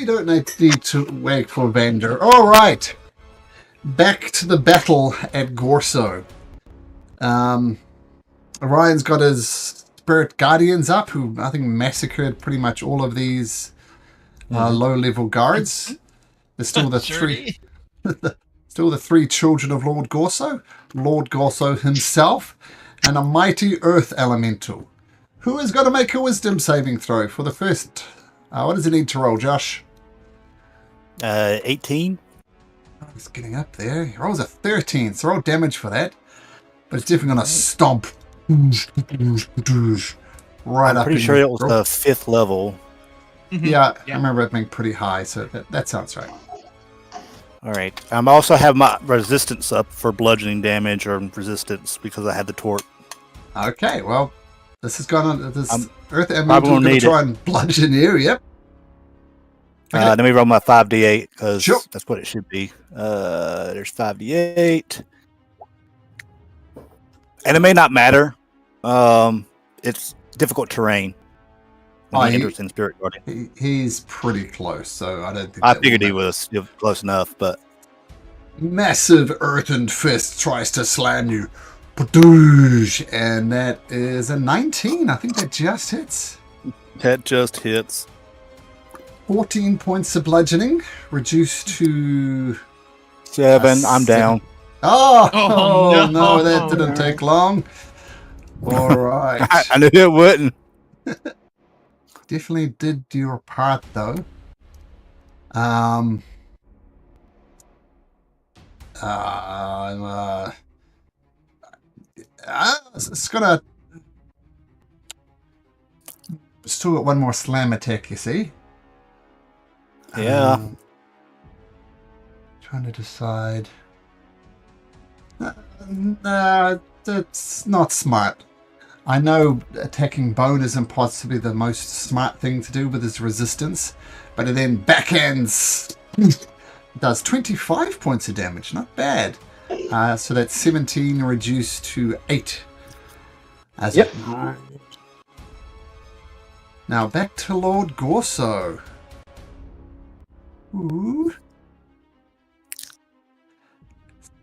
we don't need to wait for Vander. All right. Back to the battle at Gorso. Orion's got his Spirit Guardians up, who I think massacred pretty much all of these low-level guards. There's still the three... Still the three children of Lord Gorso, Lord Gorso himself, and a mighty earth elemental. Who is going to make a wisdom saving throw for the first... what does he need to roll, Josh? 18. Oh, he's getting up there. He rolls a 13, so roll damage for that. But it's definitely going to stomp. Right up. Pretty sure it was the 5th level. Yeah, I remember it being pretty high, so that sounds right. All right. I also have my resistance up for bludgeoning damage or resistance because I had the torque. Okay, well, this is going on. This Earth Elemental is going to try and bludgeon you. Yep. Okay. Let me roll my 5d8 because Sure. that's what it should be. There's 5d8. And it may not matter. It's difficult terrain. When he enters in Spirit Guardian. He's pretty close, so I don't think... I figured he was close enough, but... Massive earthen fist tries to slam you. And that is a 19. I think that just hits. That just hits. 14 points of bludgeoning, reduced to... 7. I'm down. Oh no, that didn't take long. All right. I knew it wouldn't. Definitely did your part, though. It's gonna still got one more slam attack, you see. Yeah. Trying to decide. That's not smart. I know attacking bone isn't possibly the most smart thing to do with his resistance, but it then backhands does 25 points of damage. Not bad. So that's 17 reduced to 8. Yep. Now back to Lord Gorso. Ooh.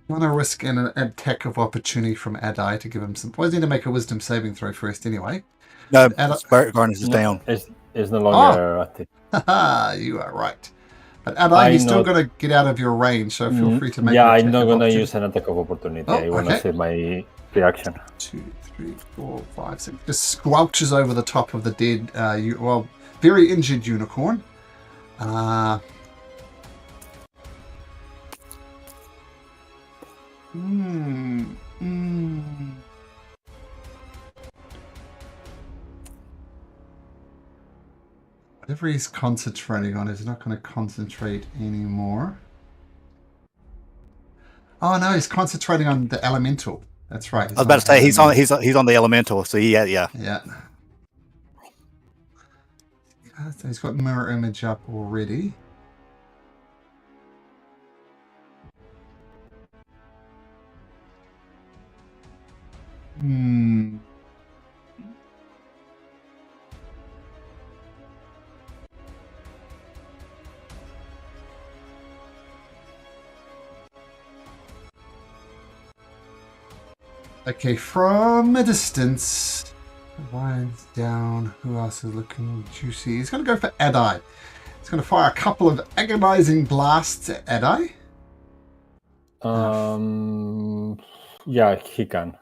I'm going to risk an attack of opportunity from Adai to give him some poison. Need to make a wisdom saving throw first anyway. No, Spirit Guardian is down. It's no longer active. Haha, you are right. But Adai, you're still going to get out of your range, so feel free to make Yeah, an I'm not going to opportunity. use an attack of opportunity. Oh, I want to save my reaction. 2, 3, 4, 5, 6. Just squelches over the top of the dead, very injured unicorn. Whatever he's concentrating on, he's not going to concentrate anymore. Oh no, he's concentrating on the elemental. That's right. I was about to say he's on the elemental, so yeah. Yeah. So he's got mirror image up already. Okay, from a distance, Ryan's down. Who else is looking juicy? He's going to go for Adai. He's going to fire a couple of agonizing blasts at Adai. Yeah, he can.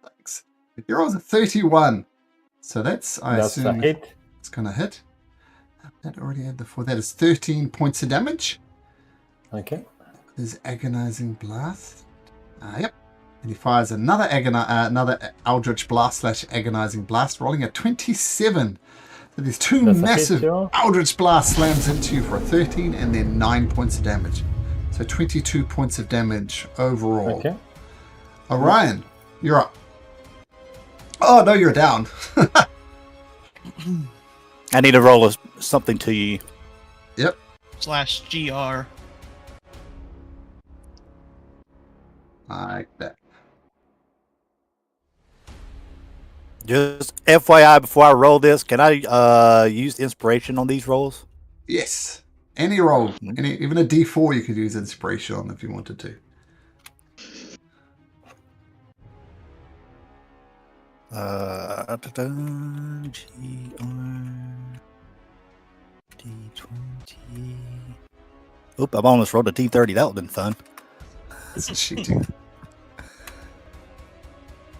Thanks. He rolls a 31. So that's That's a hit. It's going to hit. That already had the 4. That is 13 points of damage. Okay. There's agonizing blast. Yep. And he fires another Eldritch Blast / Agonizing Blast, rolling a 27. So there's 2 massive Eldritch Blast slams into you for a 13 and then 9 points of damage. So 22 points of damage overall. Okay. Orion, you're up. Oh, no, you're down. I need to roll something to you. Yep. /GR. Like that. Just FYI, before I roll this, can I use inspiration on these rolls? Yes. Any roll. Even a D4 you could use inspiration on if you wanted to. D20. Oop, I've almost rolled a D30. That would have been fun. This is cheating.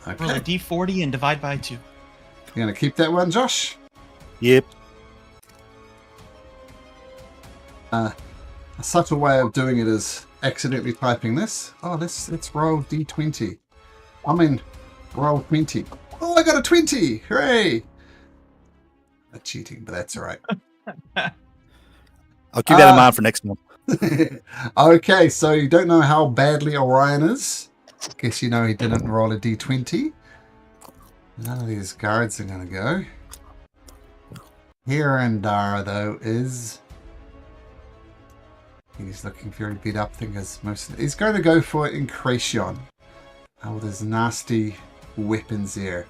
Roll a Okay. D40 and divide by 2. You're going to keep that one, Josh? Yep. A subtle way of doing it is accidentally typing this. Oh, let's roll D20. I mean, roll 20. Oh, I got a 20! Hooray! Not cheating, but that's all right. I'll keep that in mind for next month. Okay, so you don't know how badly Orion is. Guess you know he didn't roll a D20. None of these guards are going to go. Here and Dara, though, is... He's looking very beat up. I think he's going to go for Incration. With his nasty weapons there.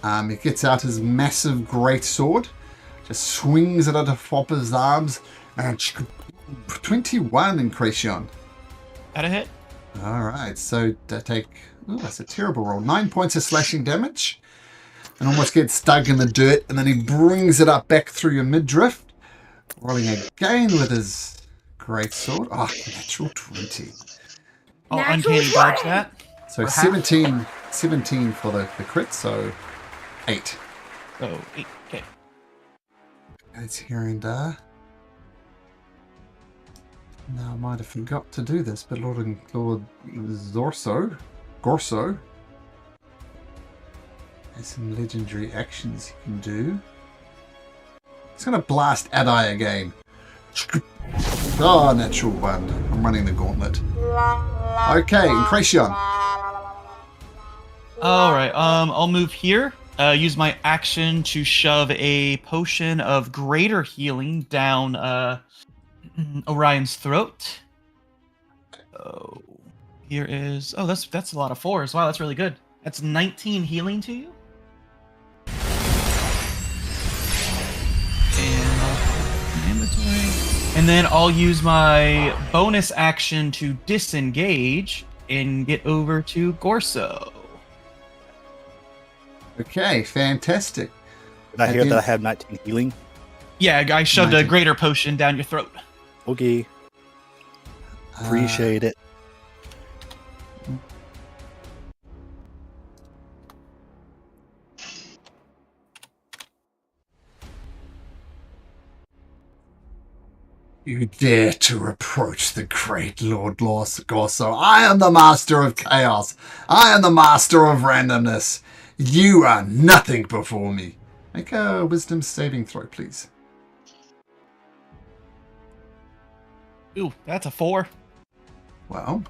He gets out his massive greatsword, just swings it at Fopper's arms, and 21 Incration. That a hit? Alright, so to take... Oh, that's a terrible roll. 9 points of slashing damage. And almost gets dug in the dirt, and then he brings it up back through your midriff, rolling again with his greatsword. Oh, natural 20. Oh, uncanny dodge that. So 17 for the crit, so 8. Oh, 8. Okay. It's here and there. Now I might have forgot to do this, but Lord Gorso has some legendary actions you can do. It's going to blast Adai again. Oh, natural 1. I'm running the gauntlet. Okay, Incration. Alright, I'll move here. Use my action to shove a potion of greater healing down Orion's throat. Oh, here is... Oh, that's a lot of 4s. Wow, that's really good. That's 19 healing to you. And inventory. And then I'll use my bonus action to disengage and get over to Gorso. Okay, fantastic. Did I hear that I have 19 healing? Yeah, I shoved 19. a greater potion down your throat. Okay. Appreciate it. You dare to approach the great Lord Gorso. I am the master of chaos. I am the master of randomness. You are nothing before me. Make a wisdom saving throw, please. Ooh, that's a 4. Well,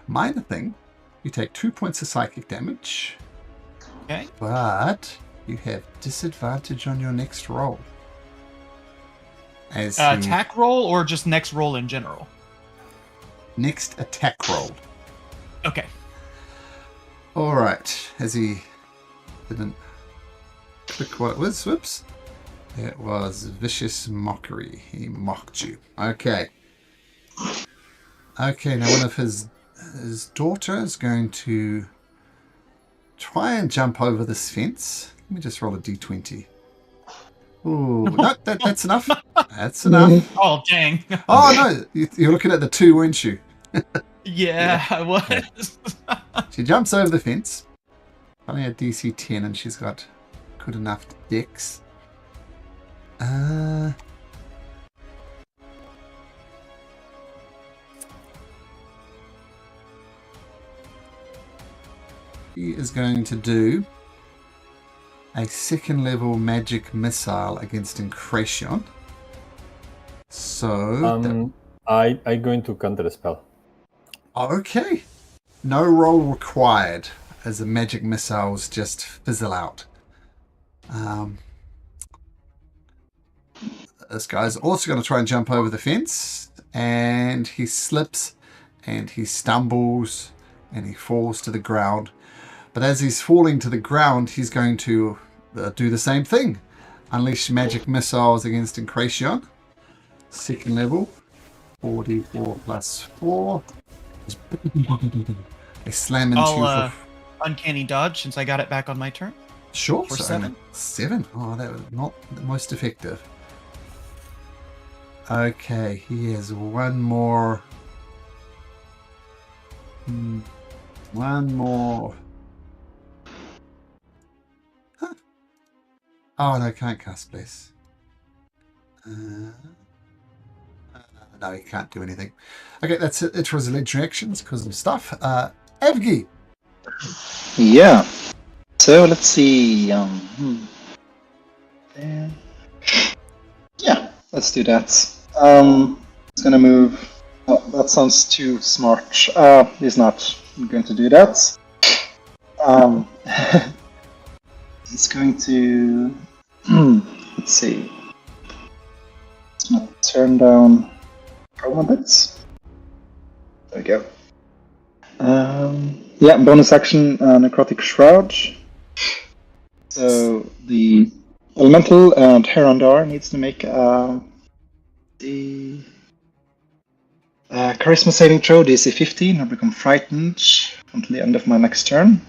minor thing. You take 2 points of psychic damage. Okay. But you have disadvantage on your next roll. As Attack roll or just next roll in general? next attack roll. Okay. Alright, as he didn't click what it was, whoops. It was Vicious Mockery. He mocked you. Okay. Okay, now one of his daughter is going to try and jump over this fence. Let me just roll a d20. Ooh, no, that's enough. That's enough. Oh, dang. Oh, no, you're looking at the 2, weren't you? Yeah, I was. She jumps over the fence. Only a DC 10 and she's got good enough dex. He is going to do a second level magic missile against Incration. So I'm going to counter a spell. okay. No roll required as the magic missiles just fizzle out. This guy's also going to try and jump over the fence, and he slips and he stumbles and he falls to the ground. But as he's falling to the ground, he's going to do the same thing. Unleash magic missiles against Incration. Second level. 44 plus 4. They slam into I'll for... uncanny dodge since I got it back on my turn. Sure. For so 7. 7. Oh, that was not the most effective. Okay, he has one more. One more. Huh. Oh, no, can't cast Bless. No, he can't do anything. Okay, that's it. It was legendary actions because of stuff. Evgi. Yeah. So let's see. Yeah, let's do that. It's gonna move. Oh, that sounds too smart. He's not going to do that. He's going to. Let's see. It's gonna turn down promo bits. There we go. Yeah, bonus action, Necrotic Shroud. So the Elemental and Herondar needs to make the Charisma saving throw, DC 15, or become frightened until the end of my next turn.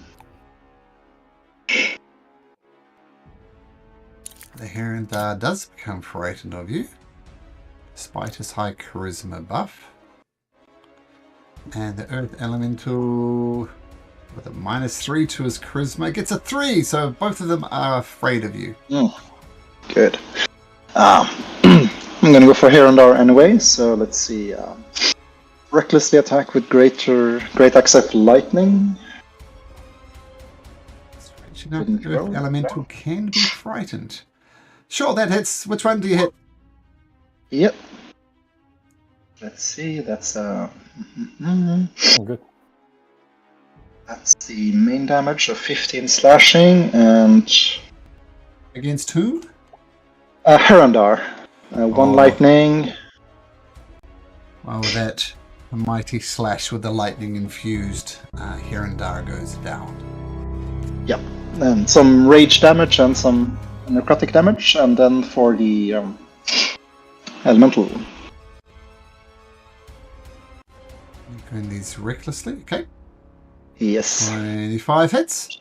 The Herondar does become frightened of you, despite his high charisma buff. And the Earth Elemental, with a -3 to his charisma, gets a 3, so both of them are afraid of you. Good. I'm gonna go for Herondar anyway, so let's see. Recklessly attack with great axe of lightning. Strange enough, the Earth Elemental can be frightened. Sure, that hits. Which one do you hit? Yep. Let's see, that's Good. that's the main damage of 15 slashing, and Against who? Herondar. One lightning. Well, with that a mighty slash with the lightning infused, Herondar goes down. Yep. And some rage damage and some necrotic damage, and then for the elemental. Doing these recklessly, okay. Yes. 25 hits.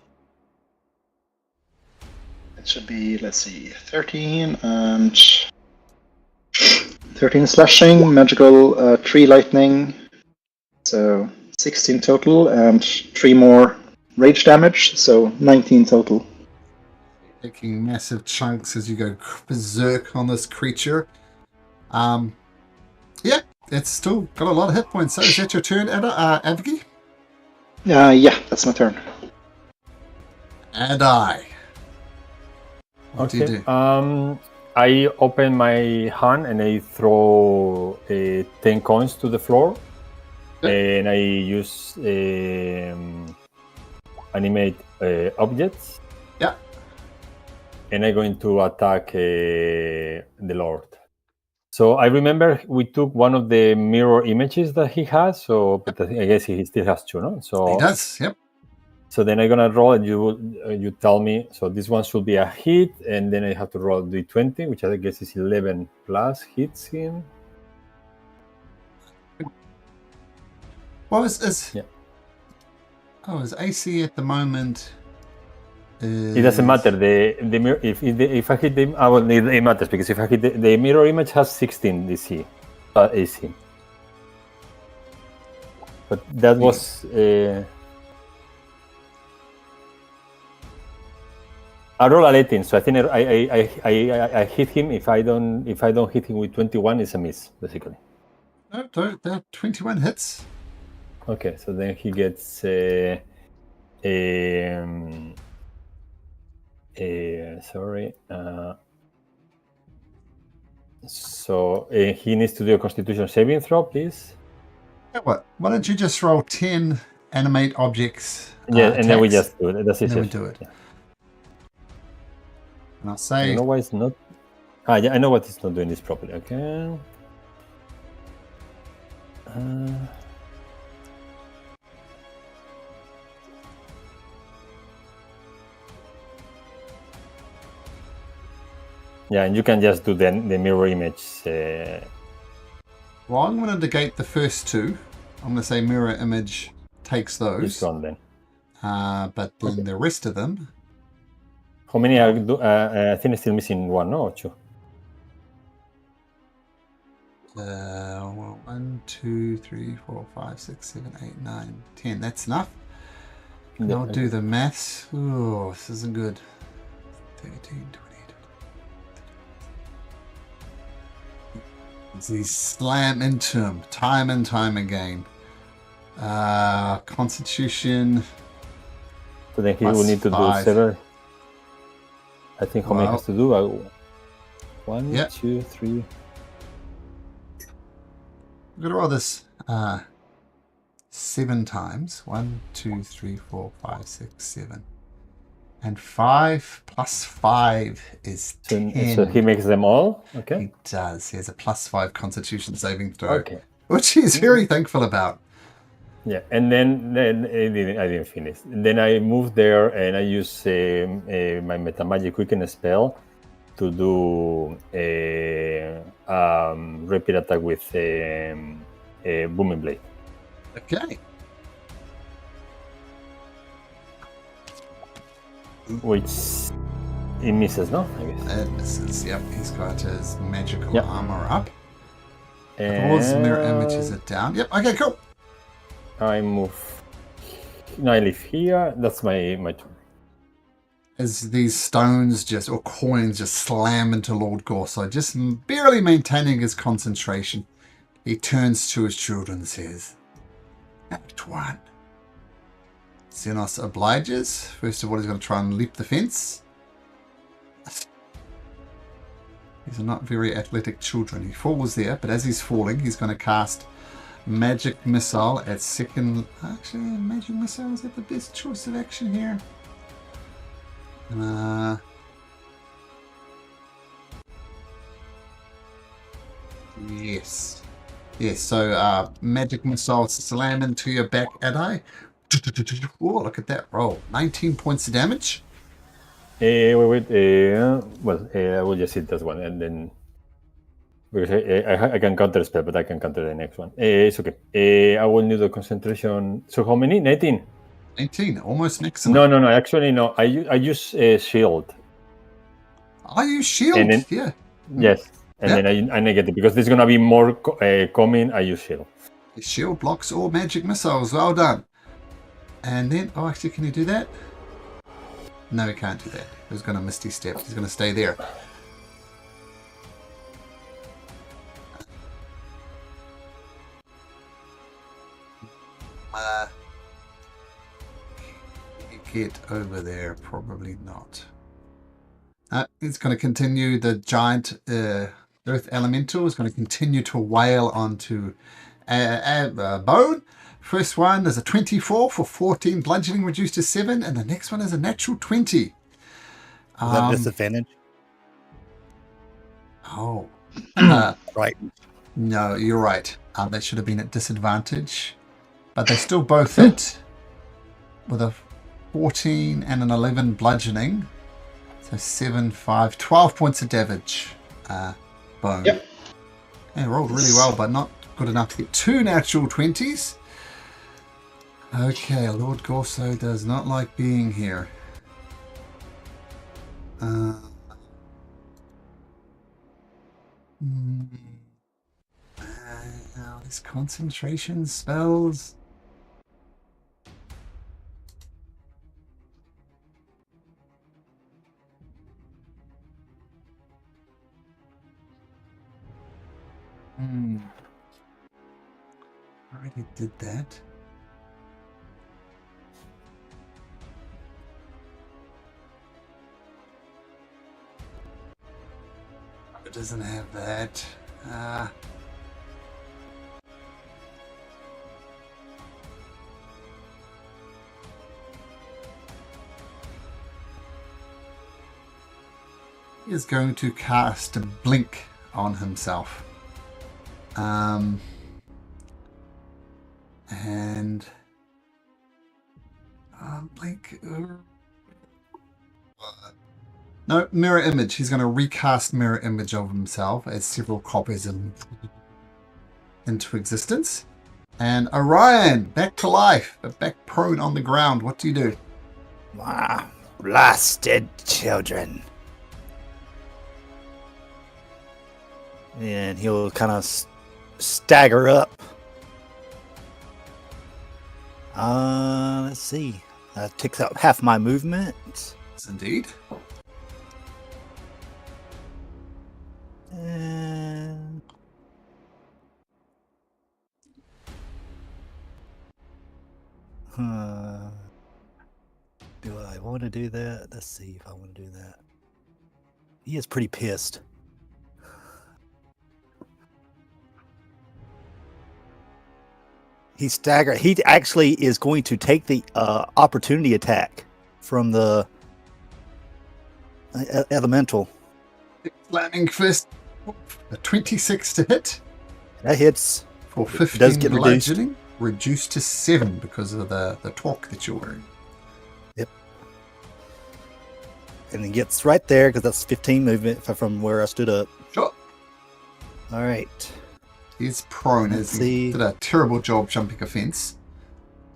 It should be, let's see, 13 and 13 slashing, magical 3 lightning, so 16 total, and 3 more rage damage, so 19 total. Taking massive chunks as you go berserk on this creature. Yeah, it's still got a lot of hit points. So is that your turn, Avgi? Yeah, that's my turn. And I. What do you do? I open my hand and I throw 10 coins to the floor. Okay. And I use animate objects. Yeah. And I'm going to attack the Lord. So I remember we took one of the mirror images that he has. So, but I guess he still has 2, no? So He does, yep. So then I'm gonna roll, and you tell me. So this one should be a hit, and then I have to roll d20, which I guess is 11 plus hits him. Well, is Yeah. Oh, his AC at the moment is... It doesn't matter. The mirror, if I hit them, well, it matters because if I hit the mirror image has 16 DC AC. But that was. I roll a 18, so I think I hit him. If I don't hit him with 21, it's a miss, basically. No, that 21 hits. Okay, so then he gets sorry. So he needs to do a Constitution saving throw, please. What? Why don't you just roll 10 animate objects? Yeah, and then we attacks, just do it. That's it. and then we do it. Yeah. And I'll I say... don't know why it's not. Yeah, I know what it's not doing this properly. Okay. Yeah, and you can just do the mirror image Well, I'm going to negate the first two. I'm going to say mirror image takes It's those. gone then. But then the rest of them. How many are? I think I'm still missing one, no? Or two. 1, 2, 3, 4, 5, 6, 7, 8, 9, 10. That's enough. And Yeah, I'll do the maths. Oh, this isn't good. 13, 20. These slam into him time and time again. Constitution. So then he will need to do 7. I think how many has to do? 1, Yep. 2, 3. I'm going to roll this 7 times. 1, 2, 3, 4, 5, 6, 7. And 5 plus 5 is 10. So he makes them all? Okay. He does. He has a plus 5 Constitution saving throw. Okay. Which he's very thankful about. Yeah, and then I didn't finish. Then I moved there and I use my Metamagic Quicken spell to do a rapid attack with a Booming Blade. Okay. Which it misses, no? I guess. It misses. Yep, he's got his magical armor up. And All his mirror images are down. Yep, okay, cool. I move. No, I live here. That's my turn. As these stones or coins just slam into Lord Gorso, just barely maintaining his concentration, he turns to his children and says, Act 1. Xenos obliges. First of all, he's going to try and leap the fence. These are not very athletic children. He falls there, but as he's falling, he's going to cast Magic Missile at second. Actually, Magic Missile, is that the best choice of action here? Yes. Yes, so Magic Missile slam into your back, Adi. Oh, look at that roll. 19 points of damage. Wait. I will just hit this one and then. Because I can counter a spell, but I can counter the next one. It's okay. I will need the concentration. So how many? 19? 19, almost maximum. No. Actually, no. I use a shield. I use shield? And then, yeah. Yes. And then I negate it. Because there's going to be more coming. I use shield. Shield blocks all magic missiles. Well done. And then, actually, can you do that? No, he can't do that. He's going to Misty Step. He's going to stay there. Get over there, probably not. It's going to continue. The giant earth elemental is going to continue to wail onto Bone. First one is a 24 for 14, bludgeoning reduced to 7, and the next one is a natural 20. Is that disadvantage? Oh. Right. No, you're right. They should have been at disadvantage. But they still both hit with a 14 and an 11 bludgeoning. So 7, 5, 12 points of damage. Bone. Yep. Yeah, rolled really well, but not good enough to get 2 natural 20s. Okay, Lord Gorso does not like being here. These concentration spells. Already did that. It doesn't have that. He is going to cast a blink on himself. And blink. No, mirror image. He's going to recast mirror image of himself as several copies of him into existence. And Orion, back to life, but back prone on the ground. What do you do? Ah, blasted children. And he'll kind of stagger up. Let's see. That takes out half my movement. Yes, indeed. And do I want to do that? Let's see if I want to do that. He is pretty pissed. He staggered. He actually is going to take the opportunity attack from the elemental. Slamming fist. A 26 to hit. That hits. For It 15 does get reduced. bludgeoning. Reduced to 7 because of the torque that you're wearing. Yep. And he gets right there because that's 15 movement from where I stood up. Sure. All right. He's prone. Let's He see. did a terrible job jumping a fence.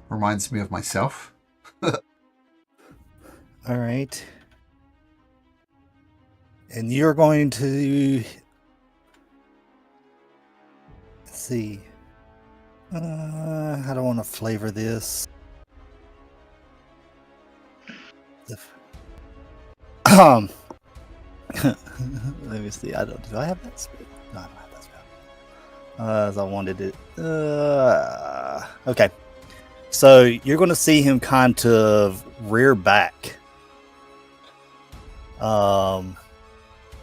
Reminds me of myself. All right. And you're going to... Let's see. I don't want to flavor this. Let me see. Do I have that spell? No, I don't have that spell. As I wanted it. Okay. So you're going to see him kind of rear back.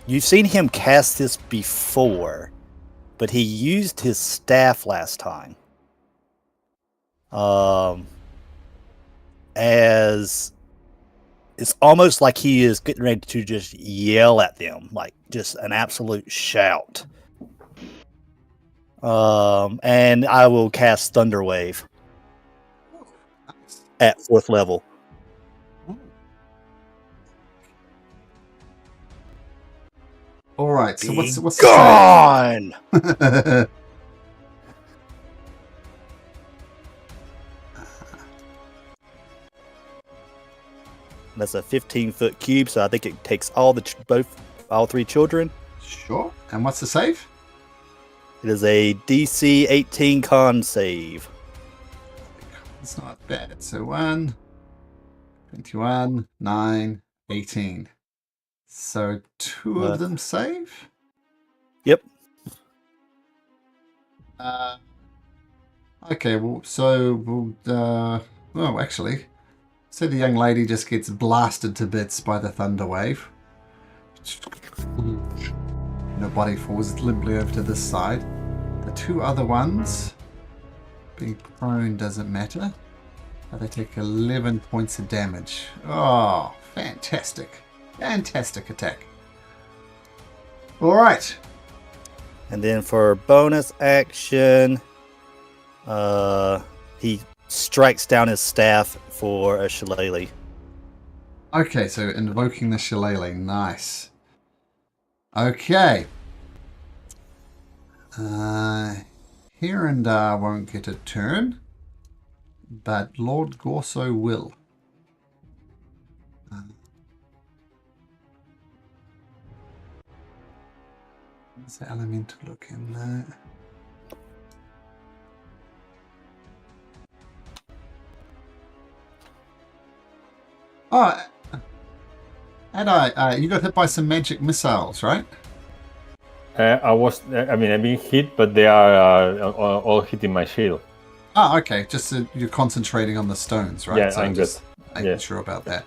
You've seen him cast this before, but he used his staff last time. As it's almost like he is getting ready to just yell at them, like just an absolute shout. And I will cast Thunder Wave Nice. at 4th level. All right. So what's the gone? save? That's a 15-foot cube, so I think it takes all all 3 children. Sure. And what's the save? It is a DC 18 con save. It's not bad. So 1, 21, 9, 18. So 2 of them save? Yep. Okay, well, so well, actually, so the young lady just gets blasted to bits by the thunder wave. Her body falls limply over to this side. The 2 other ones, being prone doesn't matter. They take 11 points of damage. Oh, fantastic. Fantastic attack. All right. And then for bonus action, he strikes down his staff for a shillelagh. Okay, so invoking the shillelagh. Nice. Okay. Hirondar won't get a turn, but Lord Gorso will. What's the elemental look in there? Oh, and you got hit by some magic missiles, right? I've been hit, but they are all hitting my shield. Oh, okay. Just you're concentrating on the stones, right? Yeah, so I'm just good. making Yeah. sure about that.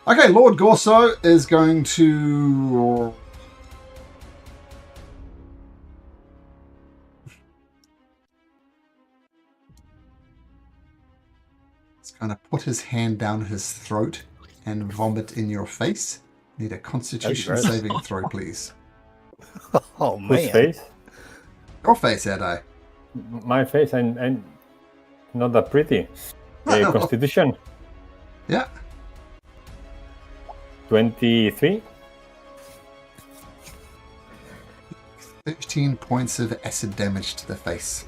Okay, Lord Gorso is going to... He's going to put his hand down his throat and vomit in your face. Need a Constitution gross. saving throw, please. Oh, Whose man. face? Your face, Adai. My face, and not that pretty. Constitution Yeah. 23. 13 points of acid damage to the face.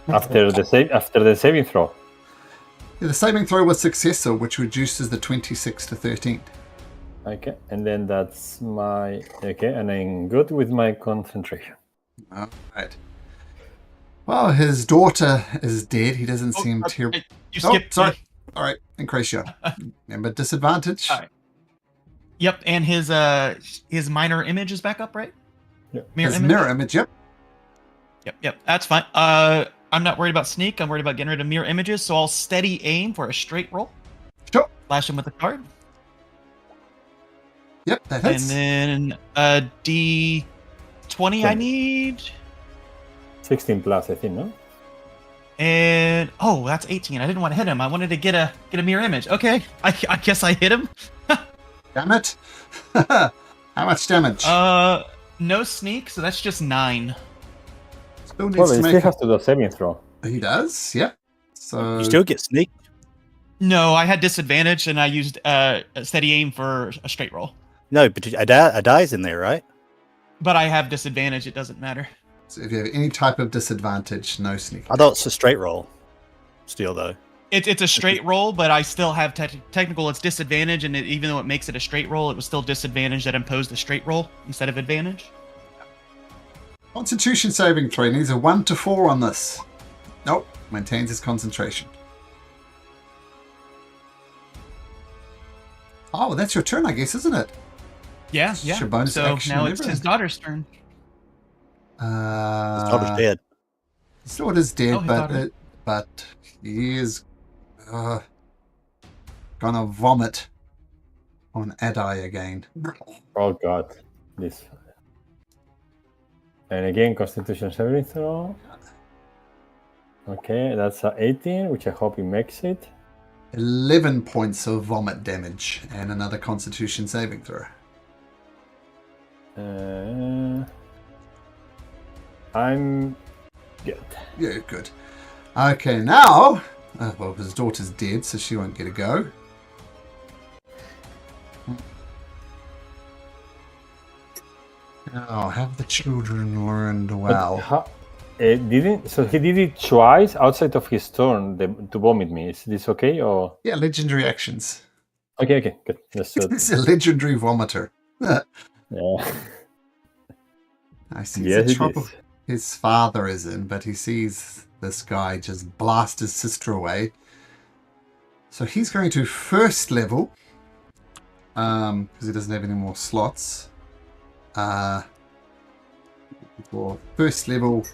After the saving throw. Yeah, the saving throw was successful, which reduces the 26 to 13. Okay, and then that's my and I'm good with my concentration. All right. Well, his daughter is dead. He doesn't seem terrible. You skipped. sorry. All right, increase your. Remember disadvantage. All right. Yep, and his minor image is back up, right? Yep. Mirror image. Yep. Yep. That's fine. I'm not worried about sneak. I'm worried about getting rid of mirror images. So I'll steady aim for a straight roll. Sure. Flash him with the card. Yep, that hits. And then a D20 I need. 16 plus, I think, no? And that's 18. I didn't want to hit him. I wanted to get a mirror image. Okay, I guess I hit him. Damn it! How much damage? No sneak, so that's just 9. Still needs Well, to he make. still has to do a saving throw. He does. Yep. So You still get sneak. No, I had disadvantage, and I used a steady aim for a straight roll. No, but a die's in there, right? But I have disadvantage. It doesn't matter. So if you have any type of disadvantage, no sneak. I thought it's a straight roll. Still though. It's a straight roll, but I still have technical. It's disadvantage, and even though it makes it a straight roll, it was still disadvantage that imposed the straight roll instead of advantage. Constitution saving throw needs a 1 to 4 on this. Nope. Maintains his concentration. Oh, that's your turn, I guess, isn't it? Yeah. It's your bonus So action now and it's everything. his daughter's turn. His daughter's dead. His daughter's dead, Oh, his daughter. but he is gonna vomit on Adai again. Oh god. This. And again, Constitution saving throw. Okay, that's a 18, which I hope he makes it. 11 points of vomit damage and another Constitution saving throw. I'm good. Yeah, good. Okay, now, well, his daughter's dead, so she won't get a go. Oh, have the children learned well? He did it twice outside of his turn to vomit me. Is this okay or? Yeah, legendary actions. Okay, good. That's He's a legendary vomiter. yeah. I see Yes, the it trouble is. his father is in, but he sees this guy just blast his sister away. So he's going to first level, because he doesn't have any more slots. For first level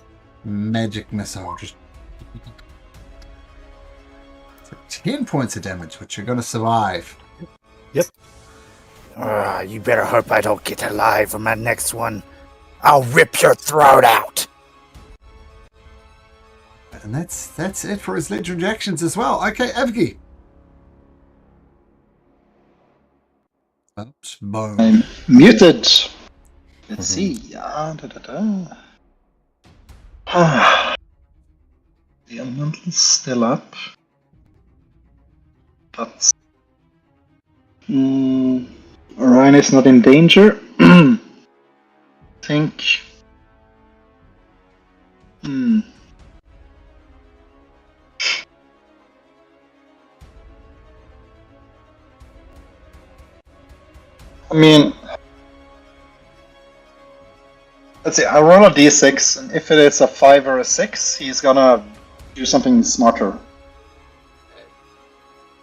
magic missile, just 10 points of damage, which you're going to survive. You better hope I don't get alive for my next one. I'll rip your throat out. And that's it for his legendary actions as well. Okay, Evgi. Oops, bone. I'm muted. Let's see. The elemental's still up. But Orion is not in danger. Think. I mean, let's see. I roll a d6, and if it is a 5 or a 6, he's gonna do something smarter.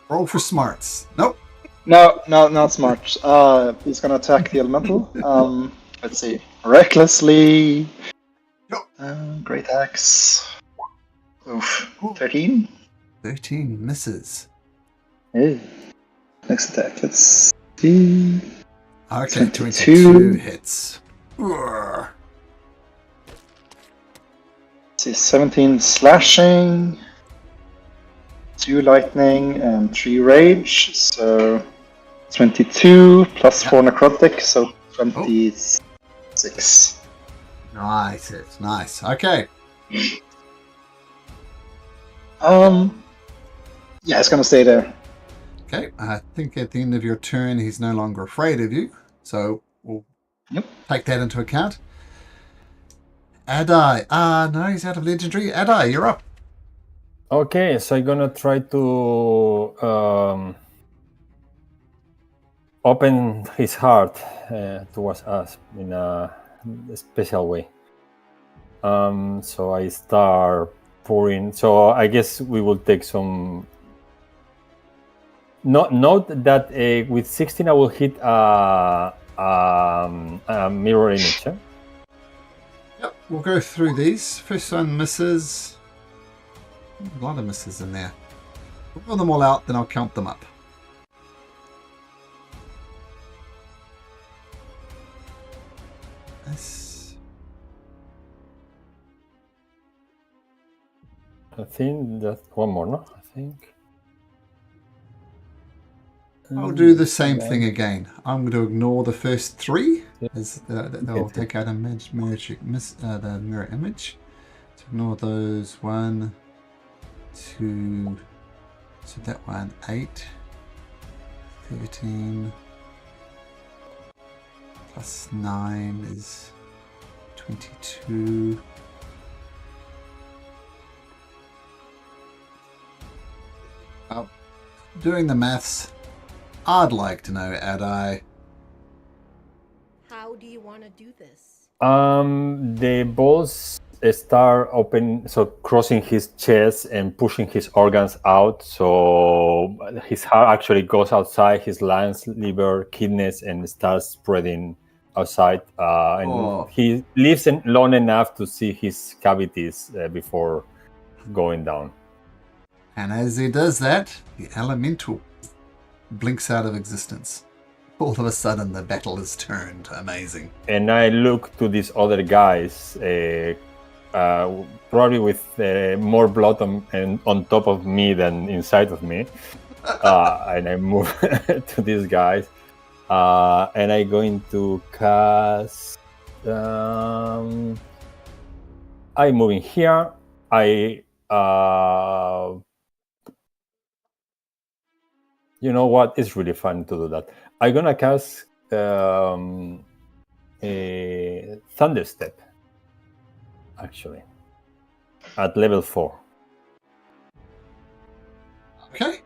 Roll for smarts. Nope. No, not smart. He's gonna attack the elemental. Let's see. Recklessly. Great axe. Oof. 13? 13 misses. Ew. Next attack. Let's see. Okay, 22. 22 hits. Urgh. Let's see. 17 slashing. 2 lightning and 3 rage. So 22 plus 4 necrotic. So 26. Nice hit. Nice. Okay. Yeah, it's gonna stay there. Okay. I think at the end of your turn, he's no longer afraid of you. So we'll Yep. take that into account. Adai. No, he's out of legendary. Adai, you're up. Okay, so I'm gonna try to open his heart towards us in a special way. So I start pouring. So I guess we will take some. Note that with 16 I will hit a mirror image. Eh? Yep, we'll go through these. First one misses. A lot of misses in there. We'll roll them all out, then I'll count them up. This. I think that's one more, no? I think. I'll do the same thing again. I'm going to ignore the first three, as they'll take out a the mirror image. So ignore those. 1, 2. So that one, 8, 13, plus 9 is 22. Well, doing the maths, I'd like to know, Adai. How do you want to do this? The balls start open, so crossing his chest and pushing his organs out. So his heart actually goes outside his lungs, liver, kidneys, and starts spreading outside. And he lives long enough to see his cavities before going down. And as he does that, the elemental blinks out of existence. All of a sudden, the battle is turned. Amazing. And I look to these other guys, probably with more blood on top of me than inside of me. And I move to these guys. And I'm going to cast... I'm moving here. You know what? It's really fun to do that. I'm gonna cast a Thunder Step, actually, at level 4. Okay.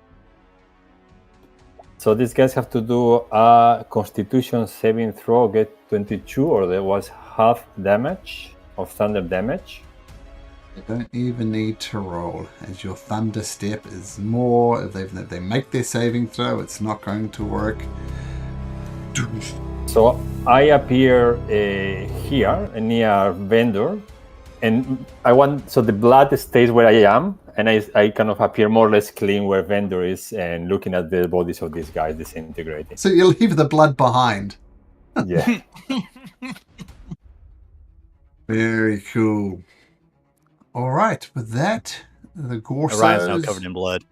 So these guys have to do a Constitution saving throw, get 22, or there was half damage of thunder damage. They don't even need to roll, as your Thunder Step is more. If they make their saving throw, it's not going to work. So I appear here near Vendor, and I want so the blood stays where I am, and I kind of appear more or less clean where Vendor is, and looking at the bodies of these guys disintegrating. So you leave the blood behind. Yeah. Very cool. All right, with that, the Gorsos... Orion's now covered in blood.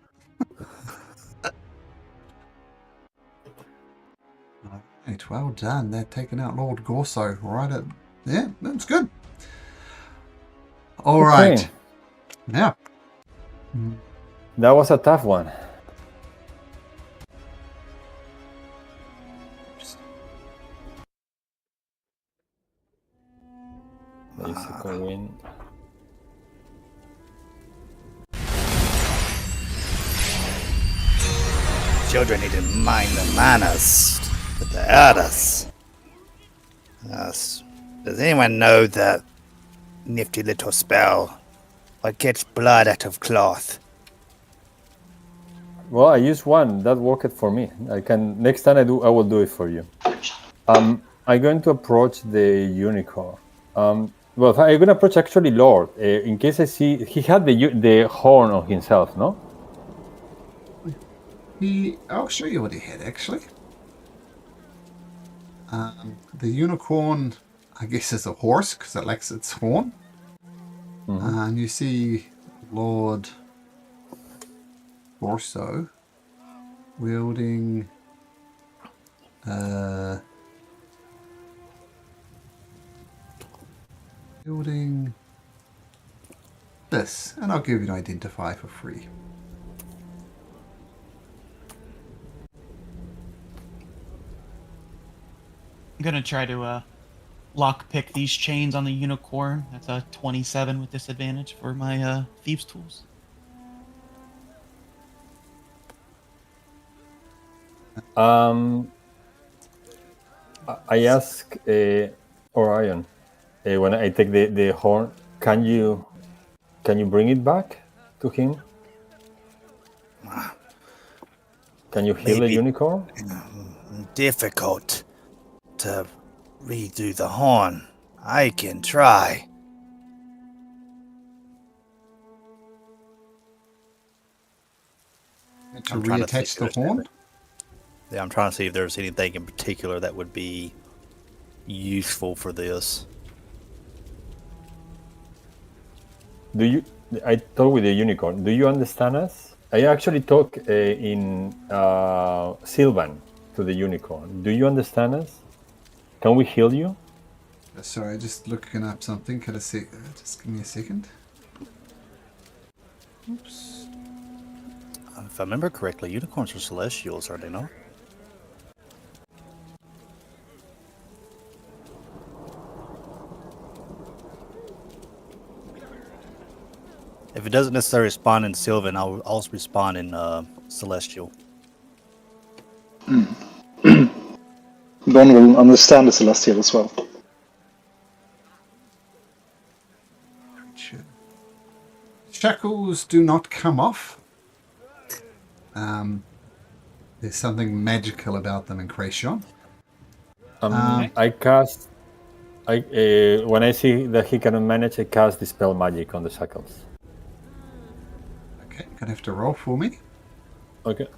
Right, well done. They're taking out Lord Gorso right at... Yeah, that's good. All right. Okay. Yeah. That was a tough one. Second win. Children need to mind the manners with the elders. Yes. Does anyone know that nifty little spell? What gets blood out of cloth? Well, I used one. That worked for me. I can next time I will do it for you. I'm going to approach the unicorn. Well, I'm going to approach actually Lord. In case I see he had the horn on himself, no? I'll show you what he had, actually. The unicorn, I guess, is a horse because it lacks its horn. Mm-hmm. And you see Lord Gorso wielding this. And I'll give you an identifier for free. I'm gonna try to lockpick these chains on the unicorn. That's a 27 with disadvantage for my thieves' tools. I ask Orion when I take the horn. Can you bring it back to him? Can you heal the Maybe. unicorn? Difficult to redo the horn. I can try. To I'm trying to see reattach if the there's horn? anything. Yeah, I'm trying to see if there's anything in particular that would be useful for this. Do you? I talk with the unicorn. Do you understand us? I actually talk in Sylvan to the unicorn. Do you understand us? Can we heal you? Sorry, just looking up something. Could I see? Just give me a second. Oops. If I remember correctly, unicorns are celestials, are they not? If it doesn't necessarily spawn in Sylvan, I'll also respawn in Celestial. Gon will understand the Celestial as well. Shackles do not come off. There's something magical about them in Krayshawn. I cast. When I see that he cannot manage, I cast Dispel Magic on the shackles. Okay, gonna have to roll for me. Okay.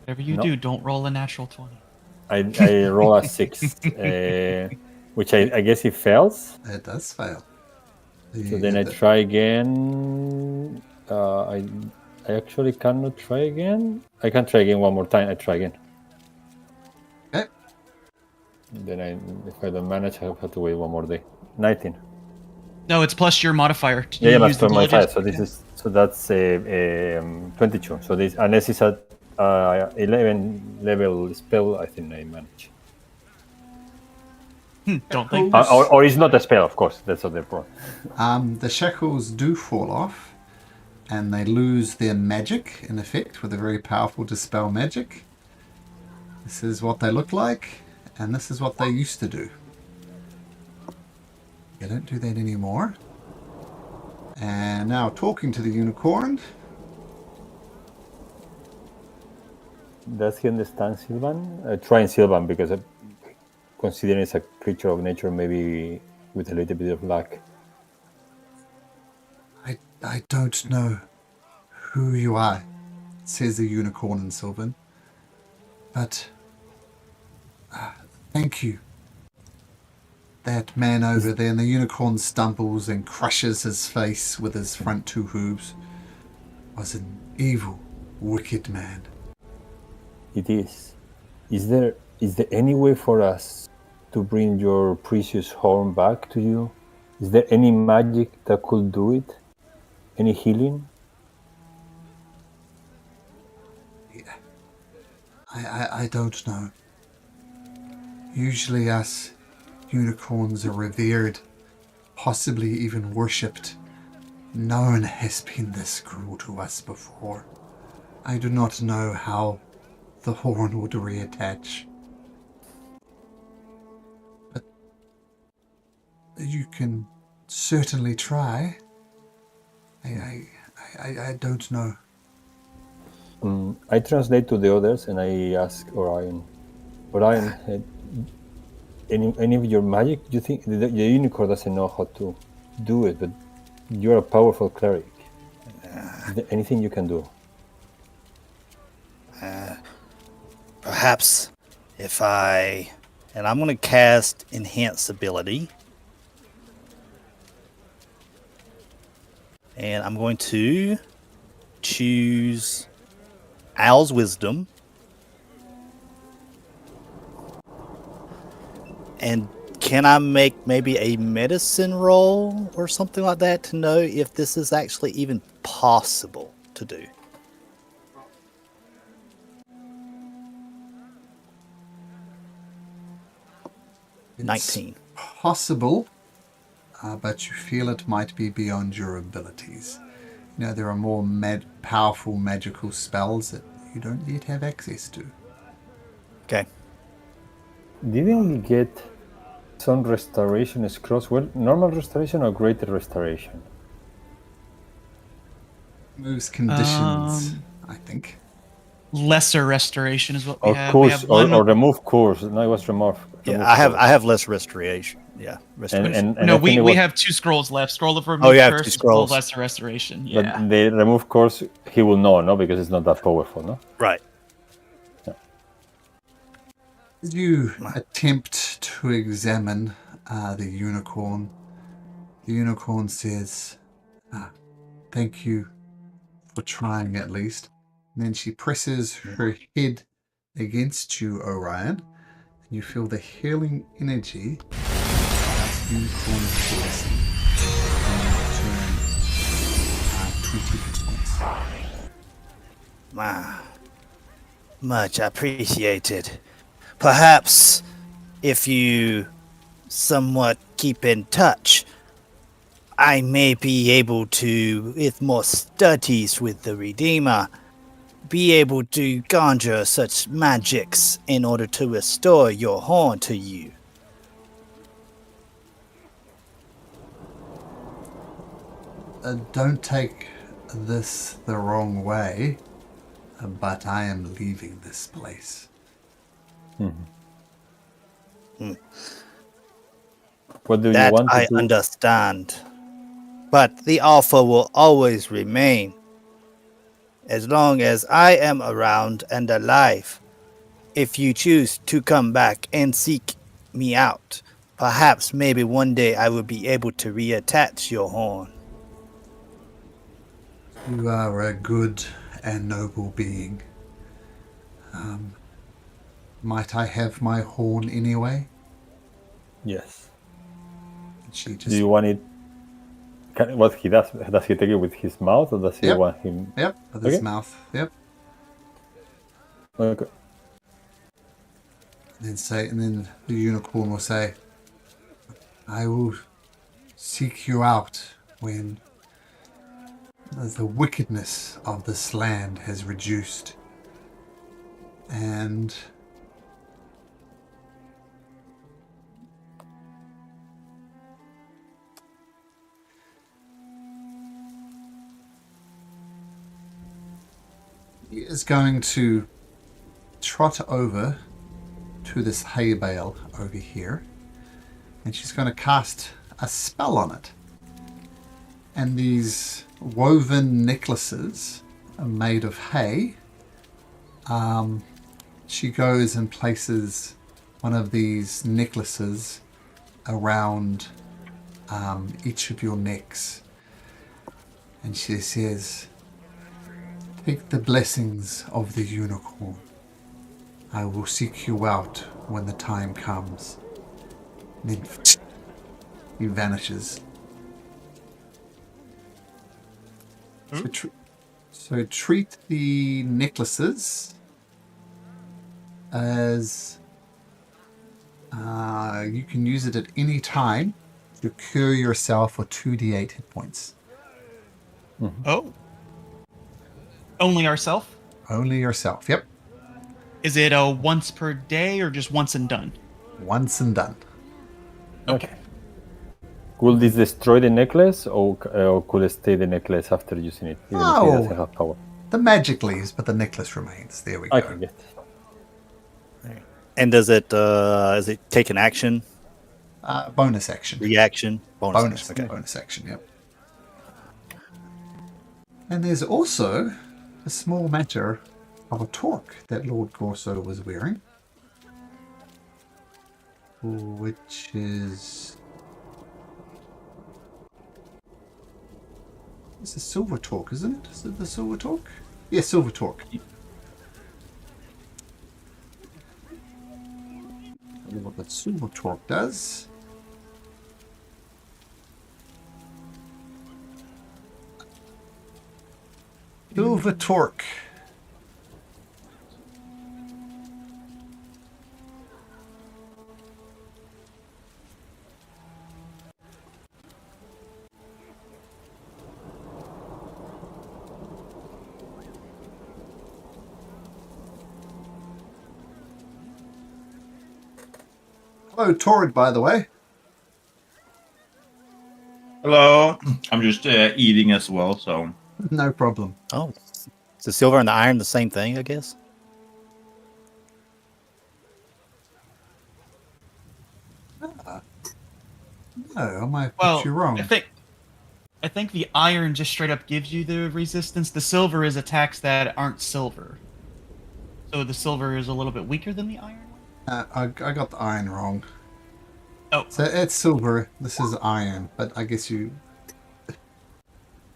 Whatever you do, don't roll a natural 20. I roll a 6, which I guess it fails. It does fail. So then I try again. I actually cannot try again. I can try again one more time. I try again. Okay. Then if I don't manage, I have to wait one more day. 19. No, it's plus your modifier. Yeah, You but use the modifier. diligence. So that's 22. So this, unless it's a 11 level spell, I think I manage. Don't think. Or it's not a spell, of course. That's not the problem. The shackles do fall off, and they lose their magic in effect with a very powerful dispel magic. This is what they look like, and this is what they used to do. They don't do that anymore. And now talking to the unicorn. Does he understand Sylvan? Try Sylvan because considering it's a creature of nature, maybe with a little bit of luck. I don't know who you are, says the unicorn in Sylvan. But thank you. That man over there, and the unicorn stumbles and crushes his face with his front two hooves, was an evil, wicked man. It is. Is there any way for us to bring your precious horn back to you? Is there any magic that could do it? Any healing? Yeah. I don't know. Usually us unicorns are revered, possibly even worshipped. No one has been this cruel to us before. I do not know how the horn would reattach. But you can certainly try. I don't know. I translate to the others and I ask Orion. Orion, any of your magic? Do you think the unicorn doesn't know how to do it, but you're a powerful cleric. Is there anything you can do? Perhaps if and I'm going to cast Enhance Ability. And I'm going to choose Owl's Wisdom. And can I make maybe a medicine roll or something like that to know if this is actually even possible to do? 19. Possible, but you feel it might be beyond your abilities. You know, there are more powerful magical spells that you don't yet have access to. Okay. Didn't we get some restoration scrolls? Well, normal restoration or greater restoration? Moves conditions, I think. Lesser restoration is what we Or have. We curse, have one. or remove curse. No, it was remove. Yeah, remove I curse. have less restoration. Yeah, And, restoration. and, and No, I think it we was, have 2 scrolls left. Scroll of remove Oh, you have curse, 2 scroll of scrolls. lesser restoration. but Yeah. the remove curse he will know, no, because it's not that powerful, no. Right. As you attempt to examine the unicorn says, thank you for trying at least. And then she presses her head against you, Orion, and you feel the healing energy of the unicorn's blessing. And you turn 20 hit points. Wow. Much appreciated. Perhaps if you somewhat keep in touch, I may be able to, with more studies with the Redeemer, be able to conjure such magics in order to restore your horn to you. Don't take this the wrong way, but I am leaving this place. What do you That want to I do? understand. But the offer will always remain. As long as I am around and alive, if you choose to come back and seek me out, perhaps maybe one day I will be able to reattach your horn. You are a good and noble being. Might I have my horn anyway? Yes. And she just Do you want it? What he does? Does he take it with his mouth, or does he Yep. want him? Yep, with his Okay. mouth. Yep. Okay. And then the unicorn will say, I will seek you out when the wickedness of this land has reduced. And he is going to trot over to this hay bale over here, and she's going to cast a spell on it. And these woven necklaces are made of hay. She goes and places one of these necklaces around each of your necks. And she says, take the blessings of the unicorn. I will seek you out when the time comes. And then he vanishes. So treat the necklaces as you can use it at any time to cure yourself for 2d8 hit points. Oh. Only ourself? Only yourself. Yep. Is it a once per day or just once and done? Once and done. Okay. Will this destroy the necklace, or could it stay the necklace after using it, even if it doesn't have power? The magic leaves, but the necklace remains. There we go. Okay, yes. And does it take an action, Bonus action. reaction, bonus? Bonus. Okay. Bonus action, yep. And there's also a small matter of a torque that Lord Corso was wearing, which is... It's a silver torque, isn't it? Is it the silver torque? Yeah, silver torque. What the silver torque does. Silver torque. Hello, Torrid, by the way. Hello. I'm just eating as well, so. No problem. Oh, is the silver and the iron the same thing? I guess. No, I might have put Well, you wrong. I think the iron just straight up gives you the resistance. The silver is attacks that aren't silver. So the silver is a little bit weaker than the iron. I got the iron wrong. Oh, So it's silver. This is iron, but I guess you.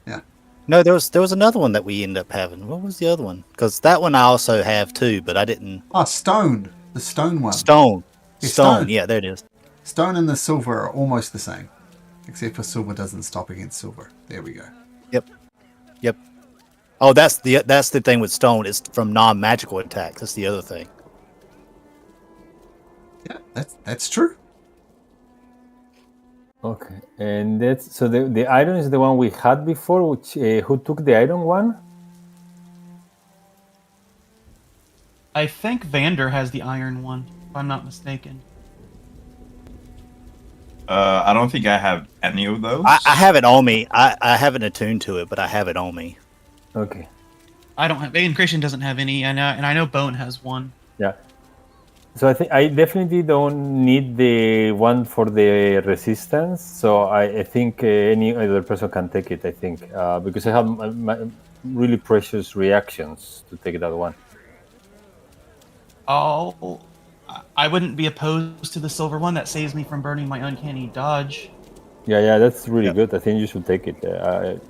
Yeah. No, there was another one that we ended up having. What was the other one? Because that one I also have too, but I didn't. Oh, stone. The stone one. Stone. Yeah, Stone. stone. Yeah, there it is. Stone and the silver are almost the same, except for silver doesn't stop against silver. There we go. Yep. Oh, that's the thing with stone. It's from non-magical attacks. That's the other thing. Yeah, that's true. Okay, and that's so the iron is the one we had before. Which who took the iron one? I think Vander has the iron one, if I'm not mistaken. I don't think I have any of those. I have it on me. I haven't attuned to it, but I have it on me. Okay. I don't have. And Christian doesn't have any, and I know Bone has one. Yeah. So I think I definitely don't need the one for the resistance. So I think any other person can take it. I think because I have my really precious reactions to take that one. Oh, I wouldn't be opposed to the silver one. That saves me from burning my uncanny dodge. Yeah, that's really good. I think you should take it.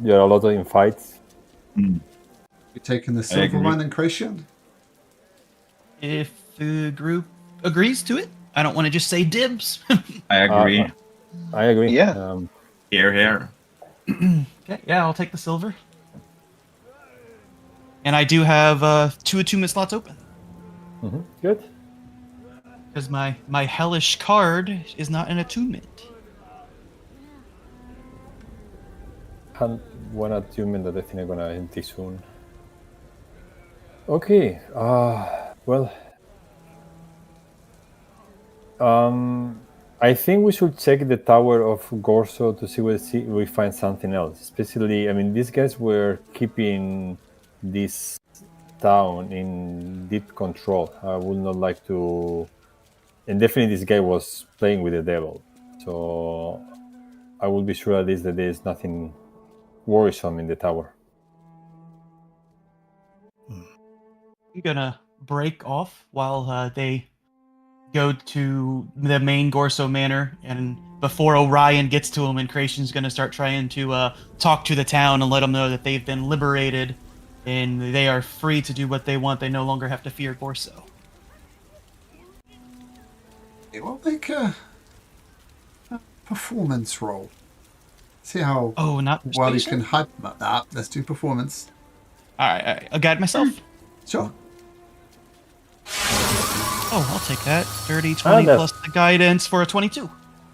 You're a lot in fights. Mm. You're taking the silver agree. one then, Christian? If the group agrees to it, I don't want to just say dibs. I agree. I agree. Yeah. Here. Okay, yeah, I'll take the silver. And I do have 2 attunement slots open. Good. Because my hellish card is not an attunement. And one attunement that I think I'm gonna empty soon. Okay. Well. I think we should check the tower of Gorso to see if we find something else. Especially, I mean, these guys were keeping this town in deep control. I would not like to. And definitely, this guy was playing with the devil. So I will be sure at least that there is nothing worrisome in the tower. I'm gonna break off while they go to the main Gorso Manor, and before Orion gets to him, and Creation's gonna start trying to talk to the town and let them know that they've been liberated and they are free to do what they want. They no longer have to fear Gorso. It will make a performance roll. See how not well you persuasion? can hype. Nah, let's do performance. Alright, I'll guide myself. Sure. Oh, I'll take that. 30, 20 that's- plus the guidance for a 22.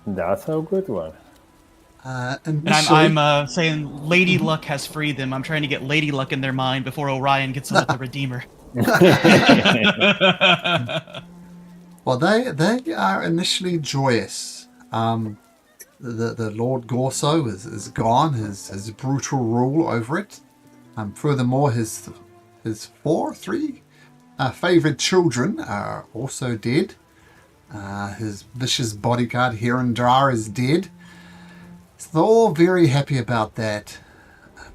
That's a good one. And Initially, I'm saying Lady Luck has freed them. I'm trying to get Lady Luck in their mind before Orion gets them with the Redeemer. well, they are initially joyous. The Lord Gorso is gone. His brutal rule over it. Furthermore, his three favorite children are also dead. His vicious bodyguard Hirondar is dead. So they're all very happy about that.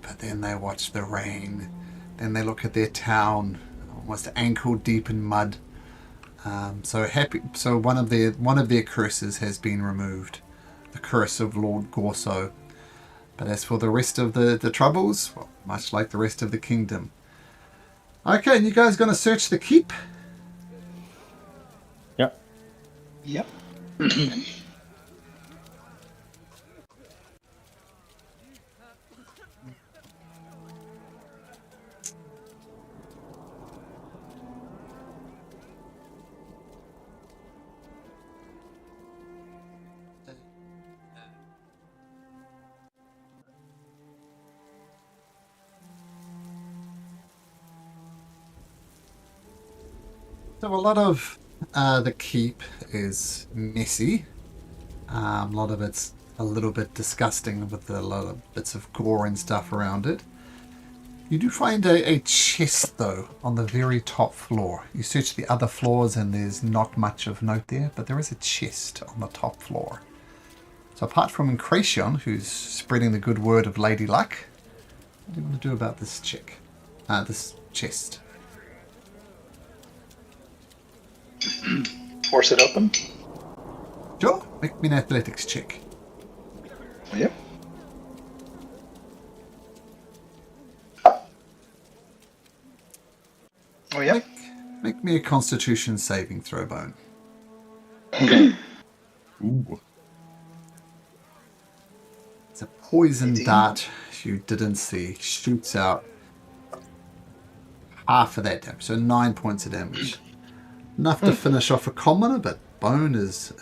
But then they watch the rain. Then they look at their town, almost ankle deep in mud. So happy. So one of their curses has been removed, the curse of Lord Gorso. But as for the rest of the troubles, well, much like the rest of the kingdom. Okay, and you guys gonna search the keep? Yeah. Yep. So a lot of the keep is messy. A lot of it's a little bit disgusting with a lot of bits of gore and stuff around it. You do find a chest, though, on the very top floor. You search the other floors and there's not much of note there, but there is a chest on the top floor. So apart from Incration, who's spreading the good word of Lady Luck, what do you want to do about this chick? This chest. Force it open. Sure, make me an athletics check. Yep. Oh, yeah. Make me a constitution saving throw, Bone. Okay. Ooh. It's a poison 18. dart you didn't see. Shoots out half of that damage, so 9 points of damage. Enough to finish off a commoner, but Bone is,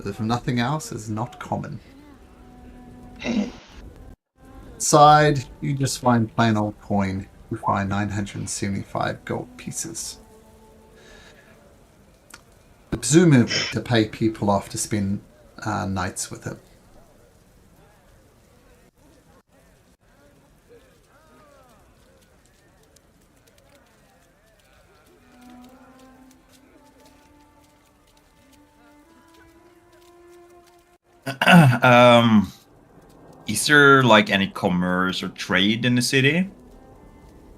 if nothing else, is not common. Side, you just find plain old coin. You find 975 gold pieces. Presumably to pay people off to spend nights with him. Is there like any commerce or trade in the city?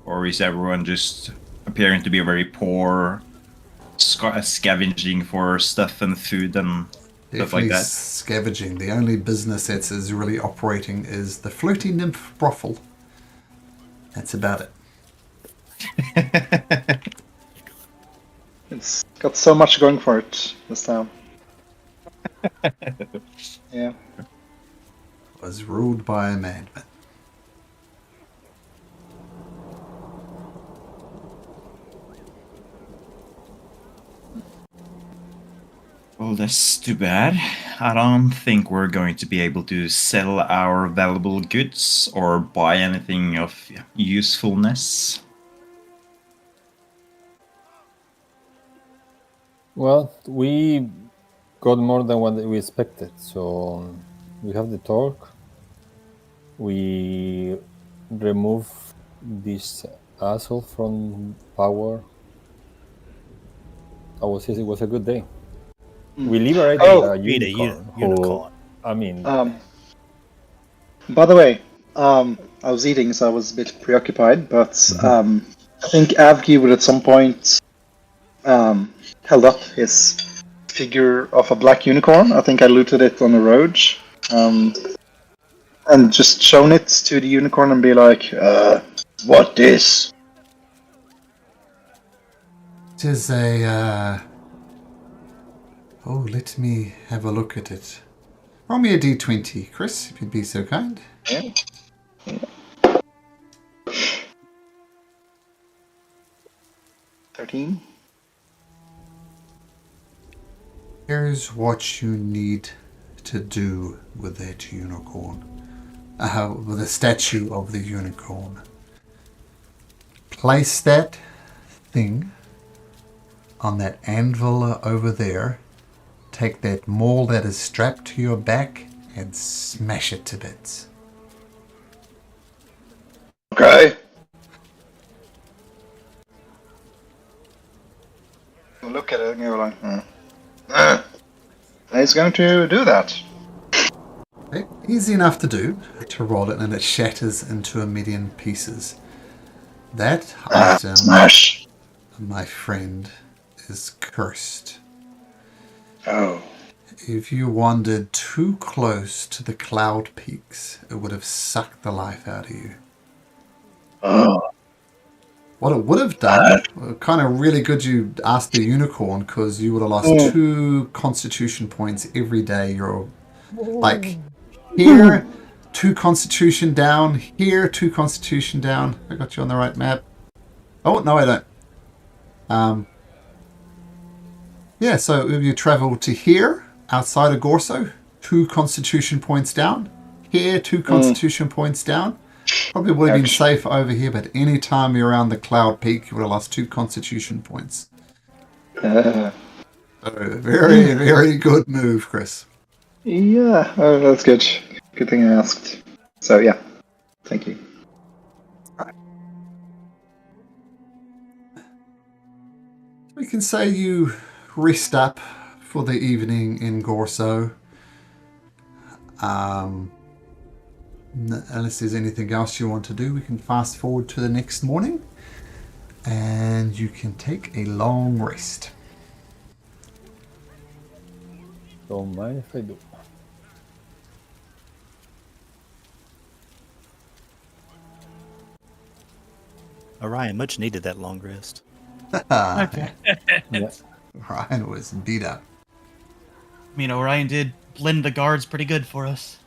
Or is everyone just appearing to be very poor, scavenging for stuff and food and stuff like Definitely that? scavenging. The only business that is really operating is the Floaty Nymph brothel. That's about it. It's got so much going for it this town. Yeah. Was ruled by a madman. Well, that's too bad. I don't think we're going to be able to sell our valuable goods or buy anything of usefulness. Well, we got more than what we expected, so we have the torque. We remove this asshole from power. I would say it was a good day. We liberated Oh, a Read a unicorn. unicorn. I mean, By the way, I was eating, so I was a bit preoccupied, but I think Avgi would at some point held up his figure of a black unicorn. I think I looted it on the road. And just shown it to the unicorn and be like, what this? It is a... Oh, let me have a look at it. Roll me a d20, Chris, if you'd be so kind. Yeah. 13. Here's what you need to do with that unicorn. With the statue of the unicorn. Place that thing on that anvil over there. Take that maul that is strapped to your back and smash it to bits. Okay. Look at it and you're like, he's going to do that. Okay. Easy enough to do, to roll it and it shatters into a million pieces. That item, Smash. my friend, is cursed. Oh. If you wandered too close to the cloud peaks, it would have sucked the life out of you. Oh. What it would have done, kind of really good you asked the unicorn, because you would have lost 2 constitution points every day. You're like, here, 2 constitution down, here, 2 constitution down. I got you on the right map. Oh, no, I don't. Yeah, so if you travel to here, outside of Gorso, 2 constitution points down. Here, 2 constitution points down. Probably would have been safe over here, but any time you're around the cloud peak, you would have lost 2 constitution points. So Very, very good move, Chris. Yeah, that's good. Good thing I asked. So yeah, thank you. We can say you rest up for the evening in Gorso. Unless there's anything else you want to do, we can fast forward to the next morning. And you can take a long rest. Don't mind if I do. Orion, much needed that long rest. Okay. Yeah. Ryan was beat up. I mean, Orion did blend the guards pretty good for us.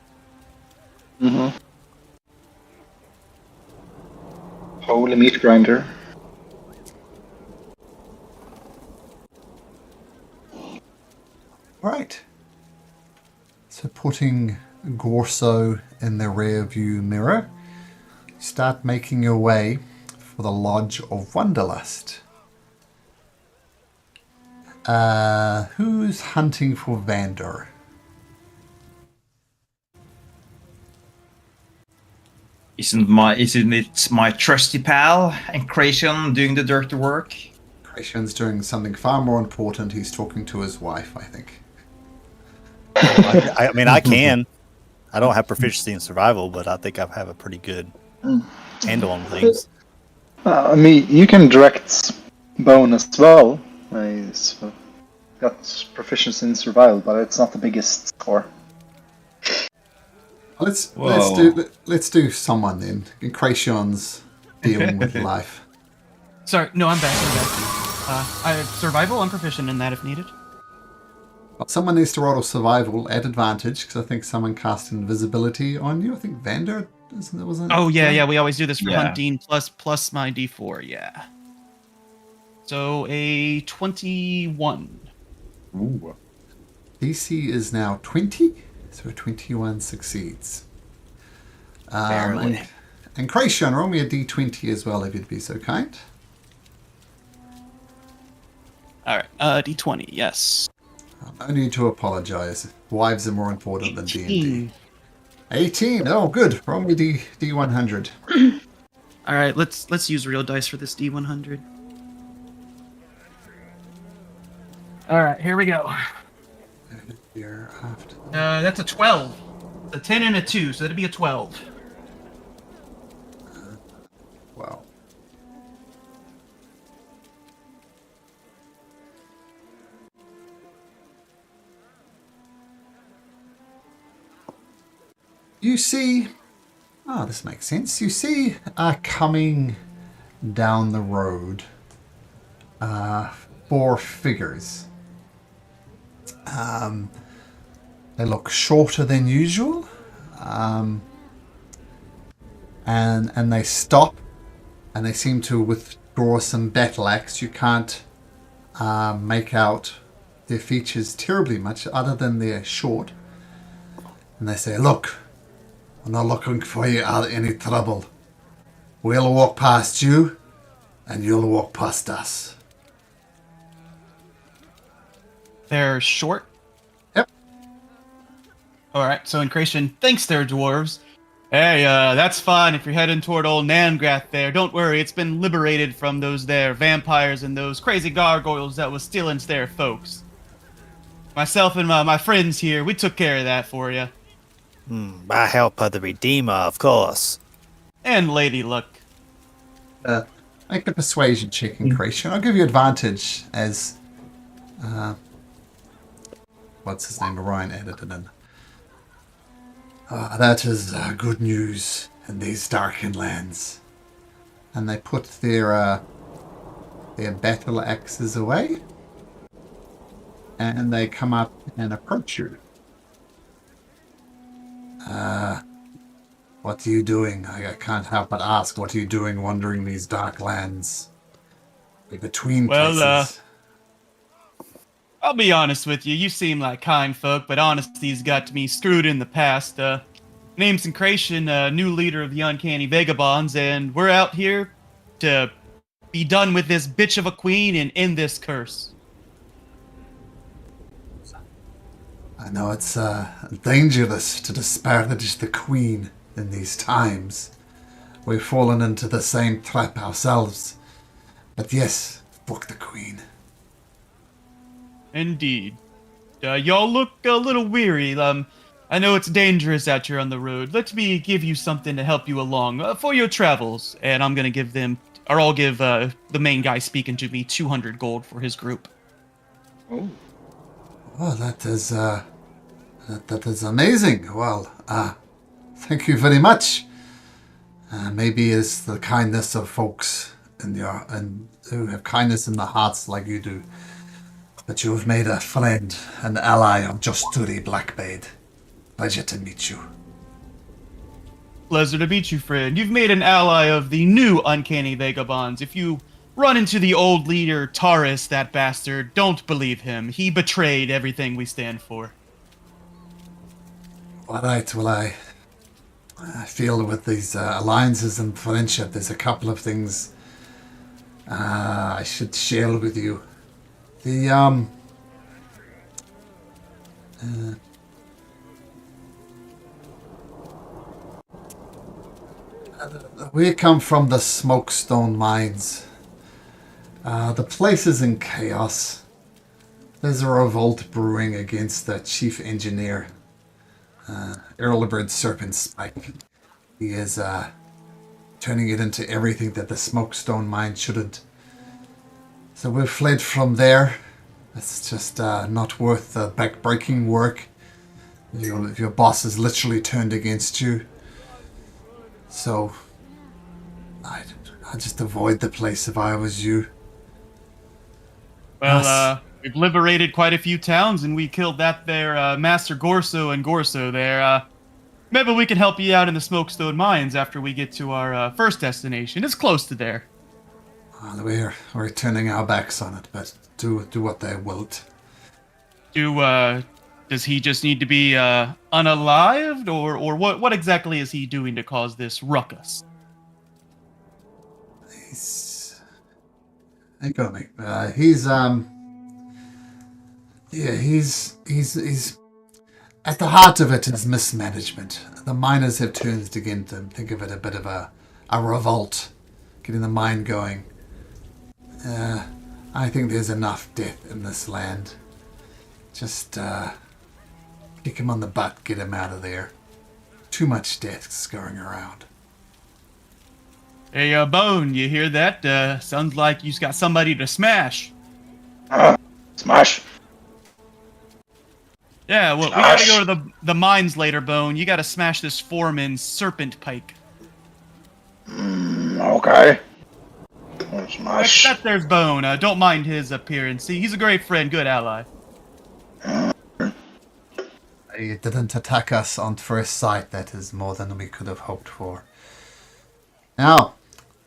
Mm-hmm. Holy meat grinder. All right. So putting Gorso in the rear view mirror, start making your way for the Lodge of Wanderlust. Who's hunting for Vander? Isn't it my trusty pal Encration doing the dirty work? Christian's doing something far more important. He's talking to his wife, I think. I mean, I can. I don't have proficiency in survival, but I think I have a pretty good handle on things. I mean, you can direct Bone as well. He's got proficiency in survival, but it's not the biggest score. Let's Whoa. do someone then. Encration's dealing with life. Sorry, no, I'm back. I have survival. I'm proficient in that if needed. But someone needs to roll a survival at advantage because I think someone cast invisibility on you. I think Vander wasn't. Oh yeah. We always do this for Yeah. hunting plus my d4. Yeah. So a 21. Ooh. DC is now 20, so 21 succeeds. Barely. And Kracian, roll me a d20 as well if you'd be so kind. All right. D20. Yes. No need to apologize. Wives are more important than D&D. 18. 18. Oh, good. Roll me D100. All right. Let's use real dice for this D100. All right. Here we go. Here after. That's a 12. A 10 and a 2, so that'd be a 12. Wow. You see, this makes sense. You see, coming down the road, 4 figures. They look shorter than usual, and they stop, and they seem to withdraw some battle axe. You can't make out their features terribly much, other than they're short. And they say, "Look, we're not looking for you out of any trouble. We'll walk past you, and you'll walk past us." They're short. Yep. All right. So Incration thinks they're dwarves. Hey, that's fine if you're heading toward old Nangrath there. Don't worry, it's been liberated from those there vampires and those crazy gargoyles that was stealing their folks. Myself and my friends here, we took care of that for you. By help of the Redeemer, of course. And Lady Luck. Make a persuasion check, Incration. I'll give you advantage as what's his name? Orion added it in. That is good news in these darkened lands. And they put their battle axes away, and they come up and approach you. What are you doing? I can't help but ask. What are you doing wandering these dark lands? Between places. I'll be honest with you. You seem like kind folk, but honesty's got me screwed in the past. Name's Incration, new leader of the Uncanny Vagabonds, and we're out here to be done with this bitch of a queen and end this curse. I know it's dangerous to disparage the Queen in these times. We've fallen into the same trap ourselves. But yes, fuck the Queen. Indeed. Y'all look a little weary. I know it's dangerous out here on the road. Let me give you something to help you along for your travels. And I'm gonna give them, or I'll give the main guy speaking to me 200 gold for his group. Oh. Well, that is amazing. Well, thank you very much. Maybe it's the kindness of folks and who have kindness in their hearts like you do. But you have made a friend, an ally of Justuri Blackbade. Pleasure to meet you. Pleasure to meet you, friend. You've made an ally of the new Uncanny Vagabonds. If you run into the old leader, Taurus, that bastard, don't believe him. He betrayed everything we stand for. All right, well, I feel with these alliances and friendship, there's a couple of things I should share with you. We come from the Smokestone Mines. The place is in chaos. There's a revolt brewing against the chief engineer, Earlbird Serpent Spike. He is turning it into everything that the Smokestone Mine shouldn't. So we've fled from there. It's just not worth the back-breaking work. Your boss is literally turned against you. So I'd just avoid the place if I was you. Well, we've liberated quite a few towns, and we killed that there Master Gorso and Gorso there. Maybe we can help you out in the Smokestone Mines after we get to our first destination. It's close to there. Well, we're turning our backs on it, but do what they wilt. Does he just need to be unalived, or what exactly is he doing to cause this ruckus? He's at the heart of it is mismanagement. The miners have turned against him. Think of it a bit of a revolt, getting the mine going. I think there's enough death in this land. Just kick him on the butt, get him out of there. Too much death's going around. Hey, Bone, you hear that? Sounds like you've got somebody to smash. Smash. Yeah, well, we gotta go to the mines later, Bone. You gotta smash this foreman's serpent pike. Okay. Smash. That there's Bone. Don't mind his appearance. He's a great friend, good ally. He didn't attack us on first sight. That is more than we could have hoped for. Now,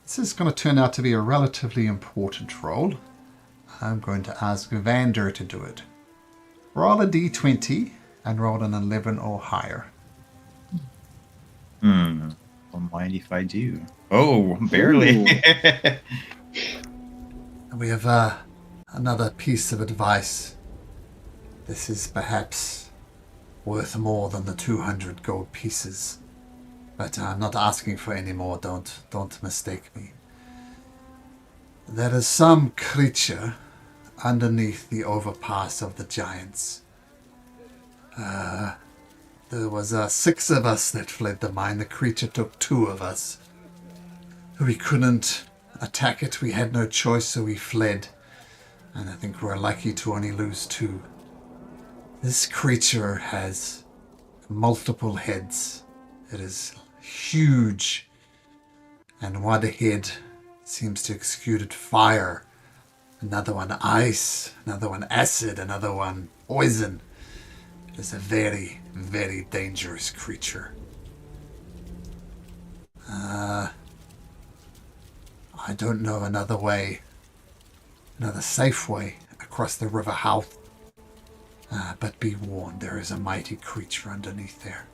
this is going to turn out to be a relatively important role. I'm going to ask Vander to do it. Roll a d20 and roll an 11 or higher. Don't mind if I do. Oh, barely. We have another piece of advice. This is perhaps worth more than the 200 gold pieces. But I'm not asking for any more, don't mistake me. There is some creature underneath the overpass of the giants. There was 6 of us that fled the mine. The creature took 2 of us. We couldn't attack it. We had no choice, so we fled. And I think we're lucky to only lose 2. This creature has multiple heads. It is huge. And one head seems to exuded fire. Another one ice. Another one acid. Another one poison. It is a very, very dangerous creature. I don't know another way, another safe way across the River Howth. But be warned, there is a mighty creature underneath there.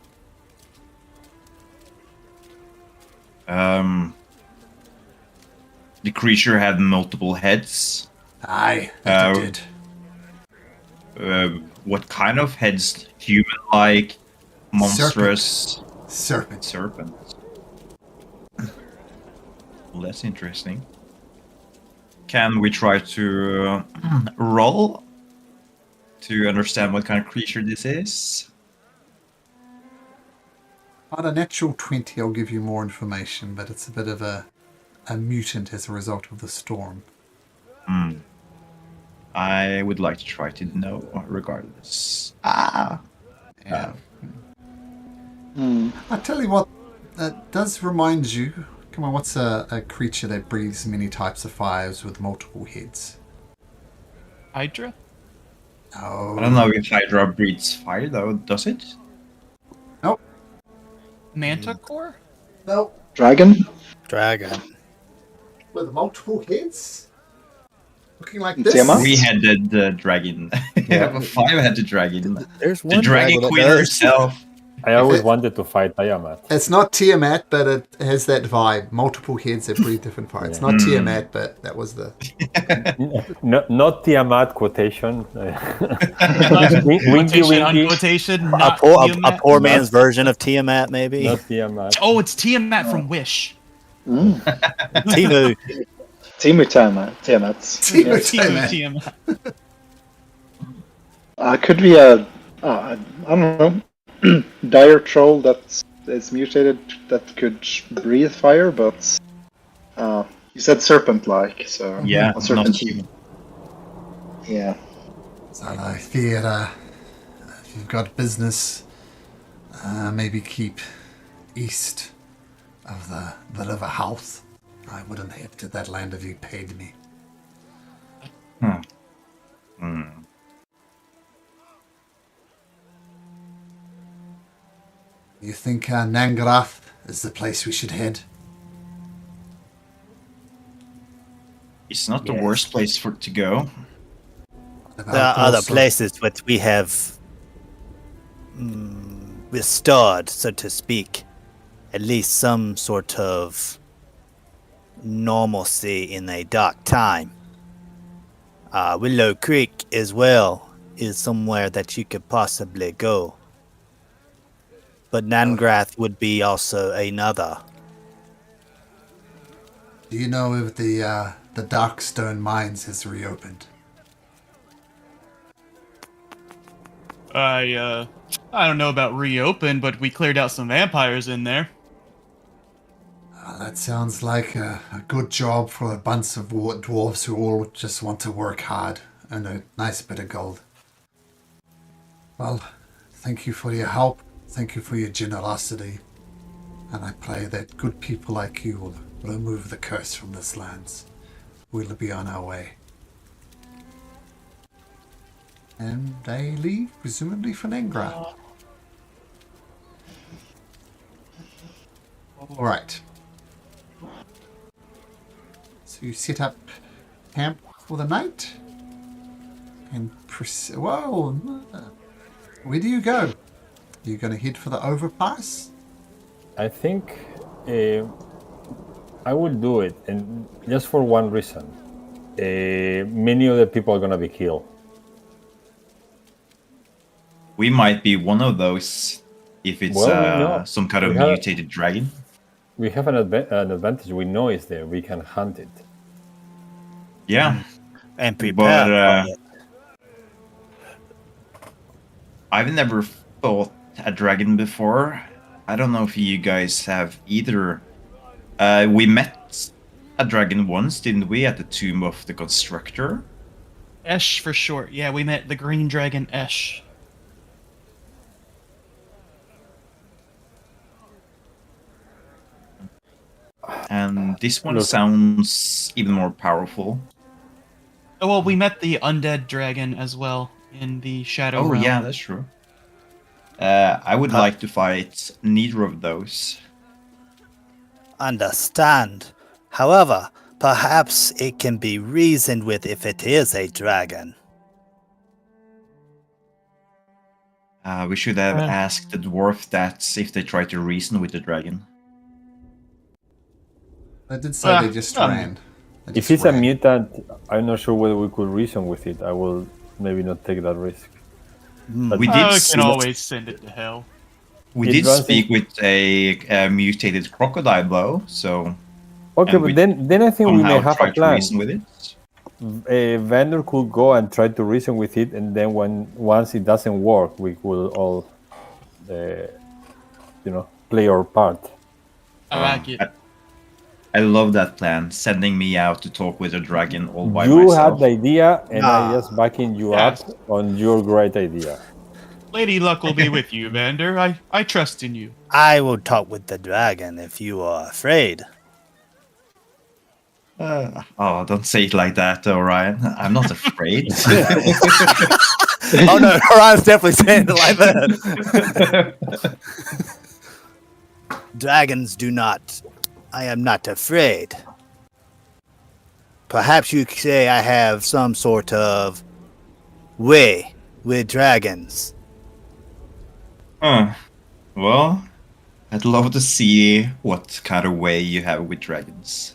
The creature had multiple heads. Aye, that it did. what kind of heads? Human-like, monstrous Serpent. serpent. Well, that's interesting. Can we try to roll to understand what kind of creature this is? On a natural 20, I'll give you more information, but it's a bit of a mutant as a result of the storm. I would like to try to know regardless. Yeah. I tell you what, that does remind you. Come on, what's a creature that breathes many types of fires with multiple heads? Hydra? Oh, I don't know if Hydra breathes fire though, does it? Nope. Manticore? No. Dragon? Dragon. With multiple heads? Looking like this? Tiamat? Three-headed dragon. Yeah. A five-headed dragon. There's The one dragon that queen does. herself. I always wanted to fight Tiamat. It's not Tiamat, but it has that vibe. Multiple heads that breathe different fire. It's not Tiamat, but that was the... Not Tiamat quotation. Quotation on quotation, A not poor, a Tiamat. poor man's version of Tiamat, maybe. Not Tiamat. Oh, it's Tiamat from Wish. Timu. Timu Tiamat. Tiamat. Tiamat. Could be a, I don't know, dire troll that is mutated that could breathe fire, but you said serpent-like, so Yeah, a not serpent. human. Yeah. So I fear if you've got business, maybe keep east of the river House. I wouldn't head to that land if you paid me. You think Nangrath is the place we should head? It's not the worst place for it to go. What about There are other also- places which we have restored, so to speak, at least some sort of normalcy in a dark time. Willow Creek as well is somewhere that you could possibly go. But Nangrath would be also another. Do you know if the Darkstone Mines has reopened? I don't know about reopen, but we cleared out some vampires in there. That sounds like a good job for a bunch of dwarves who all just want to work hard and a nice bit of gold. Well, thank you for your help. Thank you for your generosity. And I pray that good people like you will remove the curse from this land. We'll be on our way. And they leave, presumably for Nengra. Alright. So you set up camp for the night? And whoa! Where do you go? Are you going to head for the overpass? I think I will do it, and just for one reason. Many other people are going to be killed. We might be one of those if it's Well, some kind of We have- mutated dragon. We have an advantage. We know it's there. We can hunt it. Yeah, And prepare But, for it. I've never fought a dragon before. I don't know if you guys have either. We met a dragon once, didn't we, at the tomb of the constructor? Esh for short. Yeah, we met the green dragon Esh. And this one Look. sounds even more powerful. Oh, well, we met the undead dragon as well in the Shadow Oh Realm. yeah, that's true. I would like to fight neither of those. Understand. However, perhaps it can be reasoned with if it is a dragon. We should have asked the dwarf that if they try to reason with the dragon. They did say they just ran. They If just it's a ran. mutant, I'm not sure whether we could reason with it. I will maybe not take that risk. But We did I see- can always send it to hell. We It did runs speak with a mutated crocodile, though, so okay, and but we then I think we may somehow have a tried to plan. reason with it. A vendor could go and try to reason with it, and then once it doesn't work, we will all, play our part. I like it. I love that plan, sending me out to talk with a dragon all by You had myself. the idea, and I Ah. just backing you Yes. up on your great idea. Lady Luck will be with you, Vander. I trust in you. I will talk with the dragon if you are afraid. Oh, don't say it like that, Orion. I'm not afraid. Oh no, Orion's definitely saying it like that. Dragons do not. I am not afraid. Perhaps you could say I have some sort of way with dragons. Well, I'd love to see what kind of way you have with dragons.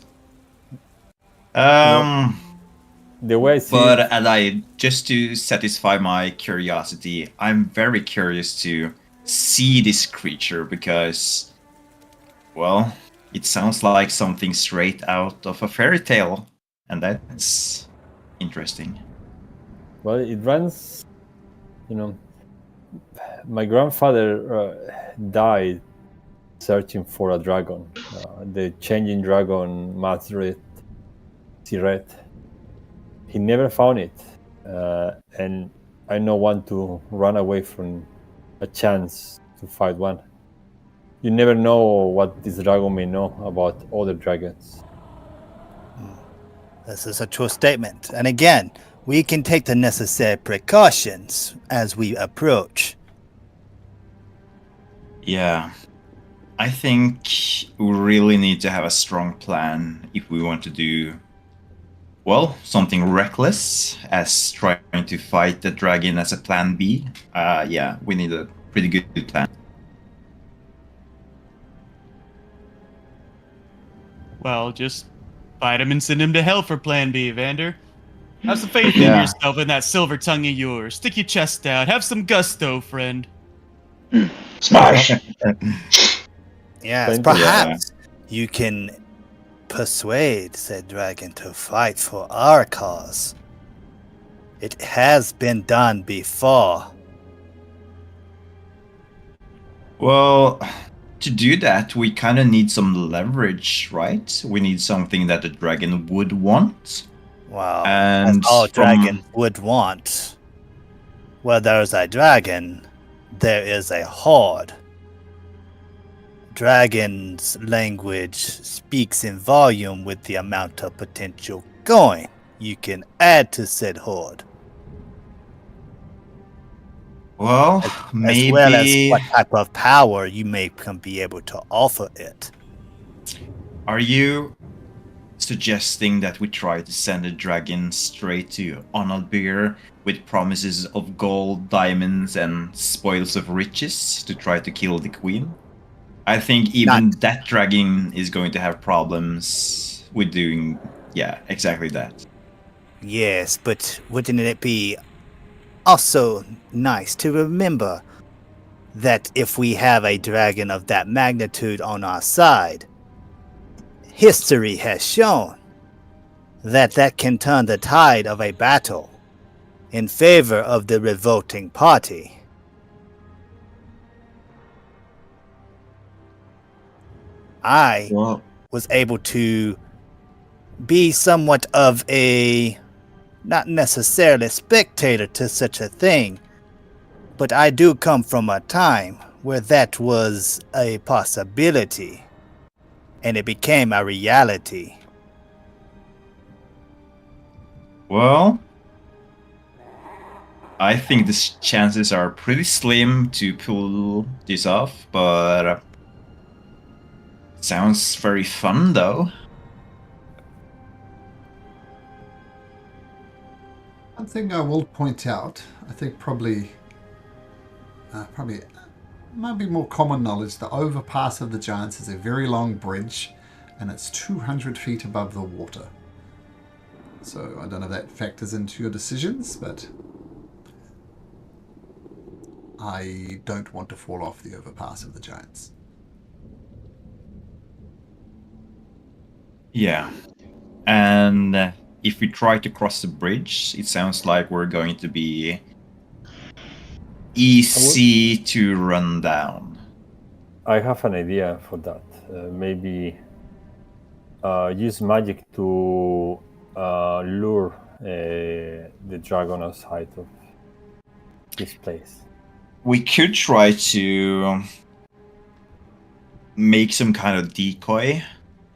The way I see But it, just to satisfy my curiosity, I'm very curious to see this creature because, well, it sounds like something straight out of a fairy tale, and that's interesting. well, it runs. My grandfather died searching for a dragon, the changing dragon Mazret Siret. He never found it, and I don't want to run away from a chance to fight one. You never know what this dragon may know about other dragons. This is a true statement. And again, we can take the necessary precautions as we approach. Yeah. I think we really need to have a strong plan if we want to do, well, something reckless as trying to fight the dragon as a plan B. Yeah, we need a pretty good plan. Well, just fight him and send him to hell for Plan B, Vander. Have some faith in Yeah. yourself and that silver tongue of yours. Stick your chest out. Have some gusto, friend. Smash! Yes, Thank you. perhaps you can persuade said dragon to fight for our cause. It has been done before. Well, to do that, we kind of need some leverage, right? We need something that the dragon would want. Wow. And as all from- dragons would want. Where there's a dragon, there is a horde. Dragon's language speaks in volume with the amount of potential coin you can add to said horde, Well, as well as maybe. what type of power you may be able to offer it. Are you suggesting that we try to send a dragon straight to Oathbreaker with promises of gold, diamonds, and spoils of riches to try to kill the queen? I think even that dragon is going to have problems with doing, yeah, exactly that. Yes, but wouldn't it be also nice to remember that if we have a dragon of that magnitude on our side, history has shown that that can turn the tide of a battle in favor of the revolting party. I Well, was able to be somewhat of a, not necessarily spectator to such a thing, but I do come from a time where that was a possibility, and it became a reality. well, I think the chances are pretty slim to pull this off, but sounds very fun though. One thing I will point out, I think probably might be more common knowledge, the Overpass of the Giants is a very long bridge and it's 200 feet above the water. So I don't know if that factors into your decisions, but I don't want to fall off the overpass of the giants. Yeah. And if we try to cross the bridge, it sounds like we're going to be easy to run down. I have an idea for that. Maybe use magic to lure the dragon outside of this place. We could try to make some kind of decoy.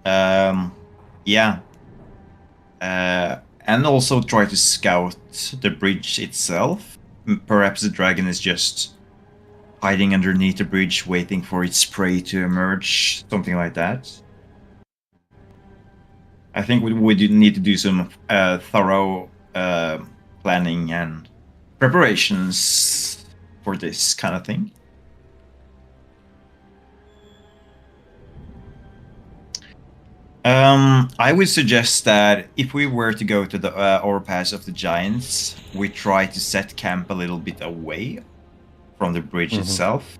Yeah. And also try to scout the bridge itself. Perhaps the dragon is just hiding underneath the bridge, waiting for its prey to emerge. Something like that. I think we do need to do some thorough planning and preparations for this kind of thing. I would suggest that if we were to go to the Overpass of the Giants, we try to set camp a little bit away from the bridge itself.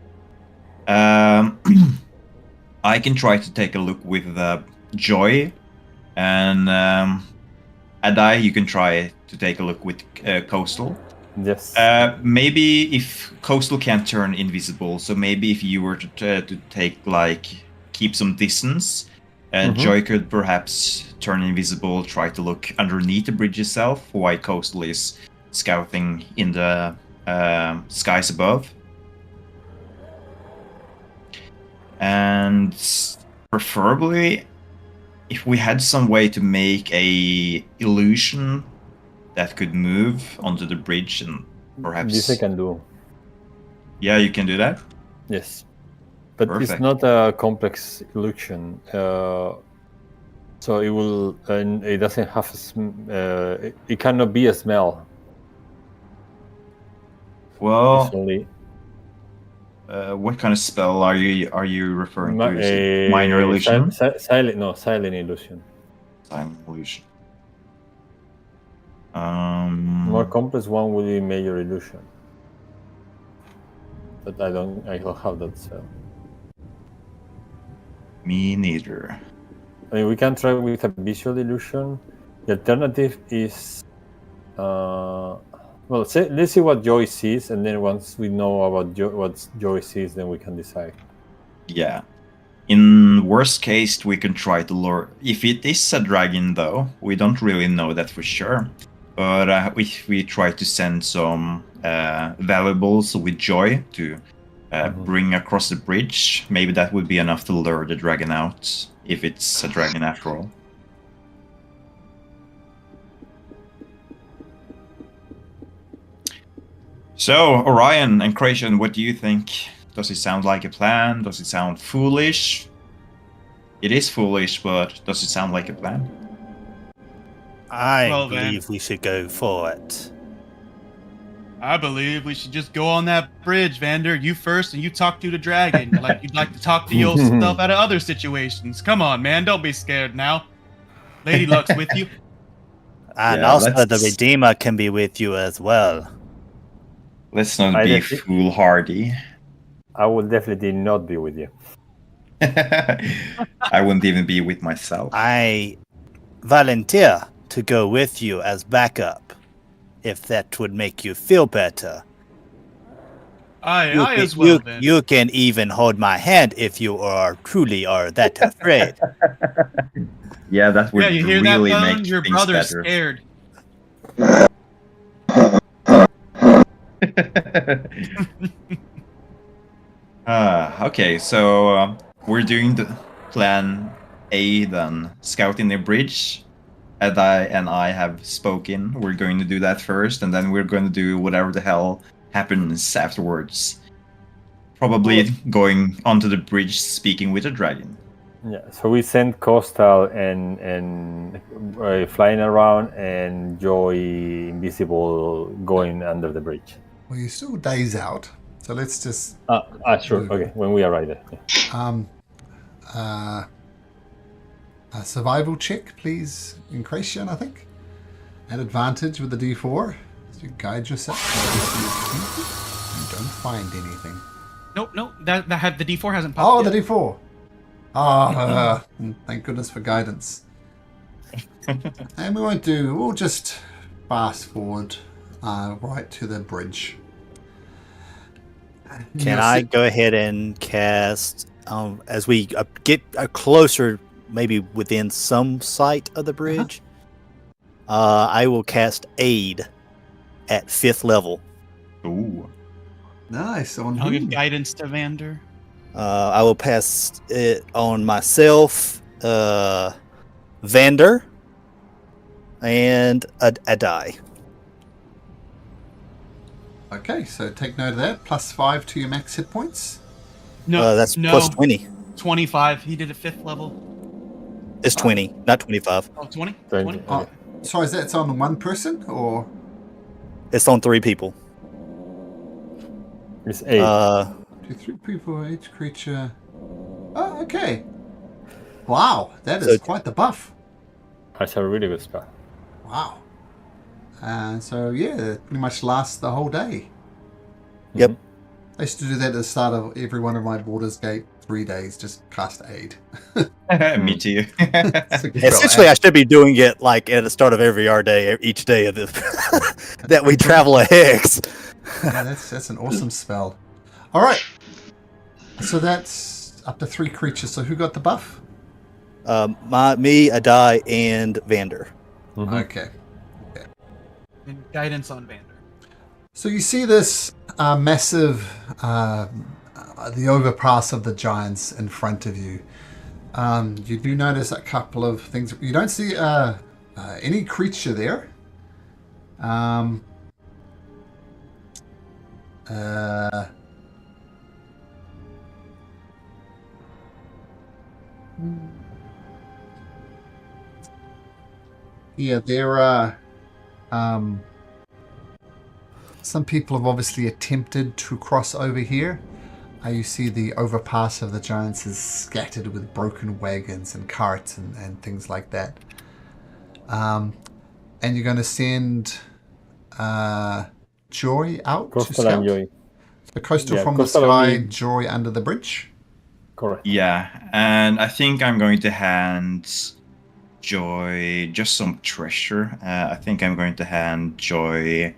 I can try to take a look with Joy, and Adai, you can try to take a look with Coastal. Yes. Maybe if Coastal can't turn invisible, so maybe if you were to take keep some distance. Joy could perhaps turn invisible, try to look underneath the bridge itself, while Coastal is scouting in the skies above. And preferably, if we had some way to make a illusion that could move onto the bridge and perhaps... This I can do. Yeah, you can do that? Yes. But Perfect. It's not a complex illusion, so it will. It doesn't have it cannot be a smell. Well, It's only what kind of spell are you referring to? Is it minor illusion? Silent illusion. Silent illusion. More complex one would be major illusion. But I don't have that spell. Me neither. I mean, we can try with a visual illusion. The alternative is, let's see what Joy sees, and then once we know about what Joy sees, then we can decide. Yeah. In worst case, we can try to lure. If it is a dragon, though, we don't really know that for sure. But if we try to send some valuables with Joy to bring across the bridge, maybe that would be enough to lure the dragon out, if it's a dragon after all. So, Orion and Kraken, what do you think? Does it sound like a plan? Does it sound foolish? It is foolish, but does it sound like a plan? I Well, believe we should go for it. I believe we should just go on that bridge, Vander. You first, and you talk to the dragon like you'd like to talk to yourself out of other situations. Come on, man. Don't be scared now. Lady Luck's with you. And Yeah, also the let's- Redeemer can be with you as well. Let's not I be defi- foolhardy. I will definitely not be with you. I wouldn't even be with myself. I volunteer to go with you as backup, if that would make you feel better. I as well, then. You can even hold my hand if you truly are that afraid. Yeah, that would Yeah, you hear really that, make Bone? Your things brother's better. scared. Okay, so we're doing the plan A then. Scouting the bridge. Adai and I have spoken. We're going to do that first, and then we're going to do whatever the hell happens afterwards. Probably going onto the bridge speaking with a dragon. Yeah. So we send Coastal and flying around, and Joy invisible going under the bridge. Well, you're still days out, so let's just Sure. Okay. When we arrive there. Yeah. a survival check, please, Incration, I think. At advantage with the D4 as you guide yourself. You don't find anything. Nope. That had the D4 hasn't Oh, popped the yet. D4. Ah, thank goodness for guidance. And we'll just fast forward right to the bridge. Can I go ahead and cast, as we get closer, maybe within some sight of the bridge, I will cast Aid at 5th level. Ooh. Nice. On I'll who? give guidance to Vander. I will pass it on myself, Vander, and a die. Okay, so take note of that. +5 to your max hit points. No, That's no, plus 20. 25. He did a 5th level. It's 20, not 25. Oh, 20? 20. Oh, sorry, is that on one person or? It's on 3 people. It's 8. 2, 3 people, each creature. Oh, okay. Wow, that is So- quite the buff. That's a really good spell. Wow. So yeah, it pretty much lasts the whole day. Yep. I used to do that at the start of every one of my Baldur's Gate 3 days, just cast Aid. Me too. Essentially, I should be doing it like at the start of every our day, each day of this that we travel a hex. Yeah, that's an awesome spell. All right. So that's up to 3 creatures. So who got the buff? Me, Adai, and Vander. Okay. And guidance on Vander. So you see this massive, the overpass of the giants in front of you. You do notice a couple of things. You don't see any creature there. Yeah, there are. Some people have obviously attempted to cross over here. You see the overpass of the giants is scattered with broken wagons and carts and things like that. And you're going to send Joy out to Coastal scout? and Joy. So Coastal Yeah, from Coastal the sky, only- Joy under the bridge. Correct. Yeah, and I think I'm going to hand Joy just some treasure. I think I'm going to hand Joy.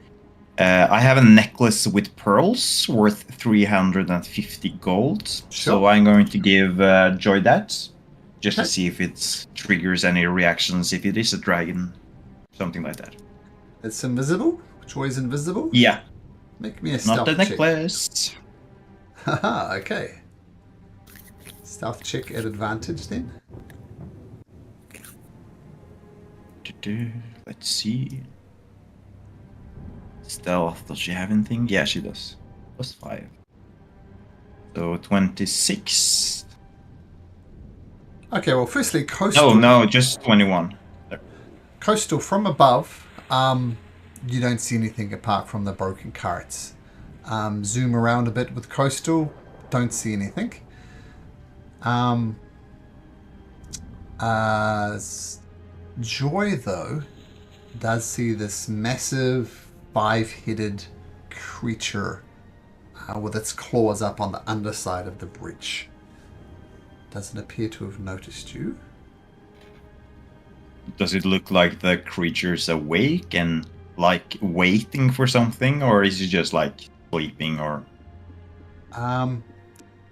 I have a necklace with pearls worth 350 gold. So Sure. I'm going to give Joy that just Okay. to see if it triggers any reactions, if it is a dragon, something like that. It's invisible. Joy's invisible. Yeah, Make me a not stealth the check. necklace. Haha, okay. Stealth check at advantage then. Let's see. Stealth, does she have anything? Yeah, she does. +5. So 26. Okay, well, firstly, Coastal. Oh, no, just 21. Coastal, from above, you don't see anything apart from the broken carts. Zoom around a bit with Coastal, don't see anything. Joy, though, does see this massive 5-headed creature with its claws up on the underside of the bridge. Doesn't appear to have noticed you. Does it look like the creature's awake and like waiting for something, or is it just like sleeping? Or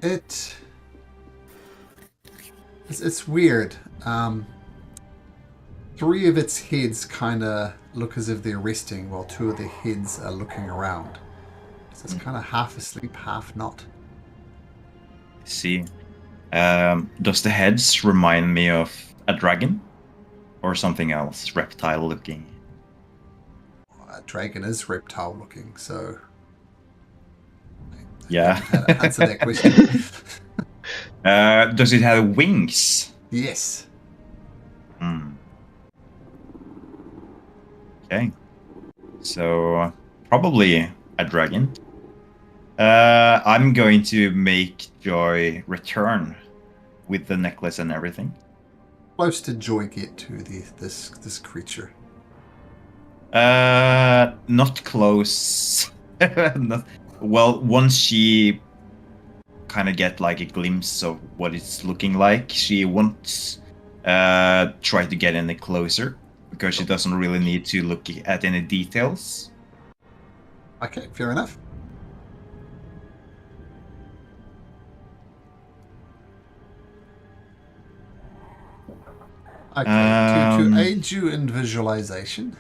it's weird. 3 of its heads kind of look as if they're resting, while 2 of the heads are looking around. So it's kind of half asleep, half not. see, does the heads remind me of a dragon or something else, reptile looking? A dragon is reptile looking, so Yeah. how to answer that question. Does it have wings? Yes. Hmm. Okay. So probably a dragon. I'm going to make Joy return with the necklace and everything. Close did Joy get to this creature? Not close. well, once she kind of get like a glimpse of what it's looking like, she won't try to get any closer because she doesn't really need to look at any details. Okay, fair enough. Okay, to aid you in visualization,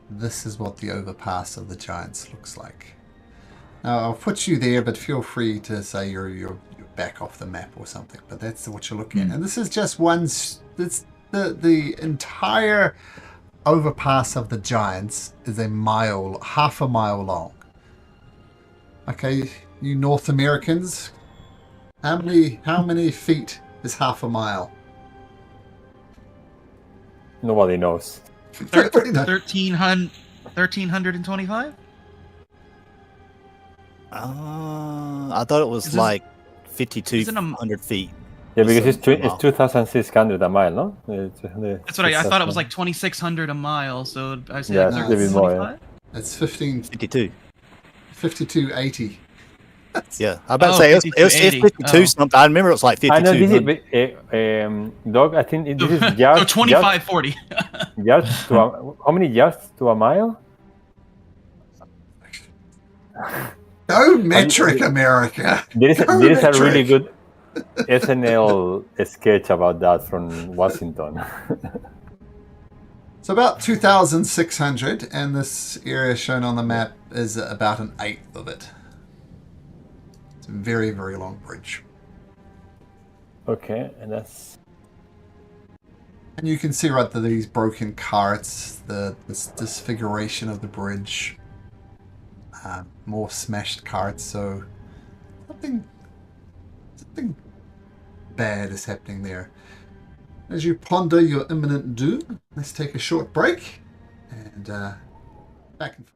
this is what the overpass of the giants looks like. Now, I'll put you there, but feel free to say you're back off the map or something. But that's what you're looking at. And this is just This the entire overpass of the giants is half a mile long. Okay, you North Americans, how many feet is half a mile? Nobody knows. 1,325? I thought it was Is like it 5,200 feet. Yeah, because So, it's 2,600 a mile, no? That's what I thought. It was like 2,600 a mile. So I say Yeah, like it's a bit more, 1,325. It's 15, 52. 52.80. Yeah, I about to say it was 52.80. 52 something. I remember it was like 52. I know this is, Doug. I think this is yards. So 2,540. Yards to how many yards to a mile? Go metric, America. There is Go a really metric. good SNL sketch about that from Washington. So about 2,600, and this area shown on the map is about an eighth of it. It's a very, very long bridge. Okay, and that's And you can see right there these broken carts, this disfiguration of the bridge, more smashed carts. So something bad is happening there. As you ponder your imminent doom, let's take a short break and back and forth.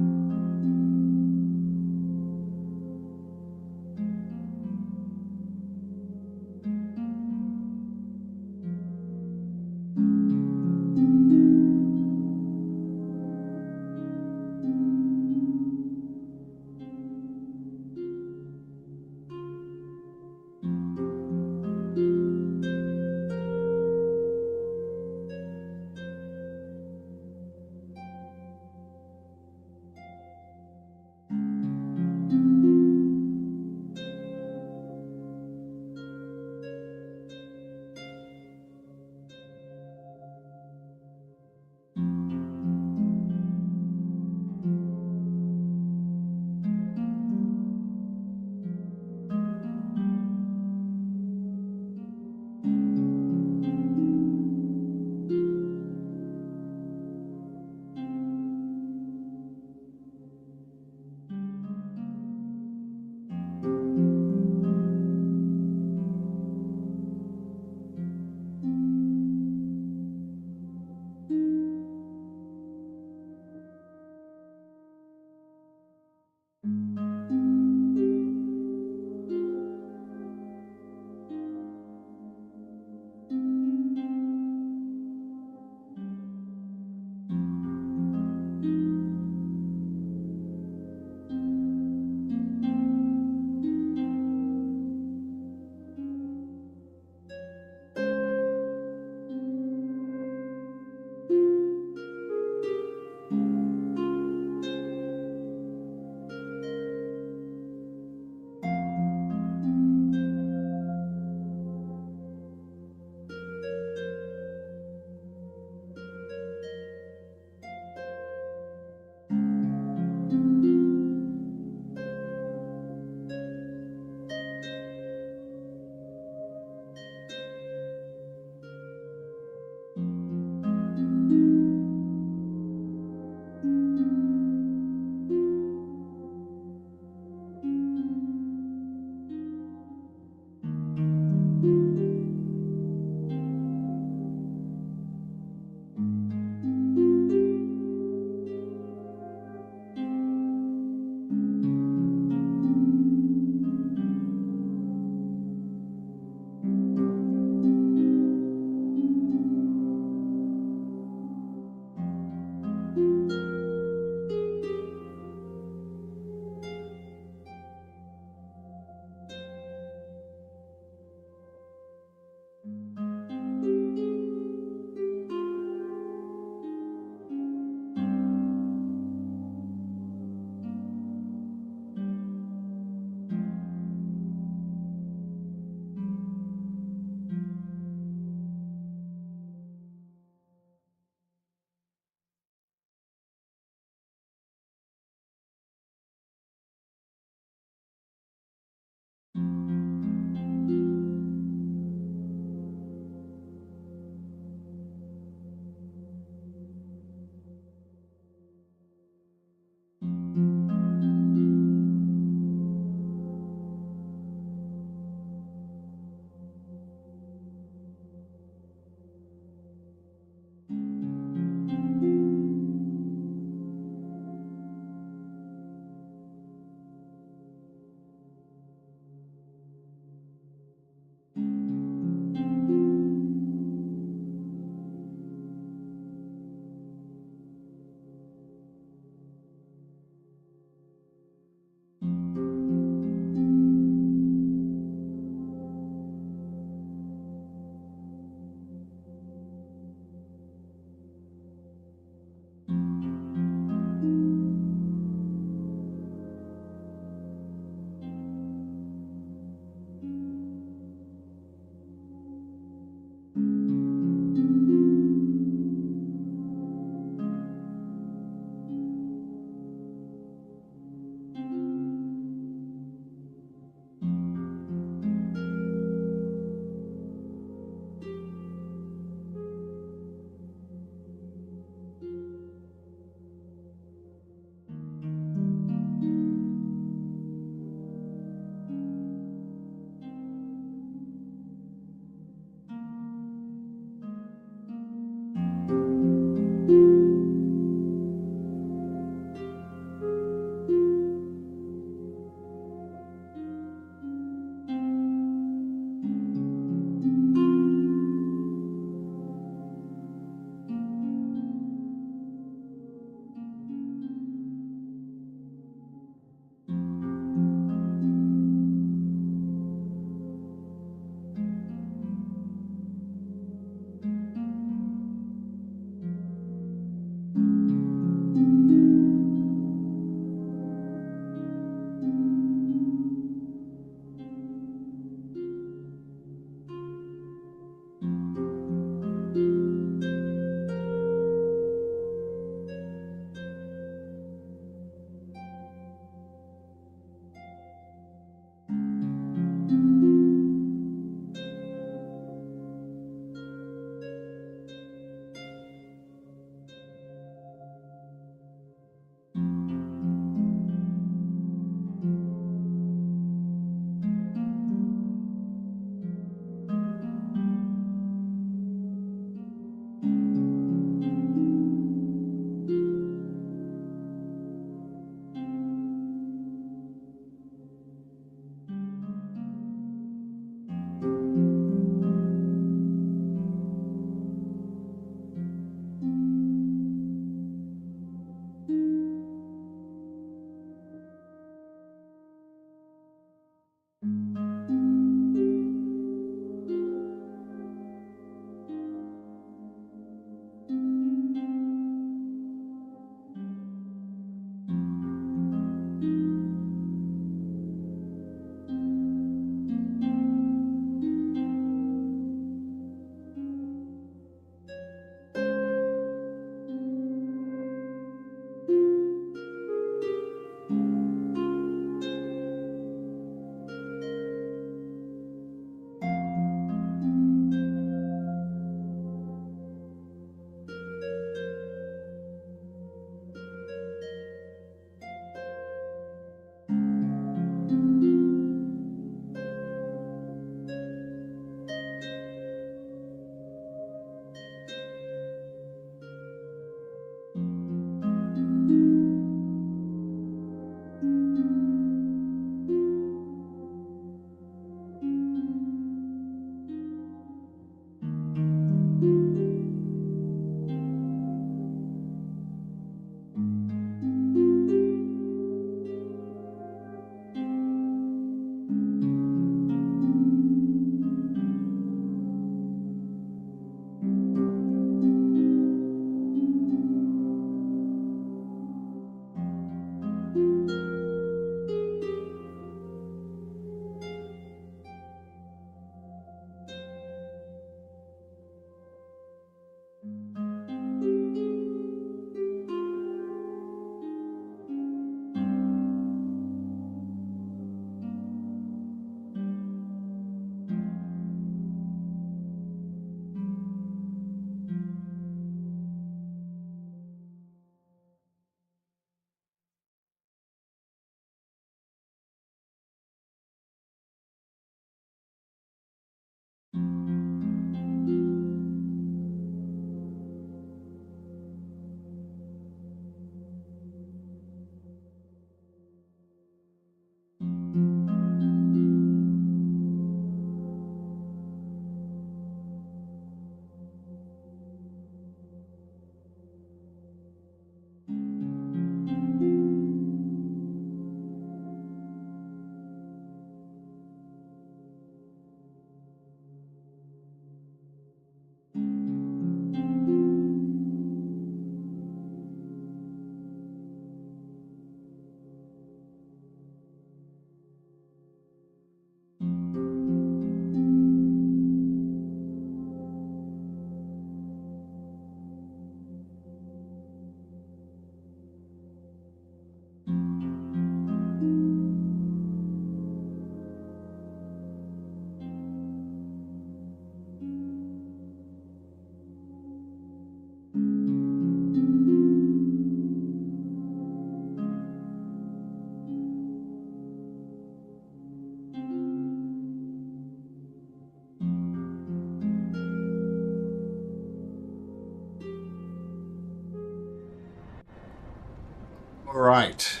All right.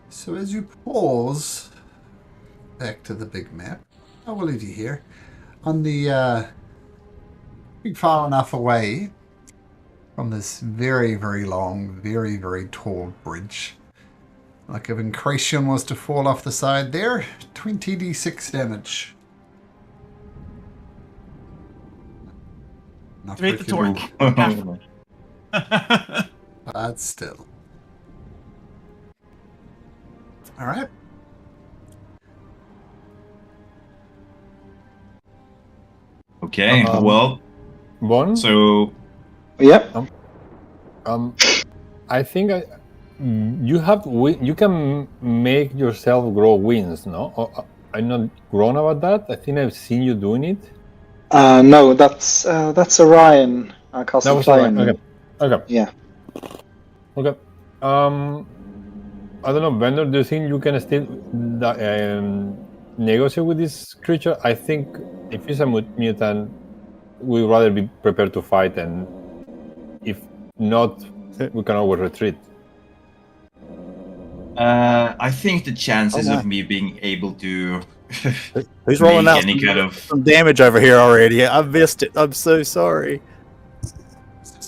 So as you pause back to the big map, I will leave you here on the far enough away from this very, very long, very, very tall bridge. Like if Incration was to fall off the side there, 20d6 damage. Not Activate the wicked, torque. but still. All right. Okay, well, Bon? so Yep. I think you can make yourself grow wings, no? I'm not grown about that. I think I've seen you doing it. No, that's Orion casting That was flying. right. Okay. Yeah. Okay. I don't know, Bender. Do you think you can still negotiate with this creature? I think if he's a mutant, we'd rather be prepared to fight, and if not, we can always retreat. I think the chances Oh my. of me being able to Who's rolling make out any kind of some damage over here already? I missed it. I'm so sorry.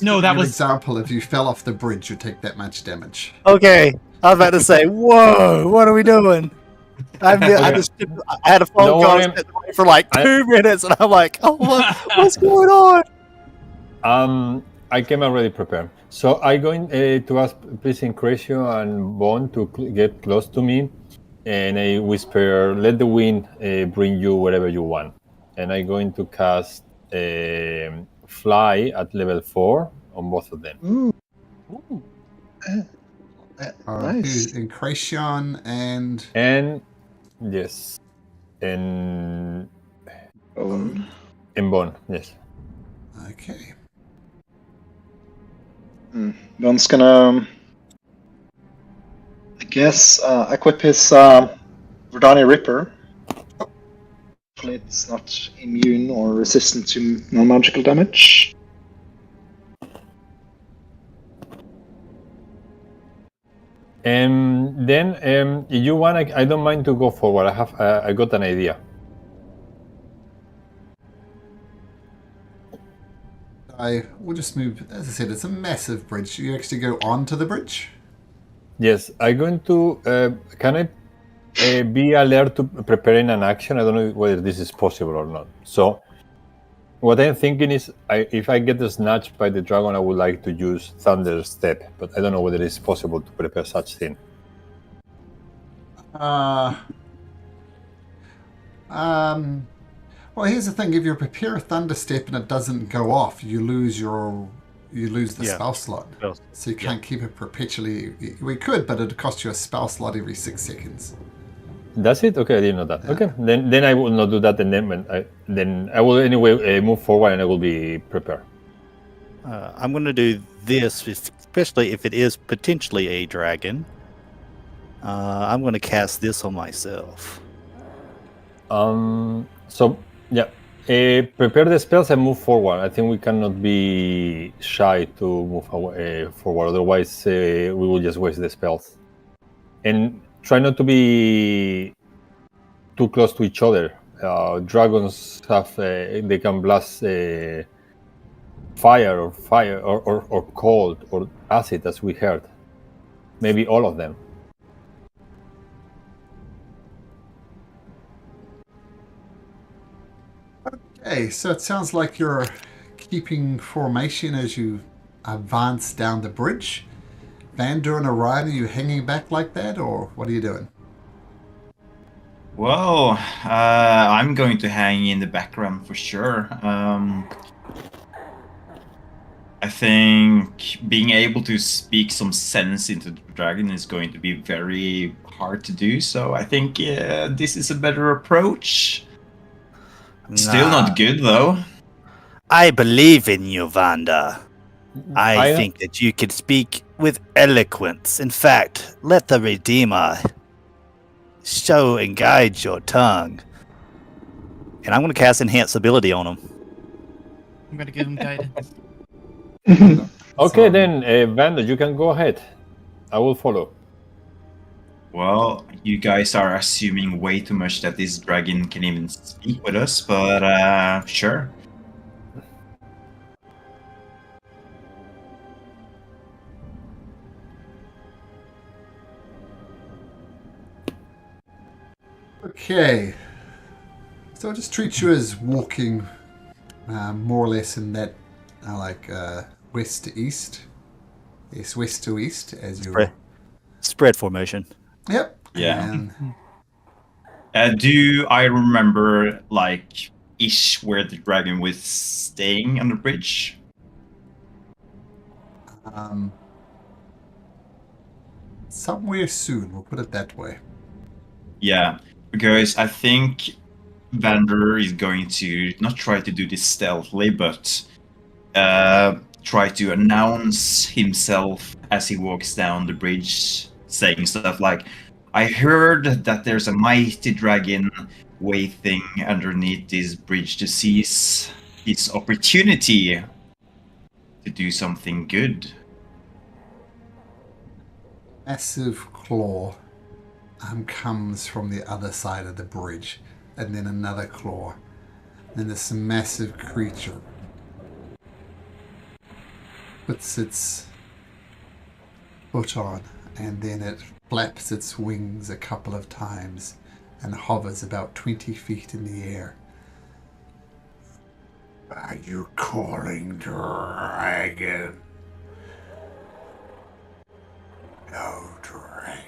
No, that An was- example. If you fell off the bridge, you take that much damage. Okay, I was about to say, whoa, what are we doing? I had a phone Don't call worry. for like 2 minutes, and I'm like, oh, what's going on? I came already prepared. So I'm going to ask please Incratio and Bone to get close to me, and I whisper, "Let the wind bring you wherever you want." And I'm going to cast Fly at level 4 on both of them. Ooh. Nice. Incration and And yes, and Bone. Bone, yes. okay. Bone's gonna, I guess, equip his Verdani Ripper. Hopefully it's not immune or resistant to non-magical damage. And then, if you want, I don't mind to go forward. I got an idea. I will just move. As I said, it's a massive bridge. You actually go onto the bridge. Yes, I'm going to. Can I be alert to preparing an action? I don't know whether this is possible or not. So, what I'm thinking is, if I get snatched by the dragon, I would like to use Thunder Step, but I don't know whether it's possible to prepare such thing. Well, here's the thing: if you prepare Thunder Step and it doesn't go off, you lose the Yeah. spell slot. Spell- So you can't keep it perpetually. We could, but it'd cost you a spell slot every 6 seconds. That's it. Okay, I didn't know that. Okay, then I will not do that, and then I will anyway move forward, and I will be prepared. I'm going to do this, especially if it is potentially a dragon. I'm going to cast this on myself. So yeah, prepare the spells and move forward. I think we cannot be shy to move forward. Otherwise, we will just waste the spells. And try not to be too close to each other. Dragons have they can blast fire or cold or acid, as we heard. Maybe all of them. Okay, so it sounds like you're keeping formation as you advance down the bridge. Vander and Orion, are you hanging back like that, or what are you doing? Well, I'm going to hang in the background for sure. I think being able to speak some sense into the dragon is going to be very hard to do. So I think this is a better approach. Still Nah. not good though. I believe in you, Vanda. I think that you can speak with eloquence. In fact, let the Redeemer show and guide your tongue. And I'm going to cast Enhance Ability on him. I'm gonna give him guidance. Okay, So- then, Vander, you can go ahead. I will follow. Well, you guys are assuming way too much that this dragon can even speak with us, but sure. Okay. So I'll just treat you as walking more or less in that west to east. Yes, west to east as you. Spread formation. Yep. Yeah. And Do I remember, like, ish where the dragon was staying on the bridge? somewhere soon, we'll put it that way. Yeah, because I think Vander is going to not try to do this stealthily, but try to announce himself as he walks down the bridge, saying stuff like, I heard that there's a mighty dragon waiting underneath this bridge to seize his opportunity to do something good. Massive claw comes from the other side of the bridge, and then another claw. Then this massive creature puts its foot on, and then it flaps its wings a couple of times and hovers about 20 feet in the air. Are you calling dragon? No dragon.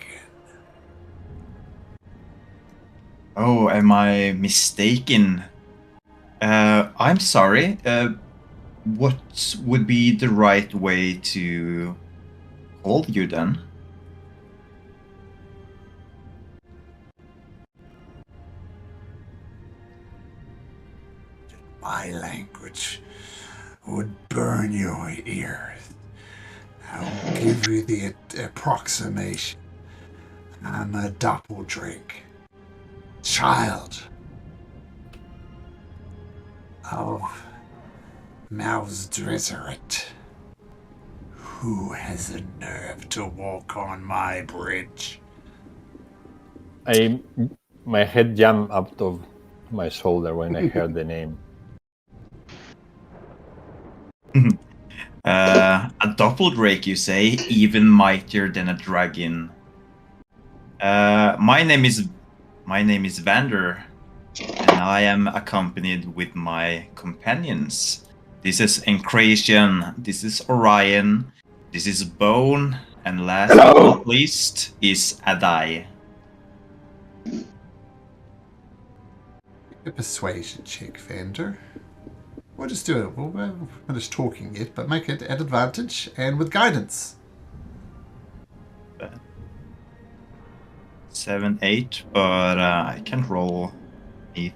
Oh, am I mistaken? I'm sorry. What would be the right way to call you then? My language would burn your ears. I'll give you the approximation. I'm a doppeldrake. Child of Mouse Drizzeret. Who has the nerve to walk on my bridge? My head jumped out of my shoulder when I heard the name. A doppeldrake, you say, even mightier than a dragon. My name is Vander, and I am accompanied with my companions. This is Encratian, this is Orion, this is Bone, and last but not least is Adai. A persuasion check, Vander. We'll just do it. We'll finish talking yet, but make it at advantage and with guidance. 7, 8, but I can't roll 8.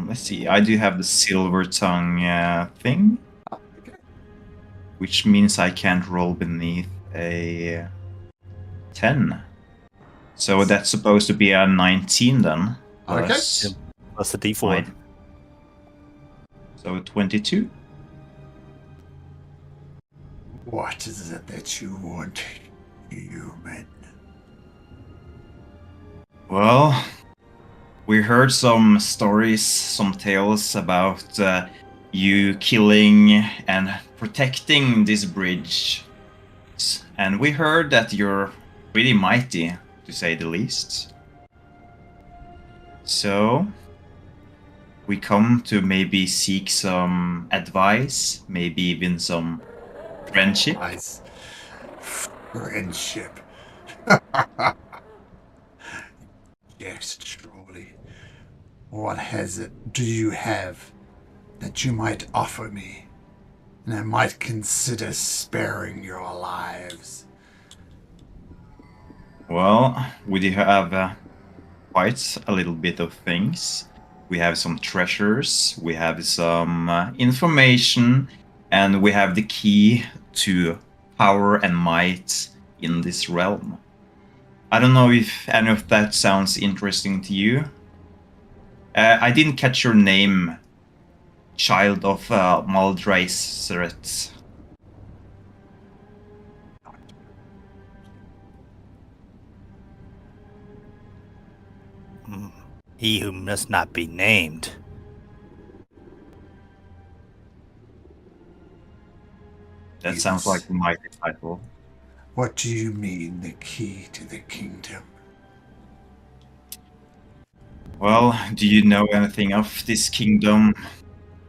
Let's see. I do have the silver tongue thing, Okay. which means I can't roll beneath a 10. So that's supposed to be a 19 then. Plus That's the D4. mine. So 22. What is it that you want, human? Well, we heard some stories, some tales about you killing and protecting this bridge. And we heard that you're pretty mighty, to say the least. So, we come to maybe seek some advice, maybe even some friendship. Nice. Friendship. Yes, truly. What do you have that you might offer me? And I might consider sparing your lives. Well, we do have quite a little bit of things. We have some treasures, we have some information, and we have the key to power and might in this realm. I don't know if any of that sounds interesting to you. I didn't catch your name, child of Maldrace. He who must not be named. That Yes. sounds like a mighty title. What do you mean, the key to the kingdom? Well, do you know anything of this kingdom?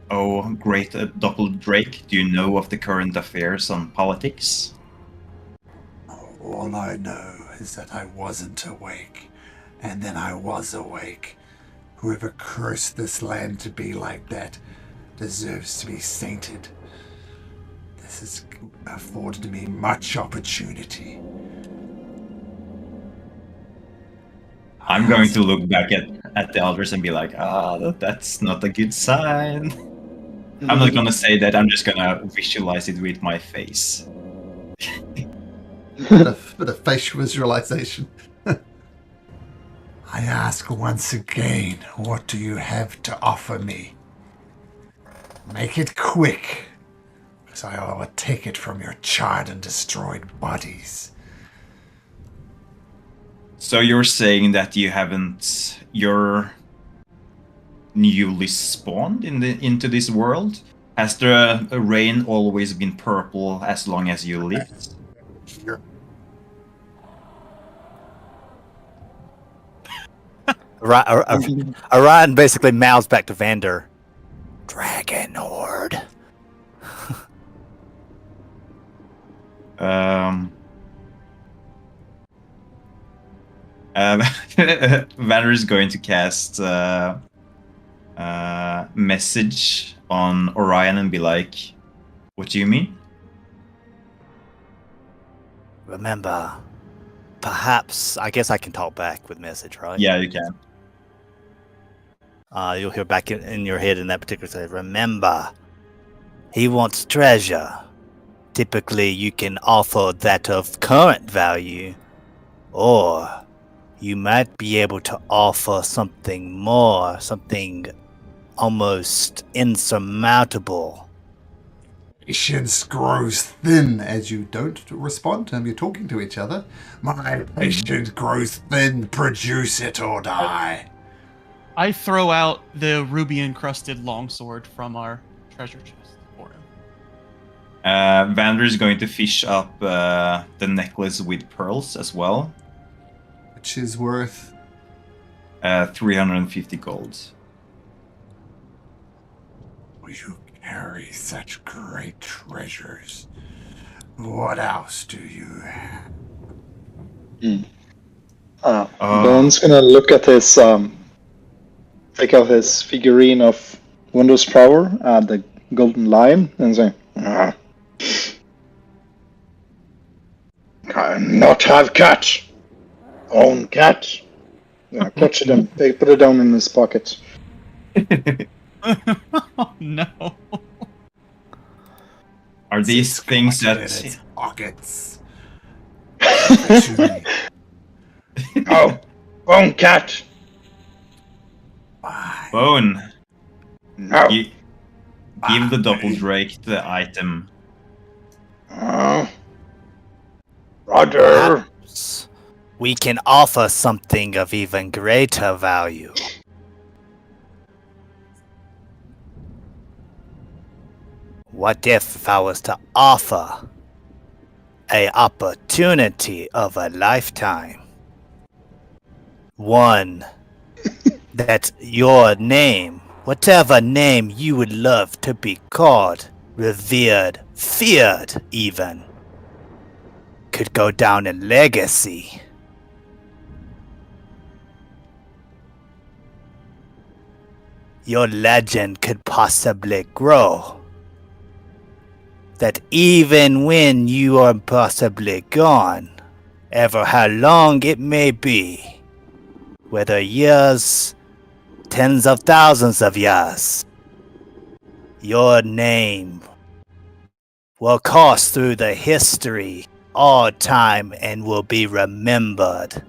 Oh, great Doppeldrake, do you know of the current affairs on politics? All I know is that I wasn't awake, and then I was awake. Whoever cursed this land to be like that deserves to be sainted. This has afforded me much opportunity. I'm going to look back at the elders and be like, that's not a good sign. I'm not gonna say that, I'm just gonna visualize it with my face. Bit of facial visualization. I ask once again, what do you have to offer me? Make it quick, because I will take it from your charred and destroyed bodies. So you're saying that you're newly spawned into this world? Has the rain always been purple as long as you lived? Orion basically mouths back to Vander. Dragon Horde. Vander is going to cast message on Orion and be like, what do you mean? Remember, perhaps, I guess I can talk back with message, right? Yeah, you can. You'll hear back in your head in that particular say, remember, he wants treasure. Typically, you can offer that of current value, or you might be able to offer something more, something almost insurmountable. Patience grows thin as you don't respond to him. You're talking to each other. My patience grows thin. Produce it or die. I throw out the ruby-encrusted longsword from our treasure chest for him. Vander is going to fish up the necklace with pearls as well. Which is worth 350 gold. You carry such great treasures. What else do you have? Bone's gonna look at his take out his figurine of Windows Power, the golden lion, and say, "Cannot have cat. Own cat." Yeah, clutch it and put it down in his pocket. Oh no. Are these things in that... its pockets? Oh, own cat. Bone, No. give the Doppeldrake the item. Roger. Perhaps we can offer something of even greater value. What if I was to offer an opportunity of a lifetime? One that your name, whatever name you would love to be called, revered, feared even, could go down in legacy. Your legend could possibly grow. That even when you are possibly gone, ever how long it may be, whether years, tens of thousands of years, your name will course through the history all time and will be remembered.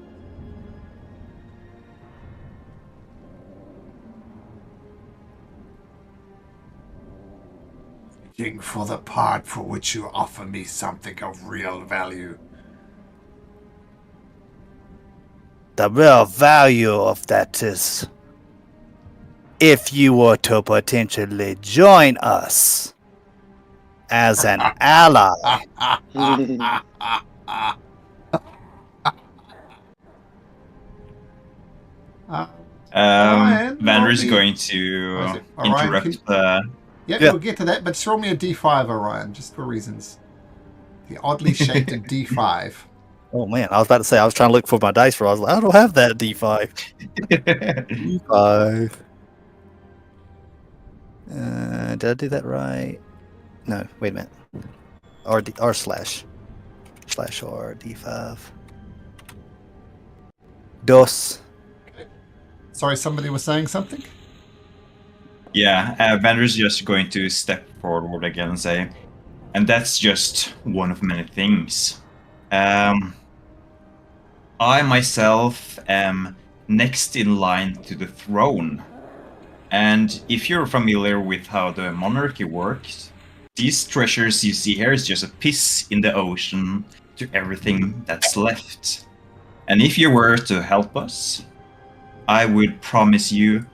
asking for the part for which you offer me something of real value. The real value of that is if you were to potentially join us as an ally. Orion, Vander's roll me- going Oh, to is it Orion, interrupt Yeah, Yeah. we'll get to that, but just roll me a d5, Orion, just for reasons. The oddly shaped d5. Oh man, I was about to say I was trying to look for my dice roll. I was like, I don't have that D5. D5. Did I do that right? No, wait a minute. R slash R D5. Dos. Sorry, somebody was saying something? Yeah, Vander's just going to step forward again and say, and that's just one of many things. I myself am next in line to the throne. And if you're familiar with how the monarchy works, these treasures you see here is just a piss in the ocean to everything that's left. And if you were to help us, I would promise you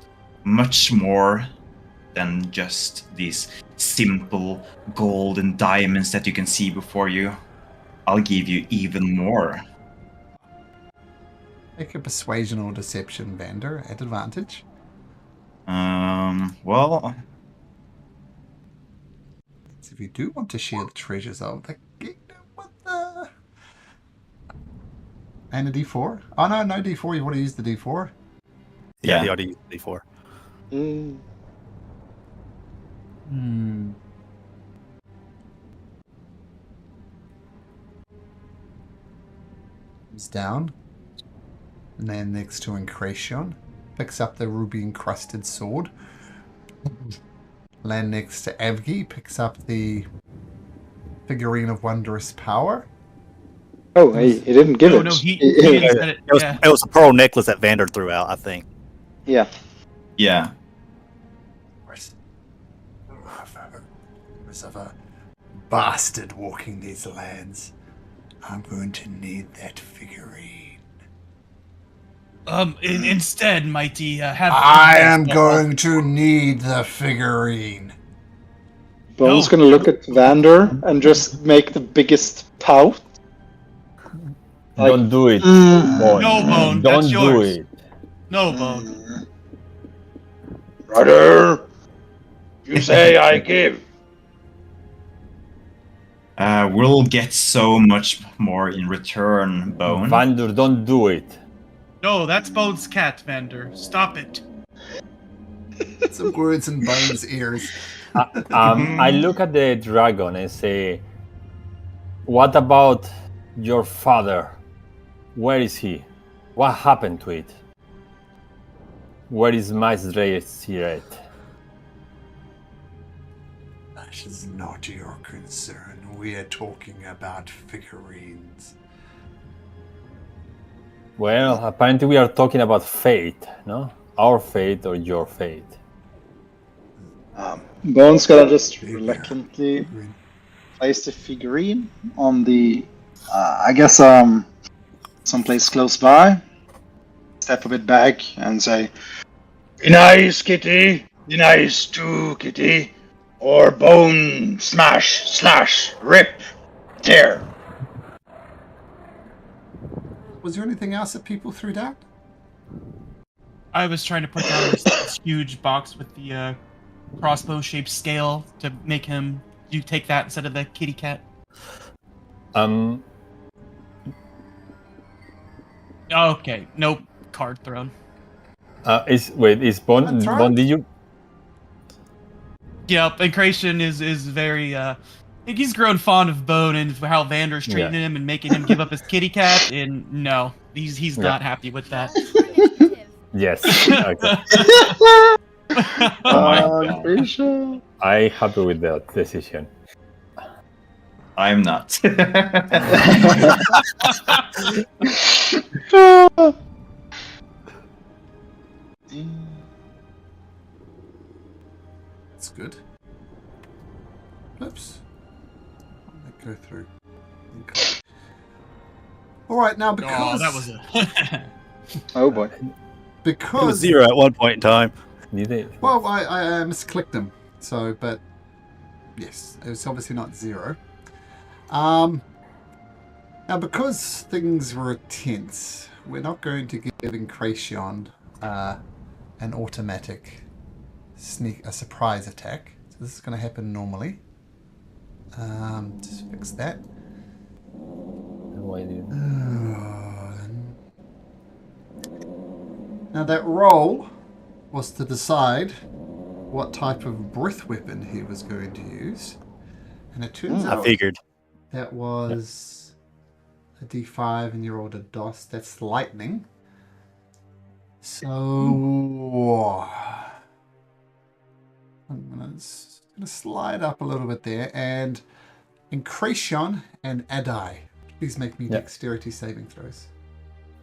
much more than just these simple gold and diamonds that you can see before you. I'll give you even more. Make a persuasion or deception, Vander, at advantage. Well, So if you do want to share the treasures of the kingdom with the... And a d4? Oh, no, no d4. You want to use the d4? Yeah, Yeah. he already used D4. Comes down. And then next to Incration. Picks up the ruby-encrusted sword. Land next to Avgi. Picks up the figurine of wondrous power. Oh, he didn't give No, it. no, he didn't set it. Yeah. It was a pearl necklace that Vander threw out, I think. Yeah. yeah. Of a bastard walking these lands. I'm going to need that figurine. Instead, mighty, have. I am going to need the figurine. Bone's No. gonna look at Vander and just make the biggest pout. Like, Don't do it, "Mm, Bone. No, Bone, Don't that's do yours. it. No, Bone. Brother, you say I give. We'll get so much more in return, Bone. Vander, don't do it. No, that's Bone's cat, Vander. Stop it. Some words in Bone's ears. I look at the dragon and say, what about your father? Where is he? What happened to it? Where is Maestre Siret? That is not your concern. We are talking about figurines. Well, apparently we are talking about fate, no? Our fate or your fate. Bone's gonna just reluctantly place the figurine on the, I guess, someplace close by. Step a bit back and say, "Be nice, kitty. Be nice too, kitty. Or bone smash, slash, rip, tear." Was there anything else that people threw down? I was trying to put down this huge box with the crossbow-shaped scale to make him take that instead of the kitty cat. Okay, nope. Card thrown. Is Bond? That's right. Bond, did you? Yep, Incration is very I think he's grown fond of Bone and how Vander's treating Yeah. him and making him give up his kitty cat, and no, he's Yeah. not happy with that. Yes. Okay. Oh my God. Pretty sure. I'm happy with that decision. I'm not. That's good. Oops. Let go through. Okay. All right, now because Oh, that was a. Oh boy. It was because 0 at one point in time. Did they? well, I misclicked them. So, but yes, it was obviously not 0. Now because things were tense, we're not going to give Incration an automatic a surprise attack. So this is going to happen normally. Just fix that. Why didn't? Now that roll was to decide what type of breath weapon he was going to use, and it turns I out figured. that was a D5, and you rolled a DOS. That's lightning. So I'm gonna slide up a little bit there, and Incration and Adai, please make me Yeah. dexterity saving throws.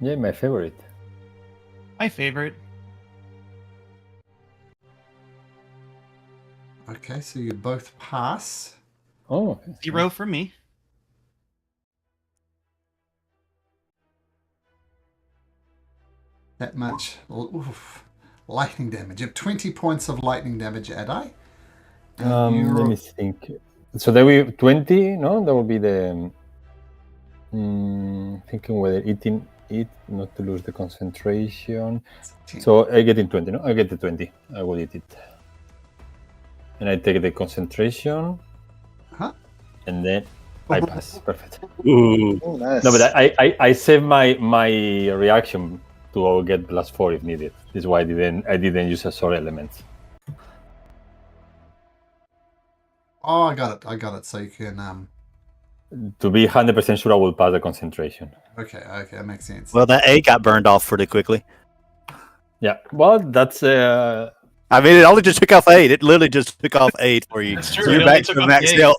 Yeah, my favorite. My favorite. Okay, so you both pass. Oh, 0 for me. That much lightning damage. You have 20 points of lightning damage, Adai. And let me think. So there will be 20. No, that will be the. Thinking whether eating it not to lose the concentration. So I get in 20. No, I get the 20. I will eat it, and I take the concentration, and then I pass. Perfect. Ooh. Oh, nice. No, but I save my reaction to get +4 if needed. This is why I didn't use a sword element. Oh, I got it. So you can To be 100% sure, I will pass the concentration. okay, that makes sense. Well, that A got burned off pretty quickly. Yeah, well, that's I mean, it only just took off 8. It literally just took off 8 for you. That's So true. you're It only back took to off max 8. health.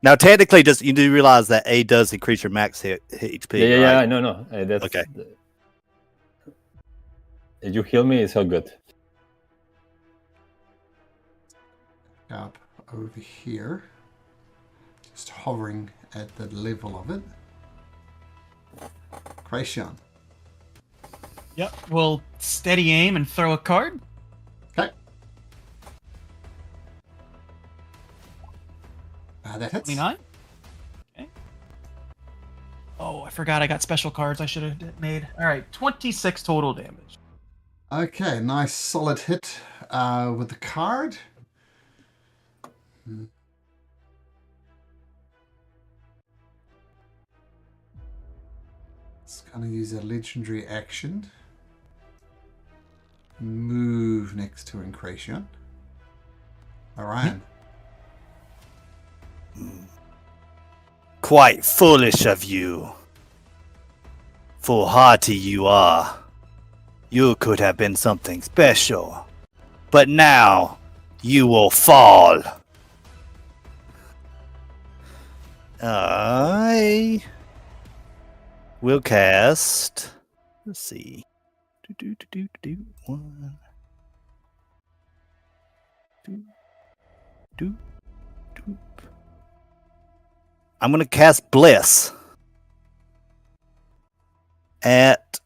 Now, technically, you do realize that A does increase your max HP. yeah. right? No. That's Okay. If you heal me, it's all good. Up over here, just hovering at the level of it. Incration. Yep. We'll steady aim and throw a card. Okay. That hits. 29. Okay. Oh, I forgot I got special cards I should have made. All right, 26 total damage. Okay, nice solid hit with the card. It's going to use a legendary action. Move next to Incration. Orion. Quite foolish of you. Foolhardy you are. You could have been something special. But now, you will fall. I will cast. Let's see. One. I'm going to cast Bless at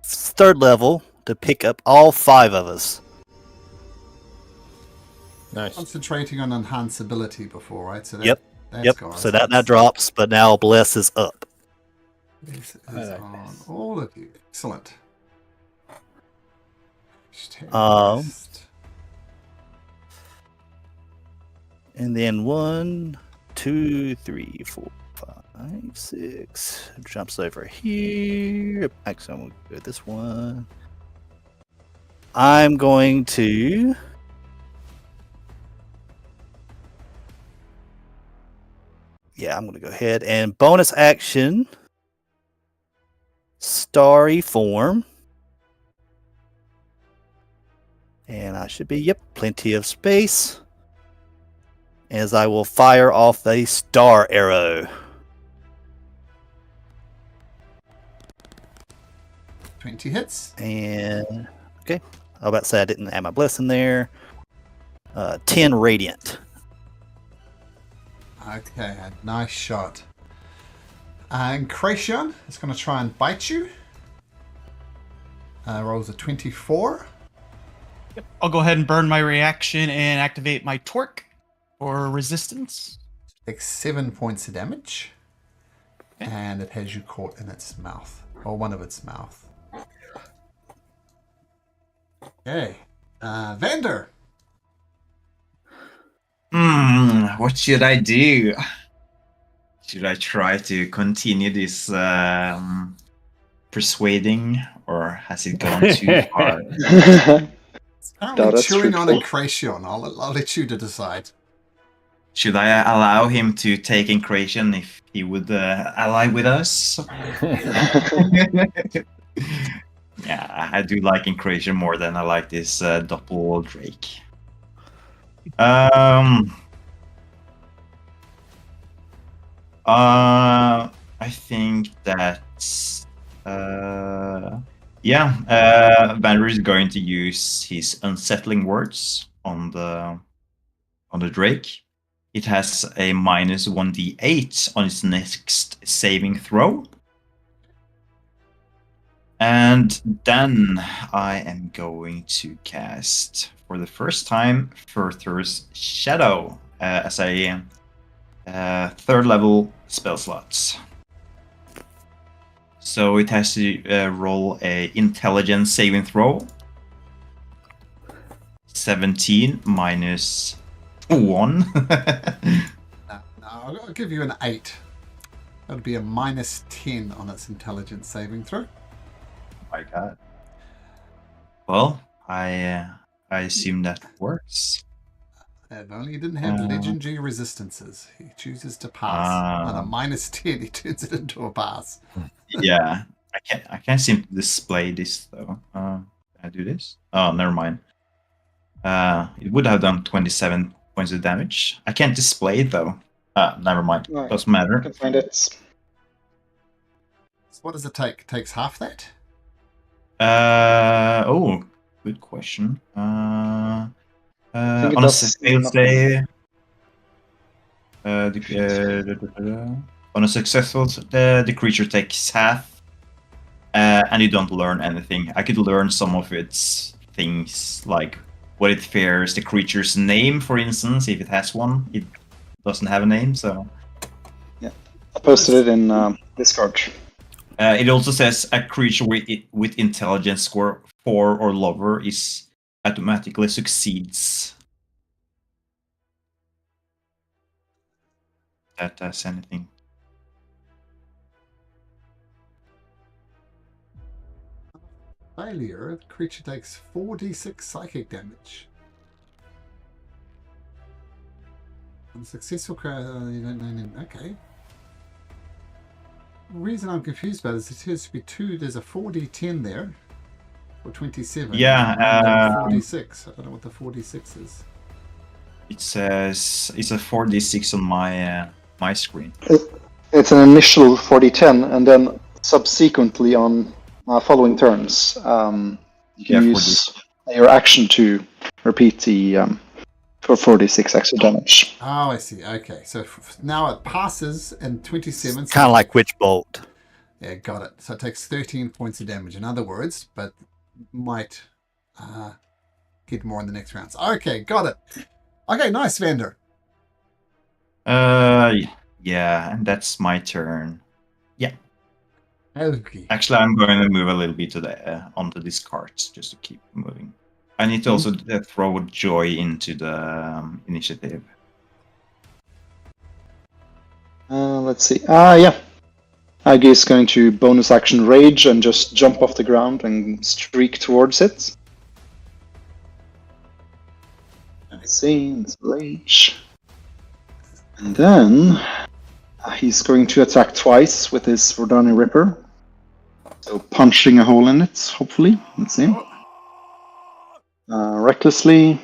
3rd level to pick up all 5 of us. Nice. Concentrating on enhanceability before, right? So that, Yep. that's Yep. gone. So that drops, but now Bless is up. This I is like on this. all of you. Excellent. Um, And then 1, 2, 3, 4, 5, 6. Jumps over here. Actually, I'm going to go this one. I'm going to. Yeah, I'm going to go ahead and bonus action. Starry form. And I should be, plenty of space. As I will fire off a star arrow. 20 hits. And okay. I was about to say I didn't add my bliss in there. 10 radiant. Okay, a nice shot. And Kracian is going to try and bite you. Rolls a 24. I'll go ahead and burn my reaction and activate my torque or resistance. Takes 7 points of damage. And it has you caught in its mouth. Or one of its mouth. Okay. Vander. What should I do? Should I try to continue this persuading, or has it gone too far? Apparently that's chewing on a fruitful. Kracian. I'll let you to decide. Should I allow him to take Incration if he would ally with us? Yeah, I do like Incration more than I like this Doppel Drake. I think that Vander is going to use his unsettling words on the Drake. It has a minus 1d8 on its next saving throw. And then I am going to cast, for the first time, Further's Shadow as a third level spell slots. So it has to roll a intelligence saving throw. 17 minus 1. No, I'll give you an 8. That would be a minus 10 on its intelligence saving throw. My God. Well, I assume that works. If only he didn't have legendary resistances. He chooses to pass. On a minus 10, he turns it into a pass. Yeah, I can't seem to display this though. Can I do this? Oh, never mind. It would have done 27 points of damage. I can't display it though. Never mind. Right. Doesn't matter. I can find it. So what does it take? It takes half that? Oh, good question. think it On a does failed nothing. save, on a successful, the creature takes half, and you don't learn anything. I could learn some of its things, like what it fears, the creature's name, for instance, if it has one. It doesn't have a name, so. I posted it in Discord. It also says a creature with intelligence score 4 or lower is automatically succeeds. That does anything. Failure, the creature takes 4d6 psychic damage. On successful okay. The reason I'm confused about it is it has to be 2. There's a 4d10 there for 27. Yeah, and 4d6. I don't know what the 4d6 is. It says it's a 4d6 on my screen. It's an initial 40-10, and then subsequently on following turns, you can use your action to repeat the for 46 extra damage. Oh, I see. Okay, so now it passes in 27. Kind of like Witch Bolt. Yeah, got it. So it takes 13 points of damage, in other words, but might get more in the next rounds. Okay, got it. Okay, nice, Vander. Yeah, and that's my turn. Yeah. Okay. Actually, I'm going to move a little bit to the onto these cards just to keep moving. I need to also throw joy into the initiative. Let's see. Yeah. Aggie is going to bonus action rage and just jump off the ground and streak towards it. Let's see. It's rage. And then he's going to attack twice with his Rodani Ripper. So punching a hole in it, hopefully. Let's see. Recklessly.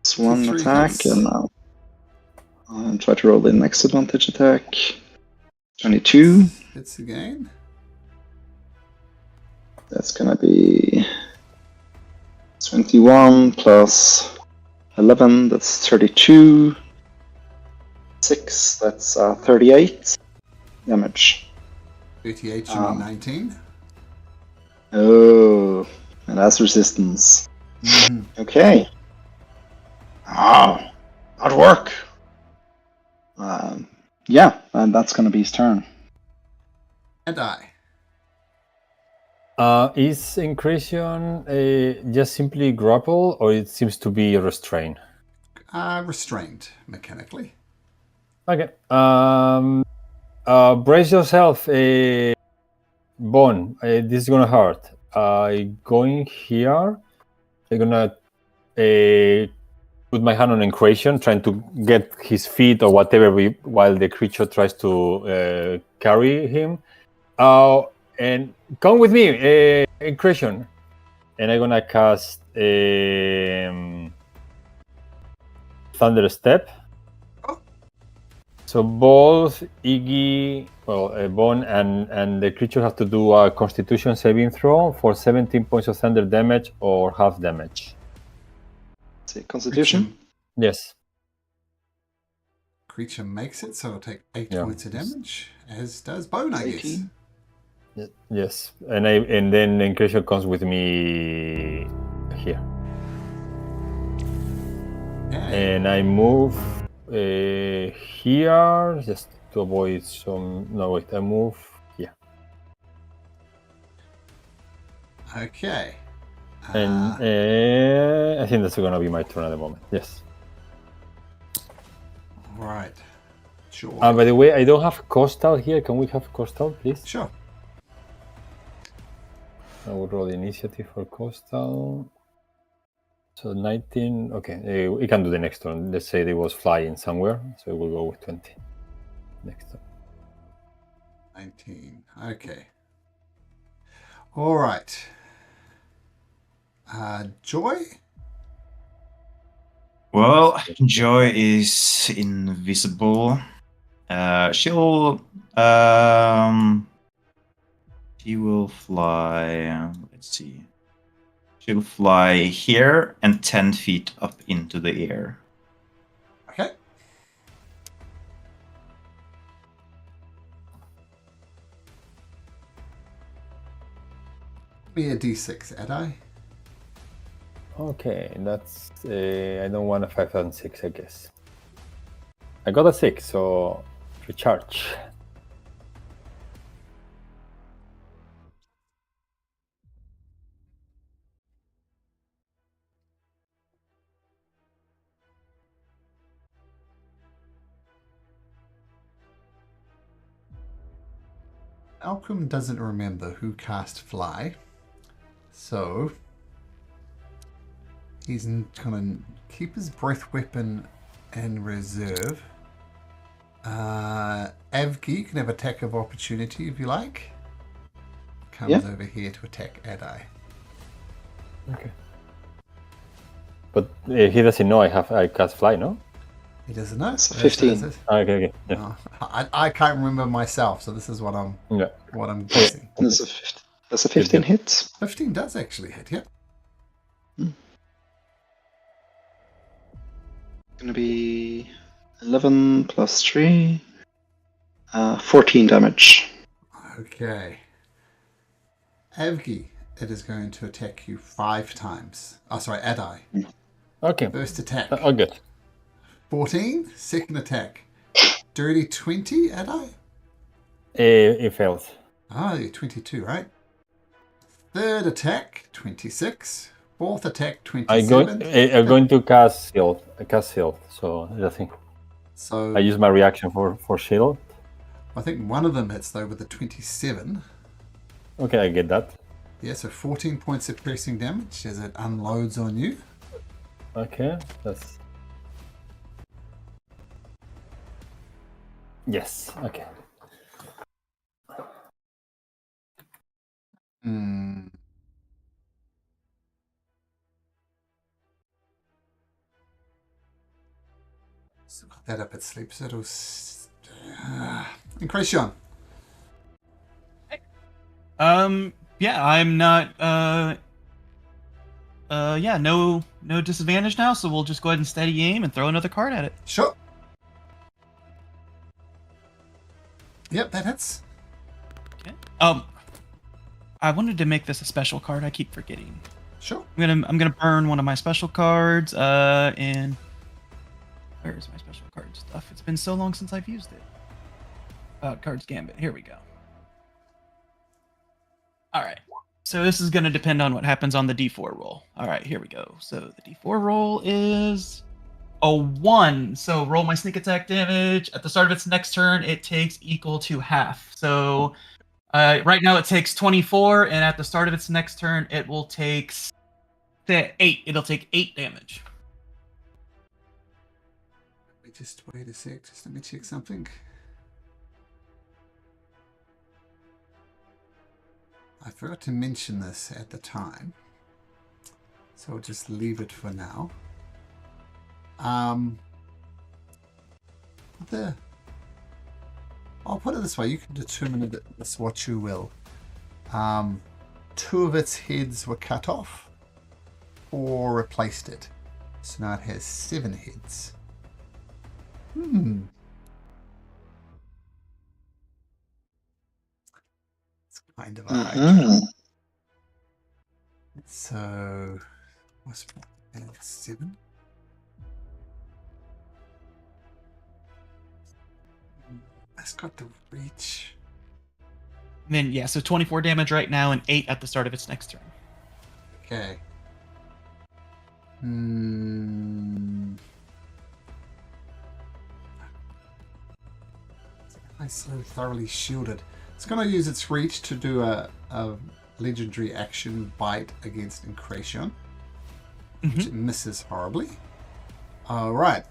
It's one Three attack, hits. and now I'll try to roll the next advantage attack. 22. Hits again. That's gonna be 21 plus 11, that's 32. 6, that's 38 damage. 38 should be 19. Oh, and that's resistance. Okay. Oh, hard work. Yeah, and that's gonna be his turn. And I. Is Incretion just simply grapple, or it seems to be restrained? Restrained, mechanically. Okay. Brace yourself, Bone. This is gonna hurt. Going here. I'm gonna put my hand on Incretion, trying to get his feet or whatever while the creature tries to carry him. And come with me, Incretion. And I'm gonna cast Thunder Step. So both Iggy, Bone and the creature have to do a Constitution saving throw for 17 points of thunder damage or half damage. Say Constitution. Yes. Creature makes it, so it'll take 8 Yeah. points of damage, as does Bone, I guess. 18. Yes. And then Incretion comes with me here. Okay. And I move here just to avoid some. No, wait, I move here. Okay. And I think that's going to be my turn at the moment. Yes. All right. Sure. By the way, I don't have Coastal here. Can we have Coastal, please? Sure. I will roll the initiative for Coastal. So 19. Okay, we can do the next one. Let's say they was flying somewhere. So we'll go with 20. Next one. 19. Okay. All right. Joy? Well, Joy is invisible. She will fly. Let's see. She'll fly here and 10 feet up into the air. Okay. Be a d6, Adi. Okay, that's. I don't want a 5 and 6, I guess. I got a 6, so recharge. Malcolm doesn't remember who cast Fly, so he's going to keep his breath weapon in reserve. Avgi can have attack of opportunity if you like. Comes over here to attack Adi. Okay. But he doesn't know I cast Fly, no? He doesn't know. It's 15. Okay. Yeah. I can't remember myself, so this is what I'm guessing. That's a 15 hit. 15 does actually hit, yeah. Gonna be 11 plus 3. 14 damage. Okay. Avgi, it is going to attack you 5 times. Oh, sorry, Adi. Okay. First attack. Oh, good. 14. Second attack. Dirty 20, Adi? It fails. Ah, 22, right? Third attack, 26. Fourth attack, 27. I'm going to cast shield. So nothing. So I use my reaction for shield. I think one of them hits though with a 27. Okay, I get that. Yeah, so 14 points of piercing damage as it unloads on you. Okay, that's. Yes, okay. Still got that up its sleep, so it'll increase you on. Yeah, I'm not. Yeah, no disadvantage now. So we'll just go ahead and steady aim and throw another card at it. Sure. Yep, that hits. Okay. I wanted to make this a special card. I keep forgetting. Sure. I'm gonna burn one of my special cards. And where's my special card stuff? It's been so long since I've used it. Cards Gambit. Here we go. All right. So this is gonna depend on what happens on the D4 roll. All right, here we go. So the D4 roll is a 1. So roll my sneak attack damage. At the start of its next turn, it takes equal to half. So right now it takes 24, and at the start of its next turn, it will take 8. It'll take 8 damage. Just wait a sec. Just let me check something. I forgot to mention this at the time, so I'll just leave it for now. I'll put it this way: you can determine this what you will. 2 of its heads were cut off, or replaced it, so now it has 7 heads. It's kind of alright. So, what's 7? That's got the reach. And then yeah, so 24 damage right now and 8 at the start of its next turn. Okay. I so thoroughly shielded. It's going to use its reach to do a legendary action bite against Incration, which it misses horribly. All right.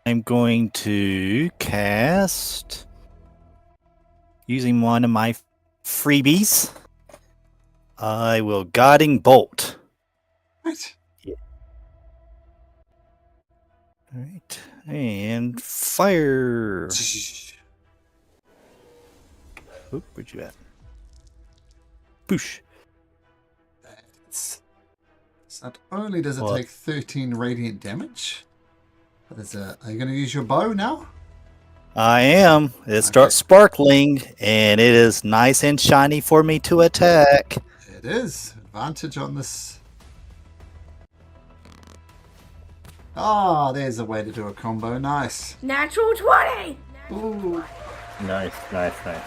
I'm going to cast, using one of my freebies, I will Guiding Bolt. Right. All right, and fire. Oop, where'd you at? Boosh. It's not only does it What? take 13 radiant damage, but there's are you going to use your bow now? I am. It starts sparkling, and it is nice and shiny for me to attack. It is. Advantage on this. Ah, there's a way to do a combo. Nice. Natural 20! Ooh. Nice, nice, nice.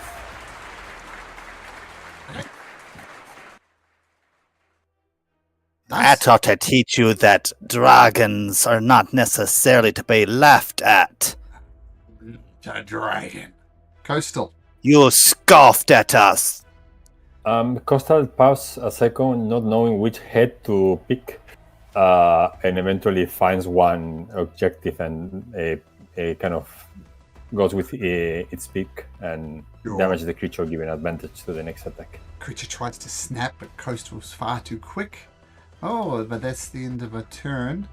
I thought to teach you that dragons are not necessarily to be laughed at. A dragon. Coastal. You scoffed at us. Coastal paused a second, not knowing which head to pick, and eventually finds one objective and kind of goes with its beak and damages the creature, giving advantage to the next attack. Creature tries to snap, but Coastal's far too quick. Oh, but that's the end of a turn.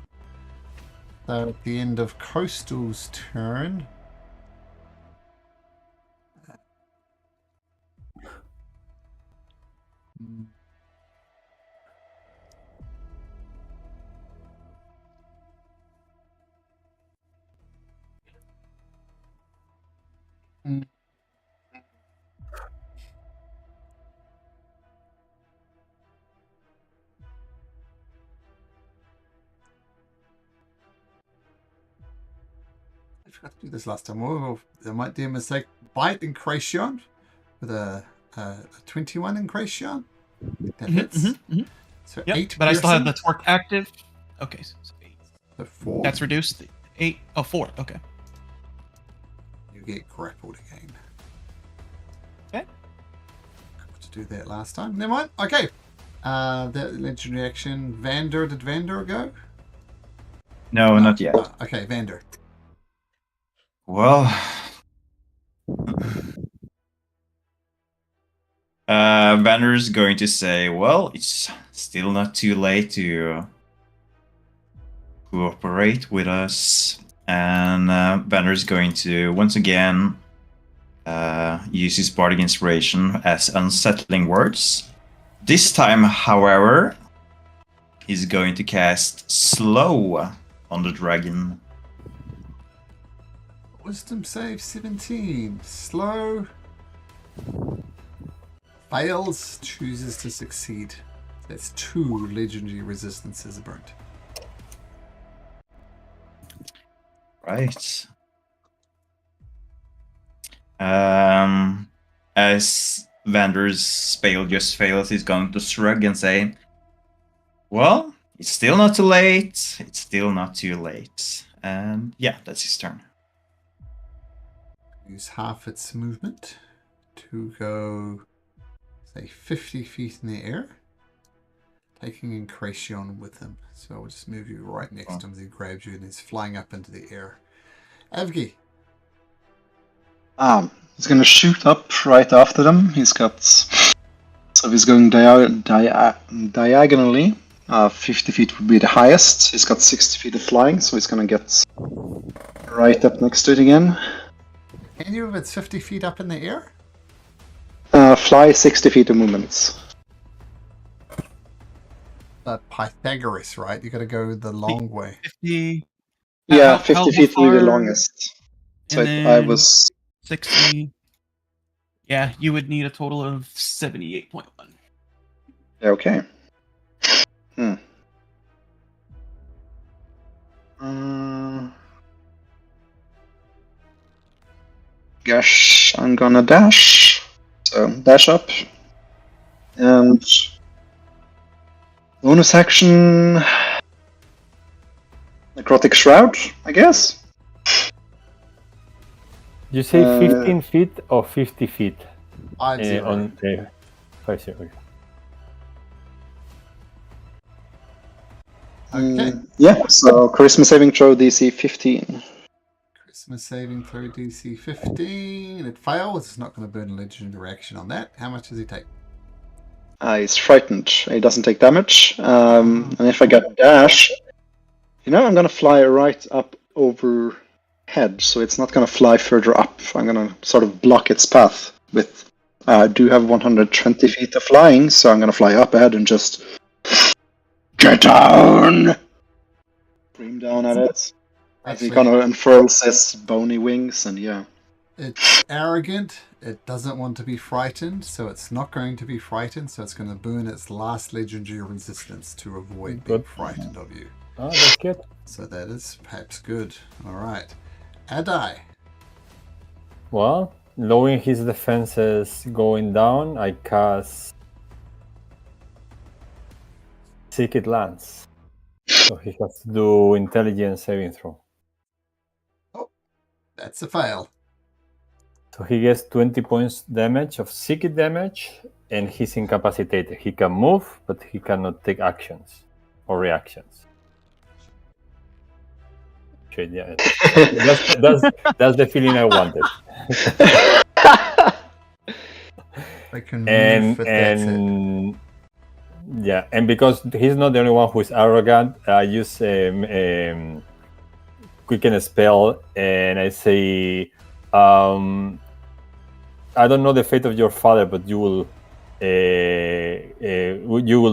So at the end of Coastal's turn. I forgot to do this last time. Oh, I might do a mistake. Bite Incration with a 21 Incration. That hits. So Yep, 8 but I still have piercing. the torque active. Okay, so 8. So 4. That's reduced. 8. Oh, 4. Okay. You get grappled again. Okay. Got to do that last time. Never mind. Okay. That legendary action. Vander. Did Vander go? No, not yet. Okay, Vander. Well, Banner's going to say, well, it's still not too late to cooperate with us. And Vander is going to once again use his bardic inspiration as unsettling words. This time, however, he's going to cast Slow on the dragon. Wisdom save 17. Slow. Fails, chooses to succeed. That's 2 legendary resistances burnt. Right. As Vander's spell just fails, he's going to shrug and say, well, it's still not too late. It's still not too late. And yeah, that's his turn. Use half its movement to go, say, 50 feet in the air, taking Incration with him. So I'll just move you right next to him as he grabs you and he's flying up into the air. Avgi. He's gonna shoot up right after them. He's going diagonally. 50 feet would be the highest. He's got 60 feet of flying, so he's gonna get right up next to it again. Can you, if it's 50 feet up in the air? Fly 60 feet of movements. Pythagoras, right? You got to go the long way. 50. Yeah, How 50 feet would be the far? longest. So And I then was 60. Yeah, you would need a total of 78.1. yeah, okay. Gosh, I'm gonna dash. So dash up. And bonus action Necrotic Shroud, I guess. You say 15 feet or 50 feet? 50. On 50. Okay. Yeah, so Charisma saving throw DC 15. Christmas saving throw DC 15. It fails. It's not going to burn a legendary action on that. How much does he take? He's frightened. He doesn't take damage. And if I get dash, I'm gonna fly right up overhead, so it's not gonna fly further up. I'm gonna sort of block its path with. I do have 120 feet of flying, so I'm gonna fly up ahead and just get down. Scream down at it as he kind of unfurls his bony wings, and yeah. It's arrogant. It doesn't want to be frightened, so it's not going to be frightened. So it's going to burn its last legendary resistance to avoid being frightened of you. Oh, that's good. So that is perhaps good. All right, Adai. Well, lowering his defenses going down, I cast Seeked Lance. So he has to do intelligence saving throw. Oh, that's a fail. So he gets 20 points damage of psychic damage, and he's incapacitated. He can move, but he cannot take actions or reactions. Shit, yeah. That's the feeling I wanted. I can move, but that's it. Yeah, and because he's not the only one who is arrogant, I use quicken a spell, and I say, I don't know the fate of your father, but you will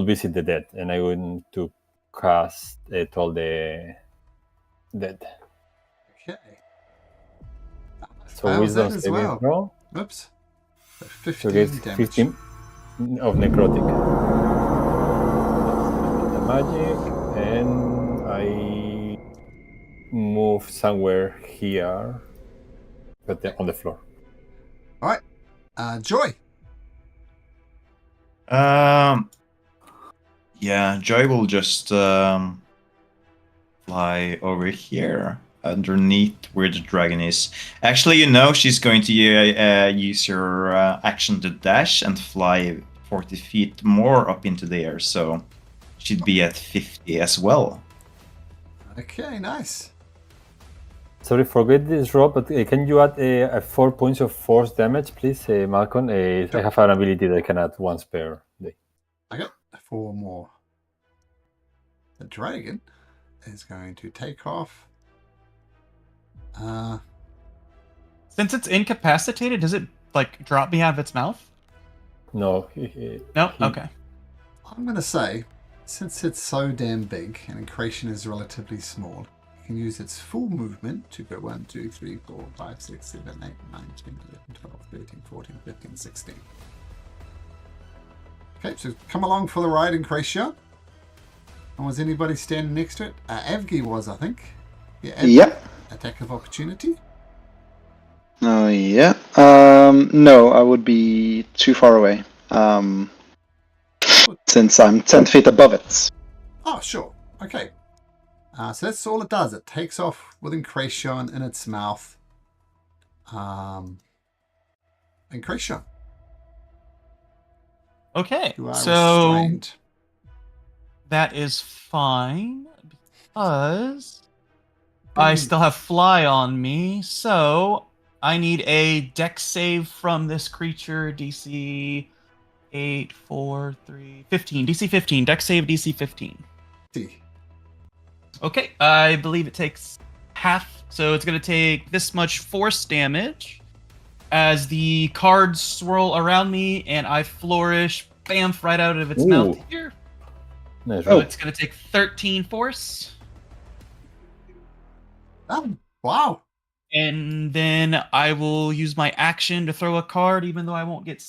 visit the dead, and I want to cast Toll the Dead. Okay. So Fails wisdom that as saving well. throw. Oops. So So 15 gets damage. 15 of necrotic. The magic, and I move somewhere here, but on the floor. All right. Joy. Yeah, Joy will just fly over here underneath where the dragon is. Actually, she's going to use her action to dash and fly 40 feet more up into the air, so she'd be at 50 as well. Okay, nice. Sorry, forget this roll, but can you add 4 points of force damage, please, Malcolm? I have an ability that I can add once per day. I got 4 more. The dragon is going to take off Since it's incapacitated, does it like drop me out of its mouth? No. No. Okay. I'm going to say, since it's so damn big and Incration is relatively small, it can use its full movement to go 1, 2, 3, 4, 5, 6, 7, 8, 9, 10, 11, 12, 13, 14, 15, 16. Okay, so come along for the ride, Incration. And was anybody standing next to it? Avgi was, I think. Yeah. Avgi. Yep. Attack of opportunity. Oh, yeah. No, I would be too far away. Since I'm 10 feet above it. Oh, sure. Okay. So that's all it does. It takes off with Incration in its mouth. Incration. Okay. You are So restrained. that is fine because I still have fly on me. So I need a dex save from this creature. DC 8, 4, 3, 15. DC 15. Dex save DC 15. See. Okay, I believe it takes half, so it's going to take this much force damage as the cards swirl around me and I flourish, bamf, right out of its mouth here. Nice. So it's going to take 13 force. Oh, wow. And then I will use my action to throw a card, even though I won't get...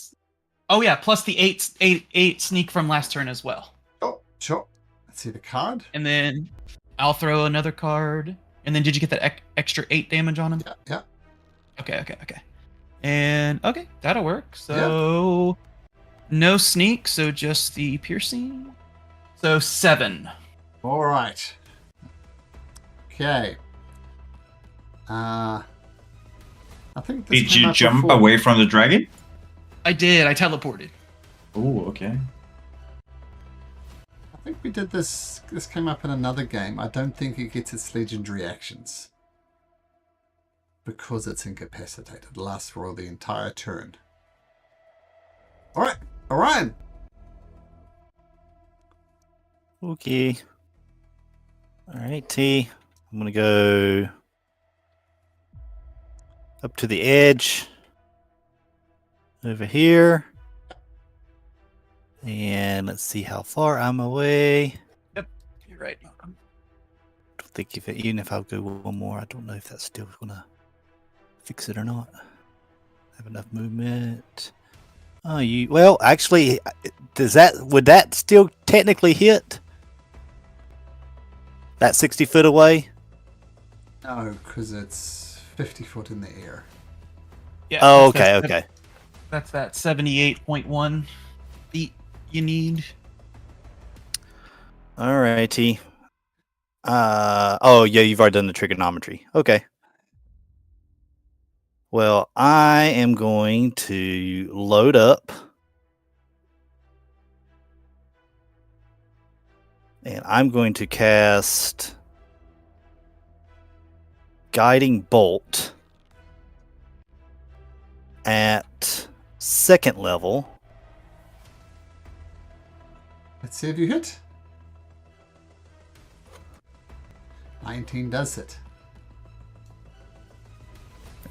Oh yeah, plus the 8 sneak from last turn as well. Oh, sure. Let's see the card. And then I'll throw another card. And then did you get that extra 8 damage on him? Yeah. Okay. And okay, that'll work. So no sneak, so just the piercing. So 7. All right. Okay. I think this Did came you up jump before. away from the dragon? I did. I teleported. Oh, okay. I think we did this. This came up in another game. I don't think it gets its legendary actions because it's incapacitated. It lasts for the entire turn. All right, Orion. Okay. Alright, T. I'm gonna go up to the edge over here. And let's see how far I'm away. You're right. I don't think even if I go one more, I don't know if that's still gonna fix it or not. Have enough movement. Oh, well, actually, would that still technically hit? That 60 foot away? No, because it's 50 foot in the air. Yeah. Oh, okay. That's that 78.1 feet you need. Alrighty. Oh, yeah, you've already done the trigonometry. Okay. Well, I am going to load up. And I'm going to cast Guiding Bolt at 2nd level. Let's see if you hit. 19 does it.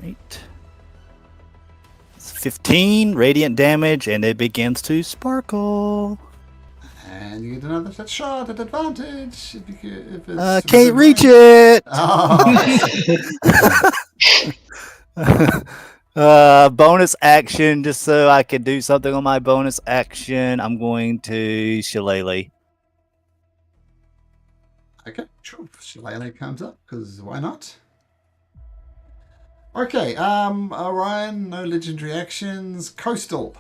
Right. It's 15 radiant damage, and it begins to sparkle. And you get another shot at advantage. If it's Can't reach it. Oh. Bonus action, just so I can do something on my bonus action. I'm going to Shillelagh. Okay, sure. Shillelagh comes up, because why not? Okay, Orion, no legendary actions. Coastal.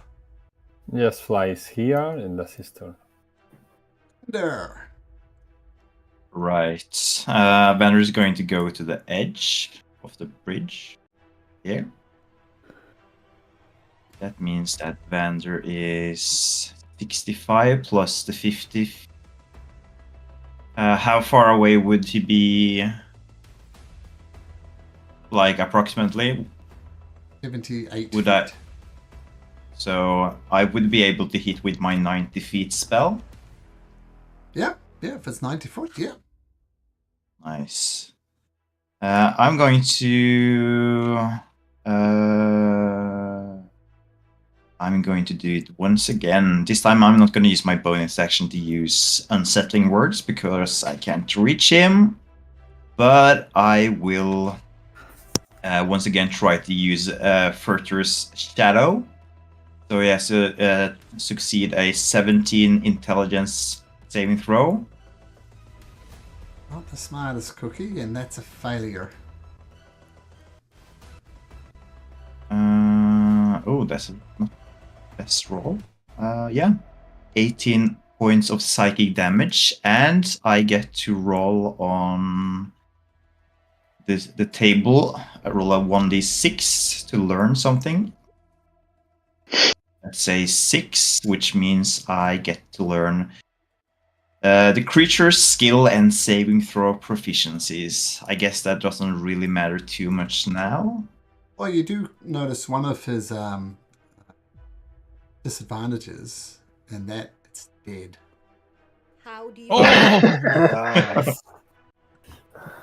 Just flies here and that's his turn. There. Right. Banner is going to go to the edge of the bridge here. That means that Vander is 65 plus the 50. How far away would he be? Like approximately? 78 Would feet. I? So I would be able to hit with my 90 feet spell. Yeah, if it's 90 foot, yeah. Nice. I'm going to. I'm going to do it once again. This time I'm not going to use my bonus action to use Unsettling Words because I can't reach him. But I will once again try to use Furter's Shadow. So he has to succeed a 17 intelligence saving throw. Not the smartest cookie, and that's a failure. That's not best roll. Yeah. 18 points of psychic damage, and I get to roll on the table. I roll a 1d6 to learn something. Let's say 6, which means I get to learn the creature's skill and saving throw proficiencies. I guess that doesn't really matter too much now. Well, you do notice one of his disadvantages, and that it's dead. How do you? Nice.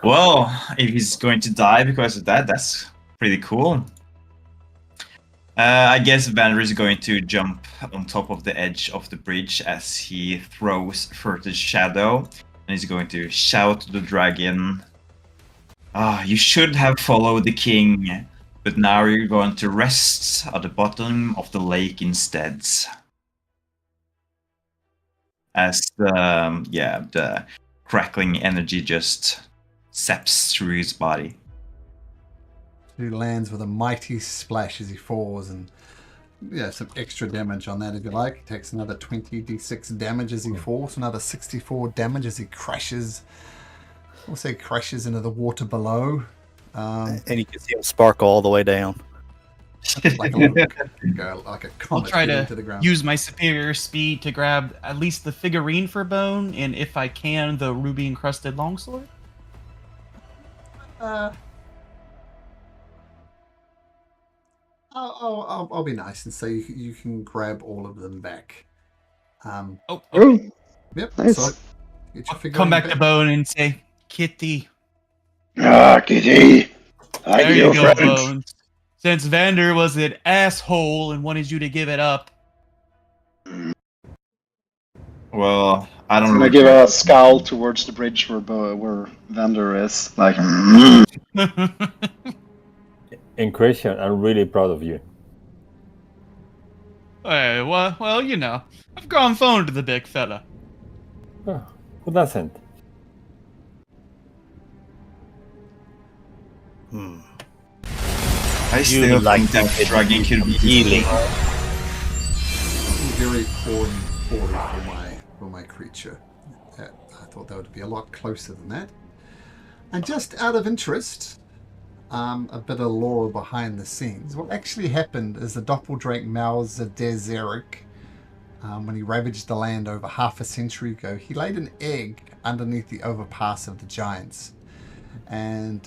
Well, if he's going to die because of that, that's pretty cool. I guess Vander is going to jump on top of the edge of the bridge as he throws Furtive Shadow, and he's going to shout to the dragon, you should have followed the king, but now you're going to rest at the bottom of the lake instead. As the crackling energy just saps through his body. He lands with a mighty splash as he falls, and some extra damage on that if you like. He takes another 20d6 damage as he falls, another 64 damage as he crashes. Also crashes into the water below. And you can see him sparkle all the way down. Like a comet I'll try into the to ground. use my superior speed to grab at least the figurine for Bone, and if I can, the ruby encrusted longsword. I'll be nice and say you can grab all of them back. Okay. Yep. Nice. So get your I'll figurine come back to Bone and say, Kitty. Kitty. I There be you your go, friend. Bones. Since Vander was an asshole and wanted you to give it up. Well, I don't I'm gonna give a scowl towards the bridge where Vander is. Like, And Christian, I'm really proud of you. Hey, well, you know, I've gone phone to the big fella. Oh, who doesn't? I still think that dragon could be healing. very poorly for my creature. I thought that would be a lot closer than that. And just out of interest, a bit of lore behind the scenes. What actually happened is the Doppeldrake Malzadezeric, when he ravaged the land over half a century ago, he laid an egg underneath the Overpass of the Giants, and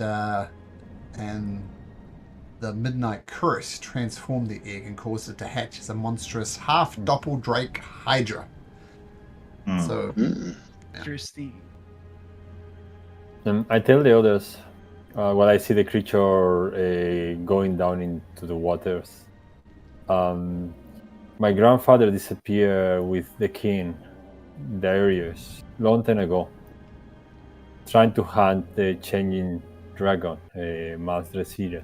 the Midnight Curse transformed the egg and caused it to hatch as a monstrous half Doppeldrake Hydra. So, Interesting. I tell the others when I see the creature going down into the waters. My grandfather disappeared with the king, Darius, long time ago, trying to hunt the changing dragon, Malzadezeric.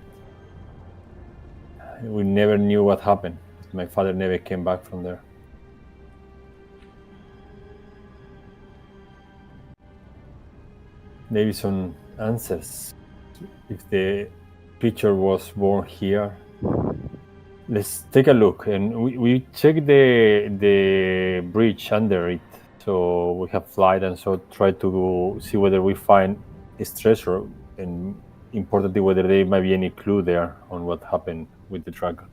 We never knew what happened. My father never came back from there. Maybe some answers. If the creature was born here, let's take a look. And we check the bridge under it. So we have flight and so try to see whether we find his treasure, and importantly whether there might be any clue there on what happened with the dragon.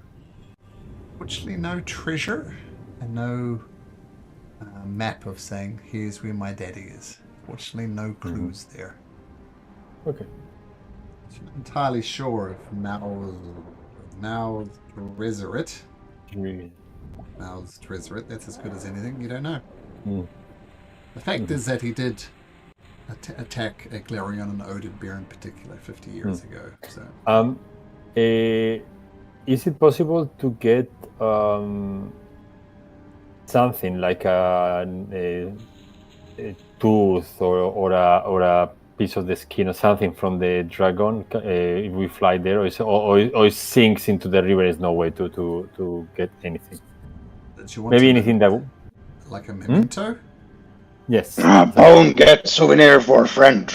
fortunately, no treasure and no map of saying here's where my daddy is. Fortunately, no clues there. Okay. So not entirely sure if Malzadezeric. Malzadezeric, that's as good as anything. You don't know. The fact is that he did attack a Glarion and Odin Bear in particular 50 years ago. So Is it possible to get something like a tooth or a piece of the skin or something from the dragon if we fly there, or it sinks into the river? There's no way to get anything. Maybe anything that like a memento. Yes. Bone, get souvenir for friend.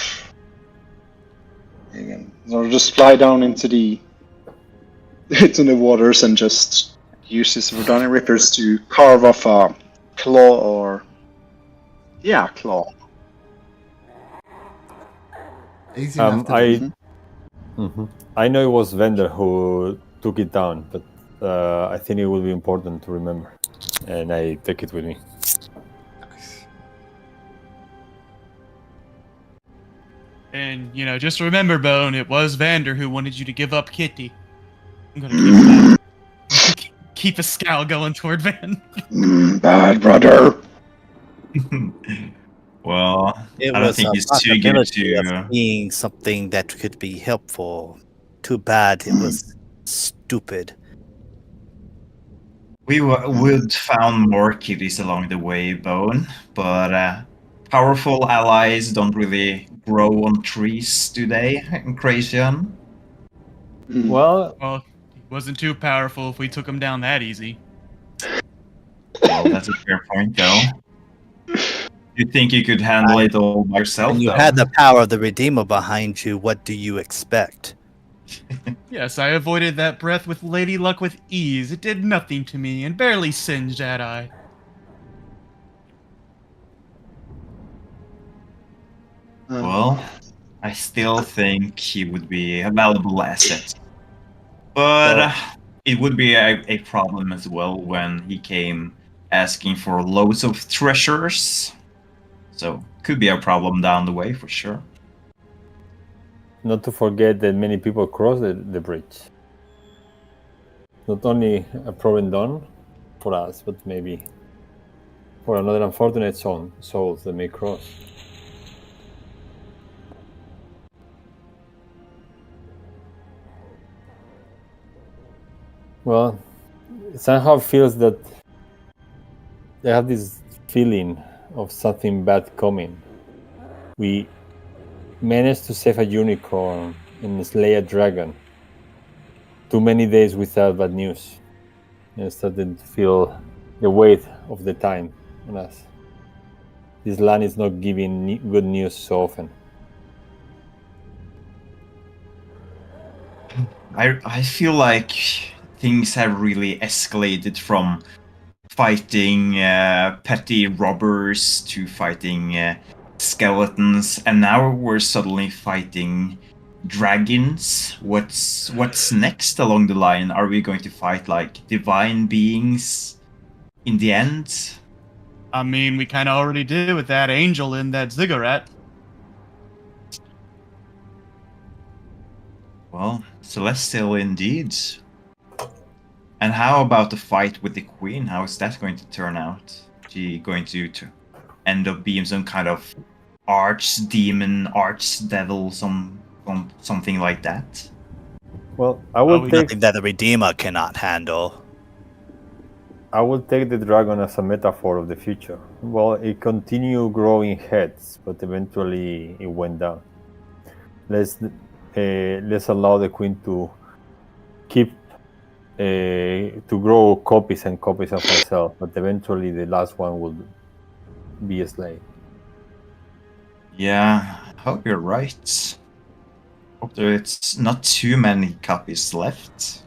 Or just fly down into the waters and just use his Verdani Rippers to carve off a claw or claw. Easy enough to do. I know it was Vendor who took it down, but I think it will be important to remember, and I take it with me. Nice. And, just remember, Bone, it was Vander who wanted you to give up Kitty. I'm gonna keep a scowl going toward Van. Bad brother. Well, It I don't was think a he's too good possibility to. of being something that could be helpful. Too bad it was stupid. We would found more kitties along the way, Bone, but powerful allies don't really grow on trees, do they, Krazian? Well, He wasn't too powerful if we took him down that easy. Well, that's a fair point, though. You think you could handle it all by yourself, When you though? had the power of the Redeemer behind you, what do you expect? Yes, I avoided that breath with Lady Luck with ease. It did nothing to me and barely singed that eye. Well, I still think he would be a valuable asset. But it would be a problem as well when he came asking for loads of treasures. So, could be a problem down the way for sure. not to forget that many people cross the bridge. Not only a problem done for us, but maybe for another unfortunate souls that may cross. Well, it somehow feels that I have this feeling of something bad coming. We managed to save a unicorn and slay a dragon. Too many days without bad news. And I started to feel the weight of the time on us. This land is not giving good news so often. I feel like things have really escalated from fighting petty robbers to fighting skeletons, and now we're suddenly fighting dragons. What's next along the line? Are we going to fight like divine beings in the end? I mean, we kind of already did with that angel in that ziggurat. Well, celestial indeed. And how about the fight with the queen? How is that going to turn out? She going to end up being some kind of archdemon, archdevil, something like that? Well, I will take Nothing that the Redeemer cannot handle. the dragon as a metaphor of the future. Well, it continued growing heads, but eventually it went down. Let's allow the queen to keep to grow copies and copies of herself, but eventually the last one will be a slave. Yeah, I hope you're right. Hope there's not too many copies left.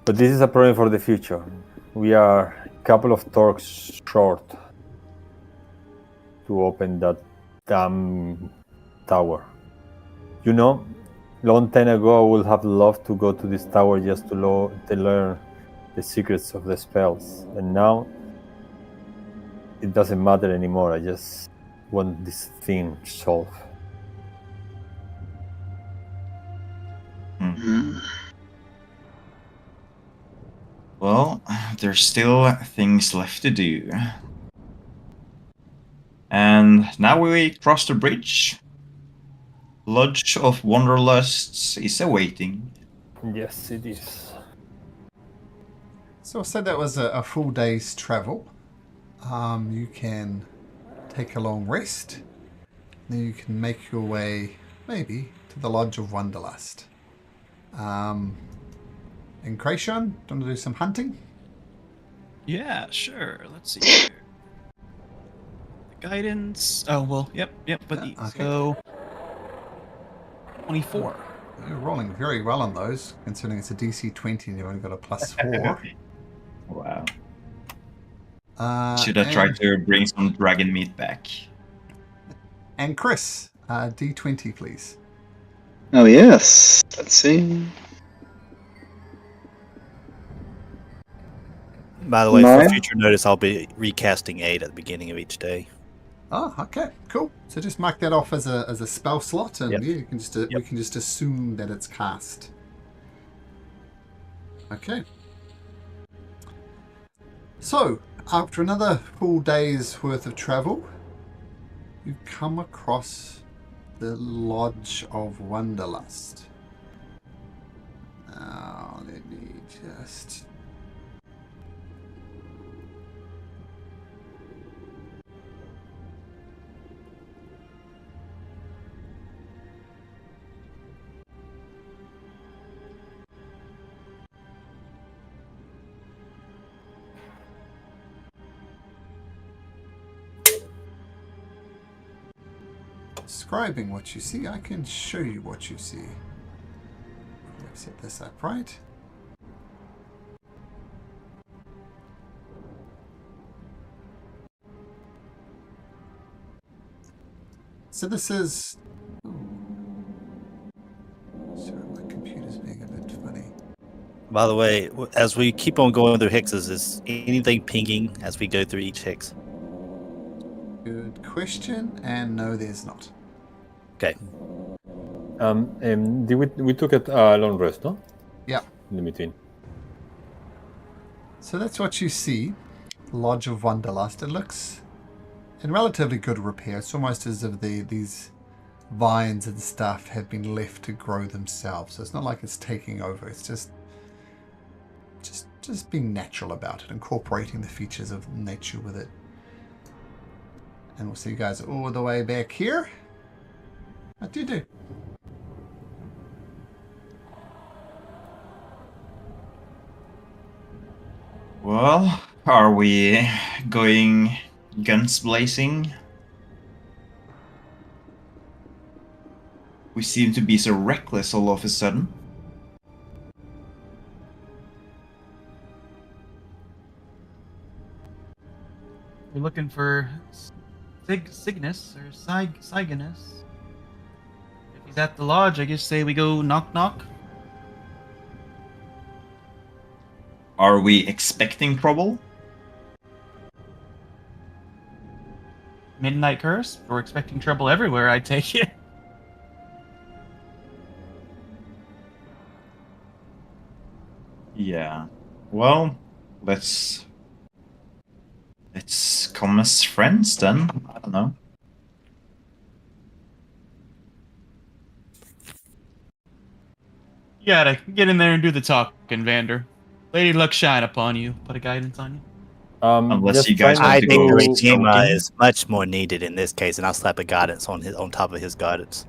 But this is a problem for the future. We are a couple of torques short to open that damn tower. You know, long time ago I would have loved to go to this tower just to learn the secrets of the spells. And now it doesn't matter anymore. I just want this thing solved. Well, there's still things left to do. And now we cross the bridge. Lodge of Wanderlusts is awaiting. Yes, it is. So I said that was a full day's travel. You can take a long rest. Then you can make your way, maybe, to the Lodge of Wanderlust. And Krayshawn, do you want to do some hunting? Yeah, sure. Let's see here. The guidance. Oh well, yep. But Okay. so 24. You're rolling very well on those, considering it's a DC 20 and you've only got a +4. Wow. Uh, Should have tried to bring some dragon meat back. And Chris, D20, please. Oh yes. Let's see. By the way, for 9. future notice, I'll be recasting 8 at the beginning of each day. Oh, okay, cool. So just mark that off as a spell slot, and Yep. yeah, you can just we can just assume that it's cast. Okay. So after another full day's worth of travel, you come across the Lodge of Wanderlust. Now let me just. Describing what you see, I can show you what you see. Let's set this up right. So this is. Sorry, my computer's being a bit funny. By the way, as we keep on going through hexes, is anything pinging as we go through each hex? Good question, and no, there's not. Okay. We took a long rest, no? Yeah. In between. So that's what you see. Lodge of Wanderlust. It looks in relatively good repair. It's almost as if these vines and stuff have been left to grow themselves. So it's not like it's taking over. It's just being natural about it, incorporating the features of nature with it. And we'll see you guys all the way back here. What do you do? Well, are we going guns blazing? We seem to be so reckless all of a sudden. We're looking for Cygnus or Cygnus. If he's at the lodge, I guess say we go knock knock. Are we expecting trouble? Midnight Curse. We're expecting trouble everywhere, I take it. Yeah. Well, let's come as friends then. I don't know. You gotta get in there and do the talking, Vander. Lady Luck shine upon you. Put a guidance on you. Unless just you guys trying want I to think go the Regima stalking? is much more needed in this case, and I'll slap a guidance on top of his guidance.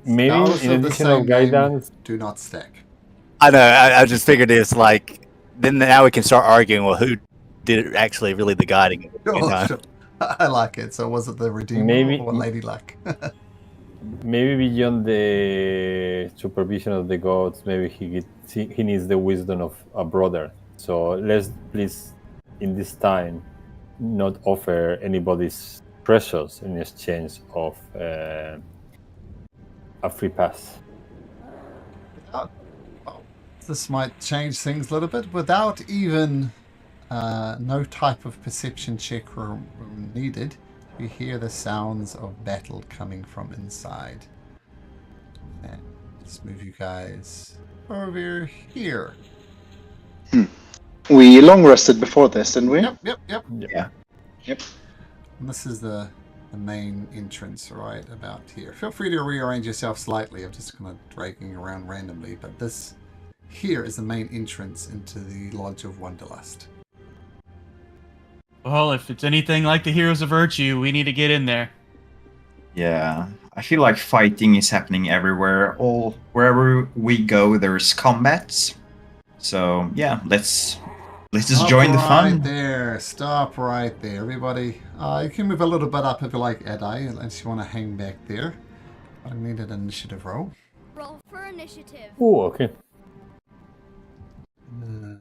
Maybe Spells in of the addition same of name guidance. do not stack. I know. I just figured it's like then now we can start arguing. Well, who did it actually really the guiding? At the same time? Sure. I like it. So was it the Redeemer Maybe- or Lady Luck? Maybe beyond the supervision of the gods, maybe he needs the wisdom of a brother. So let's please, in this time, not offer anybody's treasures in exchange of a free pass. This might change things a little bit. Without even no type of perception check needed, you hear the sounds of battle coming from inside. And let's move you guys over here. We long rested before this, didn't we? Yep. Yeah. Yep. And this is the main entrance right about here. Feel free to rearrange yourself slightly. I'm just kind of dragging around randomly, but this here is the main entrance into the Lodge of Wanderlust. Well, if it's anything like the Heroes of Virtue, we need to get in there. Yeah. I feel like fighting is happening everywhere. Wherever we go, there's combats. So yeah, let's just join the fun. Right there. Stop right there, everybody. You can move a little bit up if you like, Adai, unless you want to hang back there. I need an initiative roll. Roll for initiative. Oh, okay. Uh,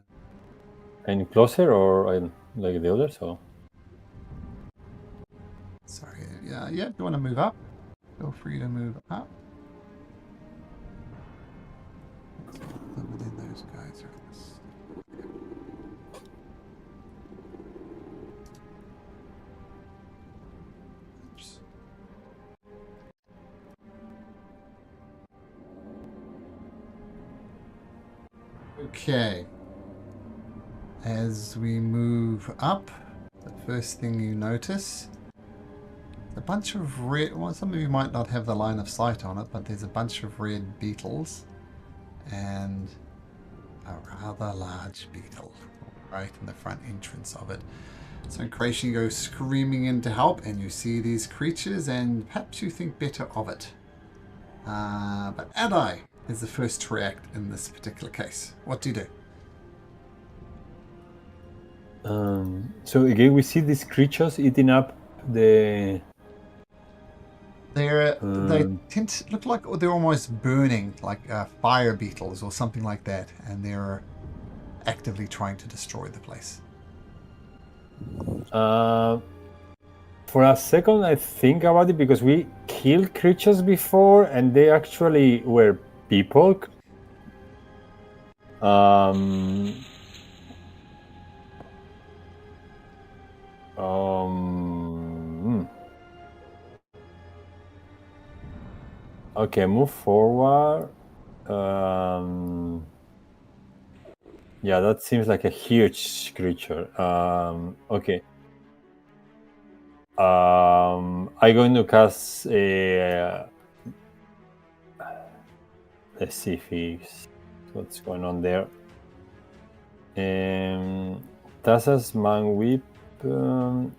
Any closer or like the others? Or? sorry. Yeah. If you want to move up, feel free to move up. Within those guys are this. Oops. Okay. As we move up, the first thing you notice, a bunch of red, well, some of you might not have the line of sight on it, but there's a bunch of red beetles and a rather large beetle right in the front entrance of it. So Creation goes screaming in to help, and you see these creatures, and perhaps you think better of it. But Adai is the first to react in this particular case. What do you do? So again, we see these creatures eating up the. They tend to look like they're almost burning, like fire beetles or something like that, and they're actively trying to destroy the place. For a second, I think about it because we killed creatures before, and they actually were people. Okay, move forward. Yeah, that seems like a huge creature. Okay. I'm going to cast a. Let's see if he's what's going on there. Tassa's Man Whip to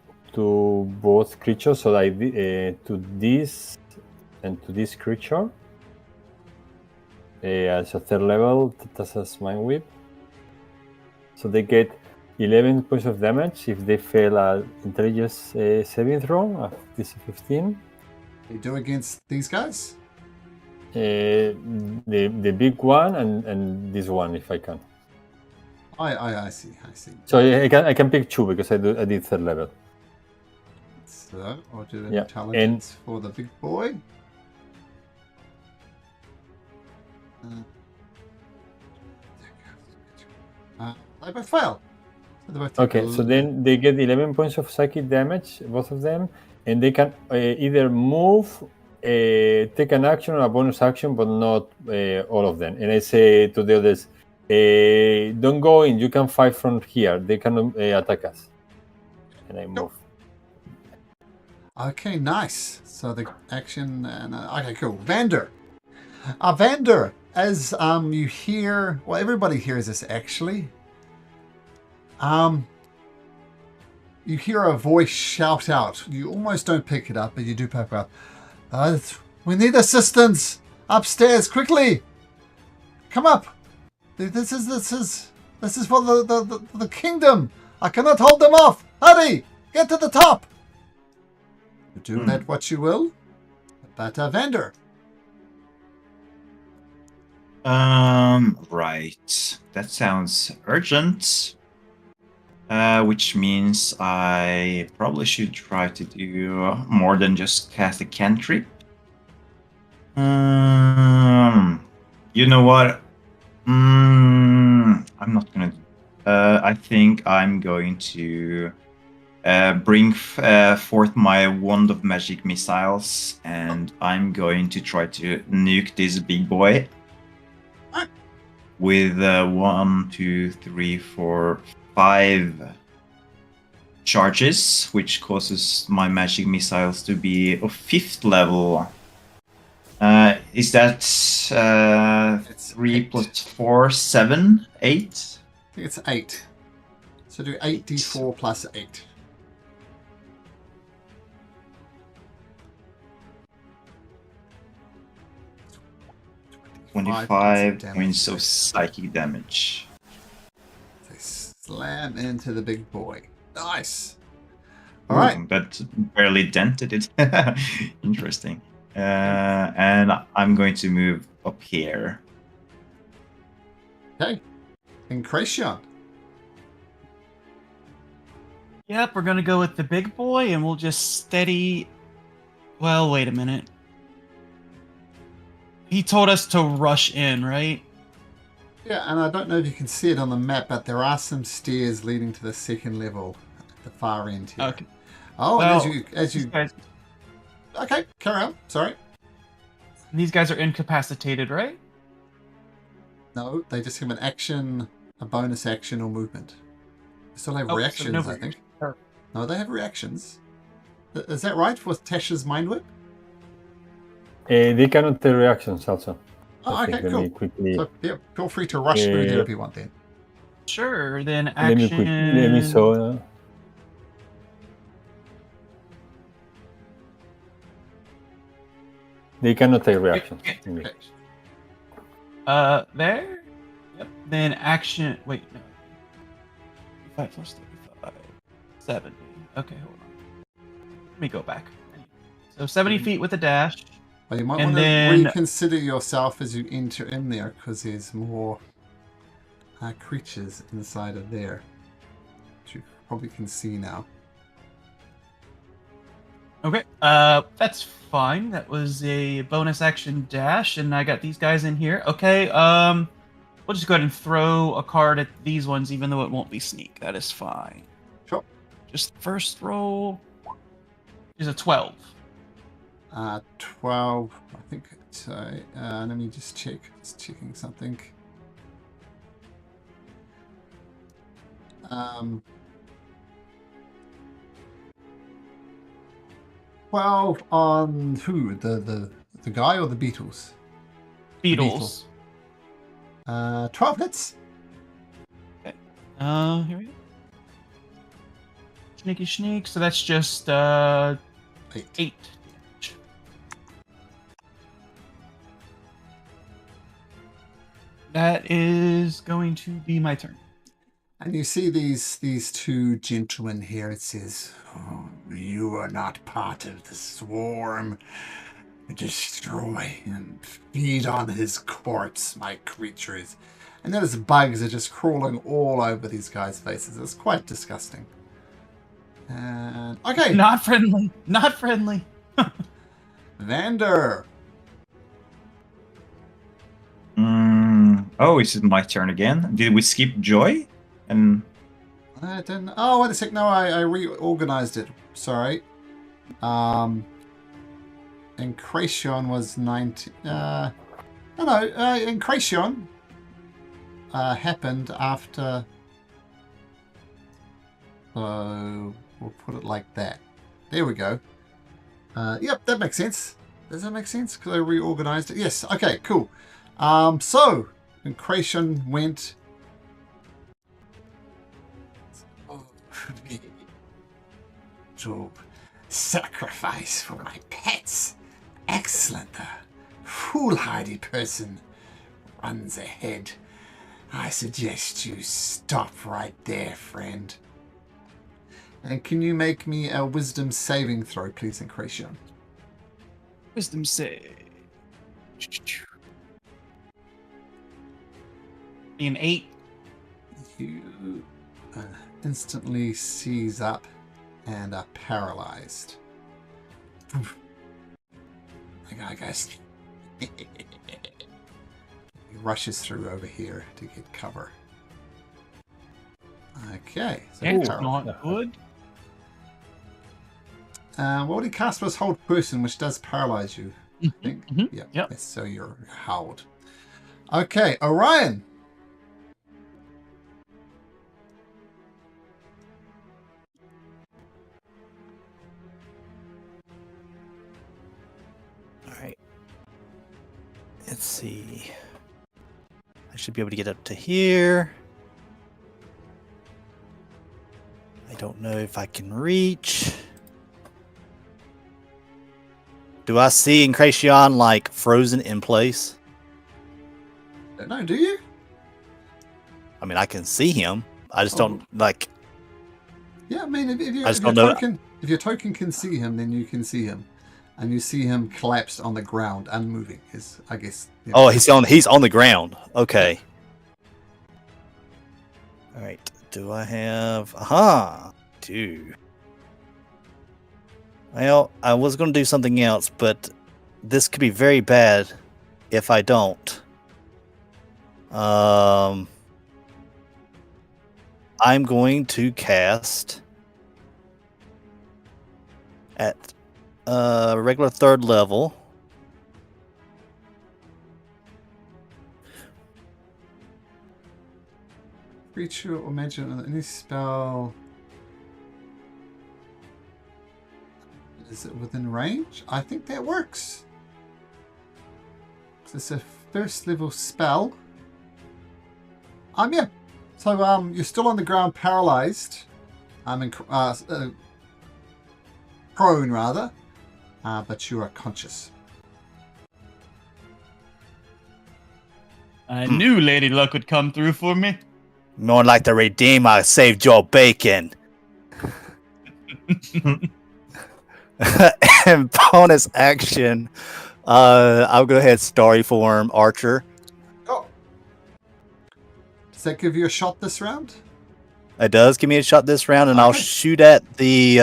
both creatures, so like to this and to this creature. As a third level, Tassa's Mind Whip. So they get 11 points of damage if they fail an intelligence saving throw of DC 15. You do against these guys? The big one and this one if I can. I see. So I can pick two because I did third level. So I'll do Yeah, intelligence for the big boy. They both fail. So they both take Okay, so then they get 11 points of psychic damage, both of them, and they can either move, take an action or a bonus action, but not all of them. And I say to the others, don't go in, you can fight from here. They can attack us. And I move. Okay, nice. So the action and okay, cool. Vander. Vander, as you hear, well, everybody hears this actually. You hear a voice shout out. You almost don't pick it up, but you do pick up. We need assistance upstairs quickly. Come up. This is for the kingdom. I cannot hold them off. Hurry, get to the top. You do that what you will, but Vander. Right. That sounds urgent. Which means I probably should try to do more than just cast a cantrip. You know what? I'm not gonna. I think I'm going to bring forth my wand of magic missiles, and I'm going to try to nuke this big boy. with 1, 2, 3, 4, 5 charges, which causes my magic missiles to be of 5th level. Is that It's 3 8. plus 4, 7, 8? I think it's 8. So do 8d4 plus 8. Twenty-five points of psychic damage. They slam into the big boy. Nice. All right. Ooh, that barely dented it. Interesting. And I'm going to move up here. Okay. Incretion. Yep, we're gonna go with the big boy, and we'll just steady. Well, wait a minute. He told us to rush in, right? Yeah, and I don't know if you can see it on the map, but there are some stairs leading to the 2nd level at the far end here. Okay. Oh, Well, and as you. Guys, Okay, carry on. Sorry. these guys are incapacitated, right? No, they just have an action, a bonus action, or movement. They still have Oh, so reactions, no I think. Sure. No, they have reactions. Is that right with Tasha's mind whip? They cannot take reactions also. Oh, I okay, think. Let cool. me quickly. So, yeah, feel free to rush through there if you want then. Sure. Then Let action. me show. They cannot take reactions. Okay. There. Yep. Then action. Wait, no. 5 plus 35. 70. Okay, hold on. Let me go back. So 70 feet with a dash. Well, you might And want to then- reconsider yourself as you enter in there, because there's more creatures inside of there, which you probably can see now. Okay. That's fine. That was a bonus action dash, and I got these guys in here. Okay. We'll just go ahead and throw a card at these ones, even though it won't be sneak. That is fine. Sure. Just first roll is a 12. 12, I think. So, let me just check. Just checking something. 12 on who? The guy or the Beatles? Beetles. 12 hits. Here we go. Sneaky sneak. So that's just 8. 8. That is going to be my turn. And you see these two gentlemen here. It says, oh, you are not part of the swarm. Destroy and feed on his corpse, my creatures. And those bugs are just crawling all over these guys' faces. It's quite disgusting. And okay, Not friendly. Not friendly. Vander. Oh, is it my turn again? Did we skip Joy? And I didn't. Oh, wait a sec. No, I reorganized it. Sorry. Incretion was 19. No. Incretion happened after. So we'll put it like that. There we go. Yep, that makes sense. Does that make sense? Because I reorganized it. Yes. Okay. Cool. So Incretion went. To sacrifice for my pets. Excellent. The foolhardy person runs ahead. I suggest you stop right there, friend. And can you make me a wisdom saving throw, please, Incretion? Wisdom save. An 8. You instantly seize up and are paralyzed. The guy goes. He rushes through over here to get cover. Okay. So That's paralyzed. not good. What would he cast was Hold Person, which does paralyze you, I think. mhm, Yeah. yep. Yes, so you're howled. Okay, Orion. Let's see. I should be able to get up to here. I don't know if I can reach. Do I see Incration like frozen in place? Don't know, do you? I mean, I can see him. I just don't like. Yeah, I mean, if I just don't know. if your token can see him, then you can see him, and you see him collapsed on the ground, unmoving. Is I guess. You know. Oh, he's on the ground. Okay. All right. Do I have? Aha. Two. Well, I was going to do something else, but this could be very bad if I don't. I'm going to cast at regular 3rd level. Creature or magic on any spell. Is it within range? I think that works. It's a 1st level spell. Yeah. So you're still on the ground, paralyzed. Prone rather, but you are conscious. I knew Lady Luck would come through for me. More like the Redeemer saved your bacon. And bonus action, I'll go ahead Starry Form Archer. Oh. Does that give you a shot this round? It does give me a shot this round, and Okay. I'll shoot at the.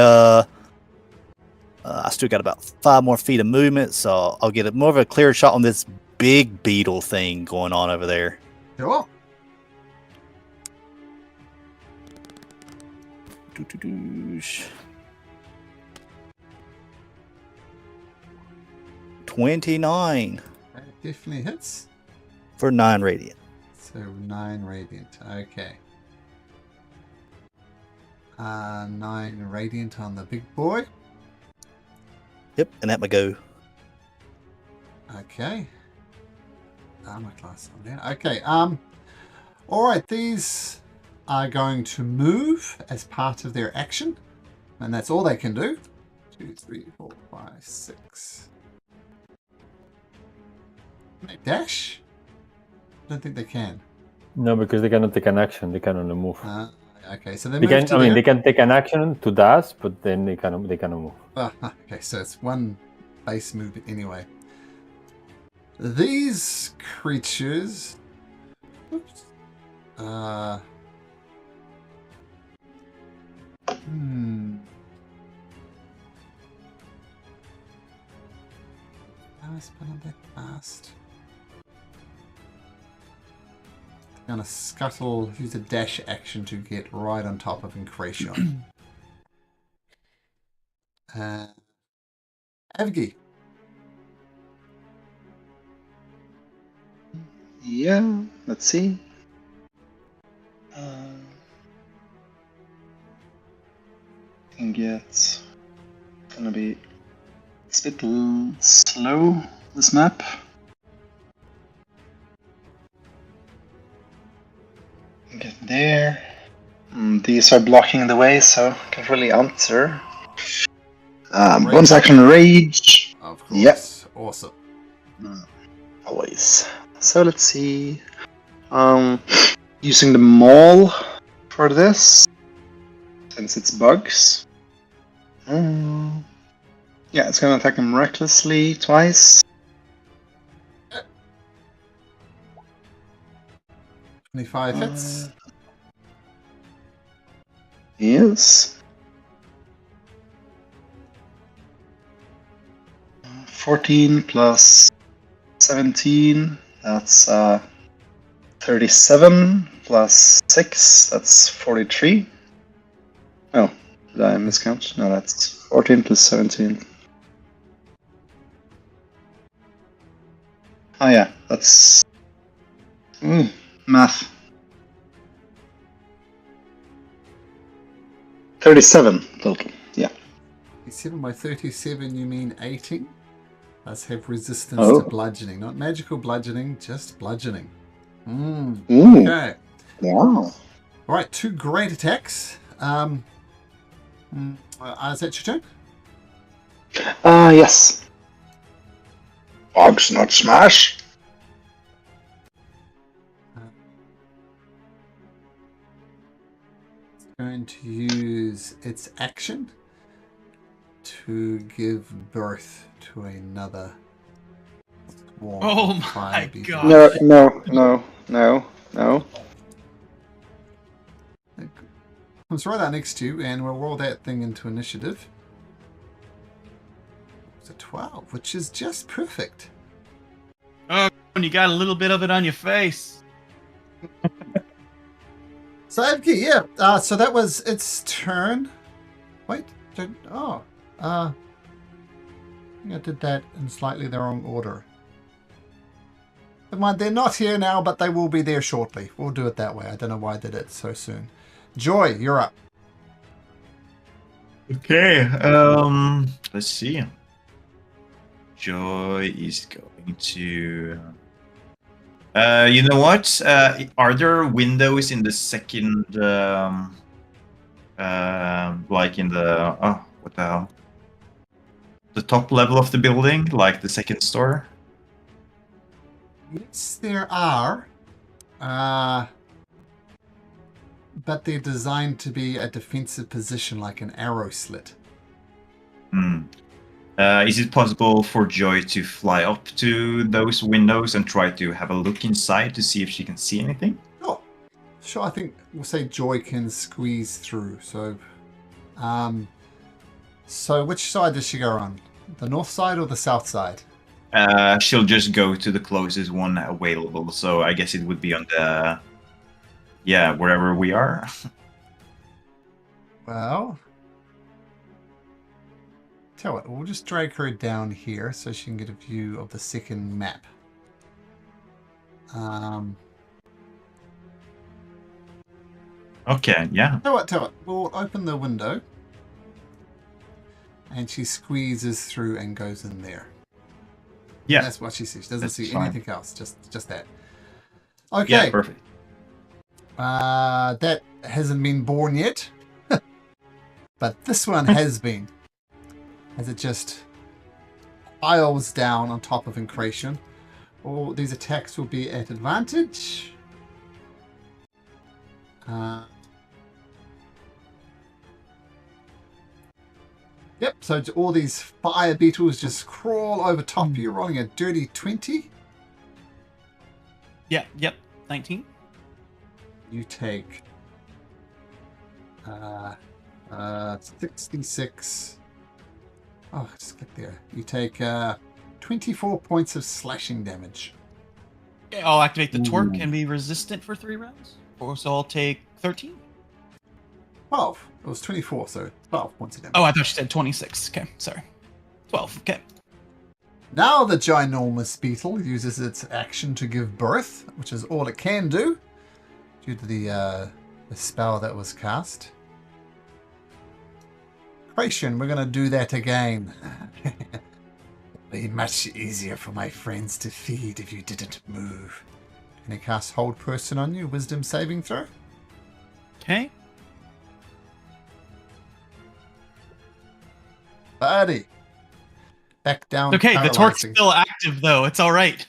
I still got about 5 more feet of movement, so I'll get more of a clear shot on this big beetle thing going on over there. Sure. Doo-doo-doosh. 29 That definitely hits. for 9 radiant. So 9 radiant. Okay. 9 radiant on the big boy. Yep, and that my go. Okay. Armor class on there. Okay. All right. These are going to move as part of their action, and that's all they can do. 2, 3, 4, 5, 6. Can they dash? I don't think they can. No, because they cannot take an action. They can only move. Okay, so they They move can. to I mean, there. they can take an action to dash, but then they cannot move. Okay, so it's one base movement anyway. These creatures. Oops. How I spell that fast? Gonna scuttle, use a dash action to get right on top of Incration. Evgi. Yeah, let's see. Can get. Gonna be. It's a bit slow, this map. Get there. These are blocking the way, so I can't really answer. Bonus action rage. Of course. Yep. Awesome. Always. So let's see. Using the maul for this, since it's bugs. Yeah, it's gonna attack him recklessly twice. 25 hits. Yes. 14 plus 17, that's 37 plus 6, that's 43. Oh, did I miscount? No, that's 14 plus 17. Oh yeah, that's... math. 37 total, yeah. 37 by 37, you mean 18? Does have resistance to bludgeoning. Not magical bludgeoning, just bludgeoning. Okay. Wow. Alright, 2 great attacks. Is that your turn? Yes. Oxnut Smash. It's going to use its action to give birth to another swarm Oh of fire my beetles. god. No. Let's roll that next to you, and we'll roll that thing into initiative. It's a 12, which is just perfect. Oh, and you got a little bit of it on your face. So, Evgie, yeah. So that was its turn. Wait. I think I did that in slightly the wrong order. Never mind, they're not here now, but they will be there shortly. We'll do it that way. I don't know why I did it so soon. Joy, you're up. Okay. Let's see. Joy is going to. You know what? Are there windows in the second, like in the what the hell? The top level of the building, like the second store? Yes, there are. But they're designed to be a defensive position, like an arrow slit. Is it possible for Joy to fly up to those windows and try to have a look inside to see if she can see anything? Sure, I think we'll say Joy can squeeze through. So which side does she go on? The north side or the south side? She'll just go to the closest one available. So I guess it would be on the, wherever we are. Well, tell what, we'll just drag her down here so she can get a view of the second map. Okay, yeah. Tell what, we'll open the window. And she squeezes through and goes in there. Yeah. That's what she sees. She doesn't That's see fine. anything else. Just that. Okay. Yeah, perfect. That hasn't been born yet. But this one has been. As it just piles down on top of Incration. All these attacks will be at advantage. Yep, so all these fire beetles just crawl over top of you, rolling a dirty 20. Yep. 19. You take 66. Oh, just click there. You take 24 points of slashing damage. Okay, I'll activate the torque and be resistant for 3 rounds. So I'll take 13. 12. It was 24, so 12 points of damage. Oh, I thought you said 26. Okay, sorry. 12. Okay. Now the ginormous beetle uses its action to give birth, which is all it can do, due to the spell that was cast. Creation, we're going to do that again. It'd be much easier for my friends to feed if you didn't move. Can I cast Hold Person on you? Wisdom saving throw? Okay. Buddy. Back down. Okay, the torque's paralyzing. still active though. It's all right.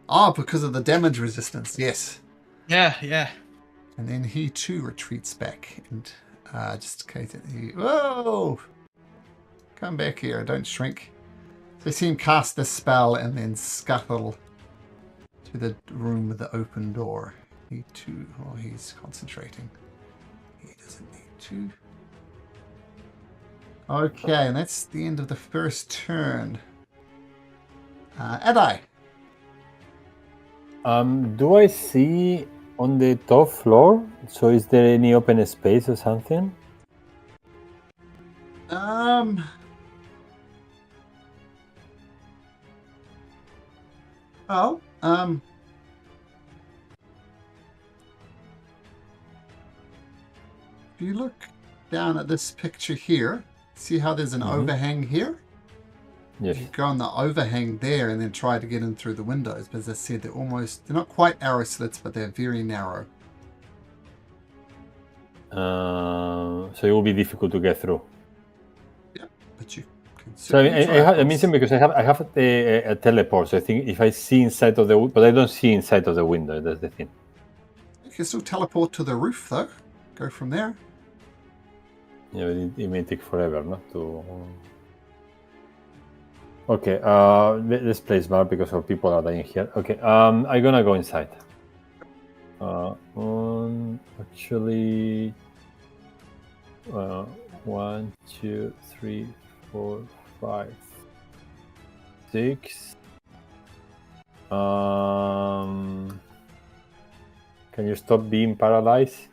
Oh, because of the damage resistance. Yes. Yeah. And then he too retreats back. And just in case he... Whoa! Come back here. Don't shrink. So you see him cast this spell and then scuttle to the room with the open door. He too... Oh, he's concentrating. He doesn't need to. Okay, and that's the end of the first turn. Adai. Do I see on the top floor? So is there any open space or something? Well, if you look down at this picture here, see how there's an overhang here? Yes. You go on the overhang there and then try to get in through the windows. But as I said, they're not quite arrow slits, but they're very narrow. So it will be difficult to get through. Yeah, but you can So I certainly mean, try. because I have a teleport. So I think if I see inside of but I don't see inside of the window. That's the thing. You can still teleport to the roof, though. Go from there. Yeah, it may take forever, no? Okay. Let's play smart because our people are dying here. Okay. I'm gonna go inside. Actually, 1, 2, 3, 4, 5, 6. Can you stop being paralyzed?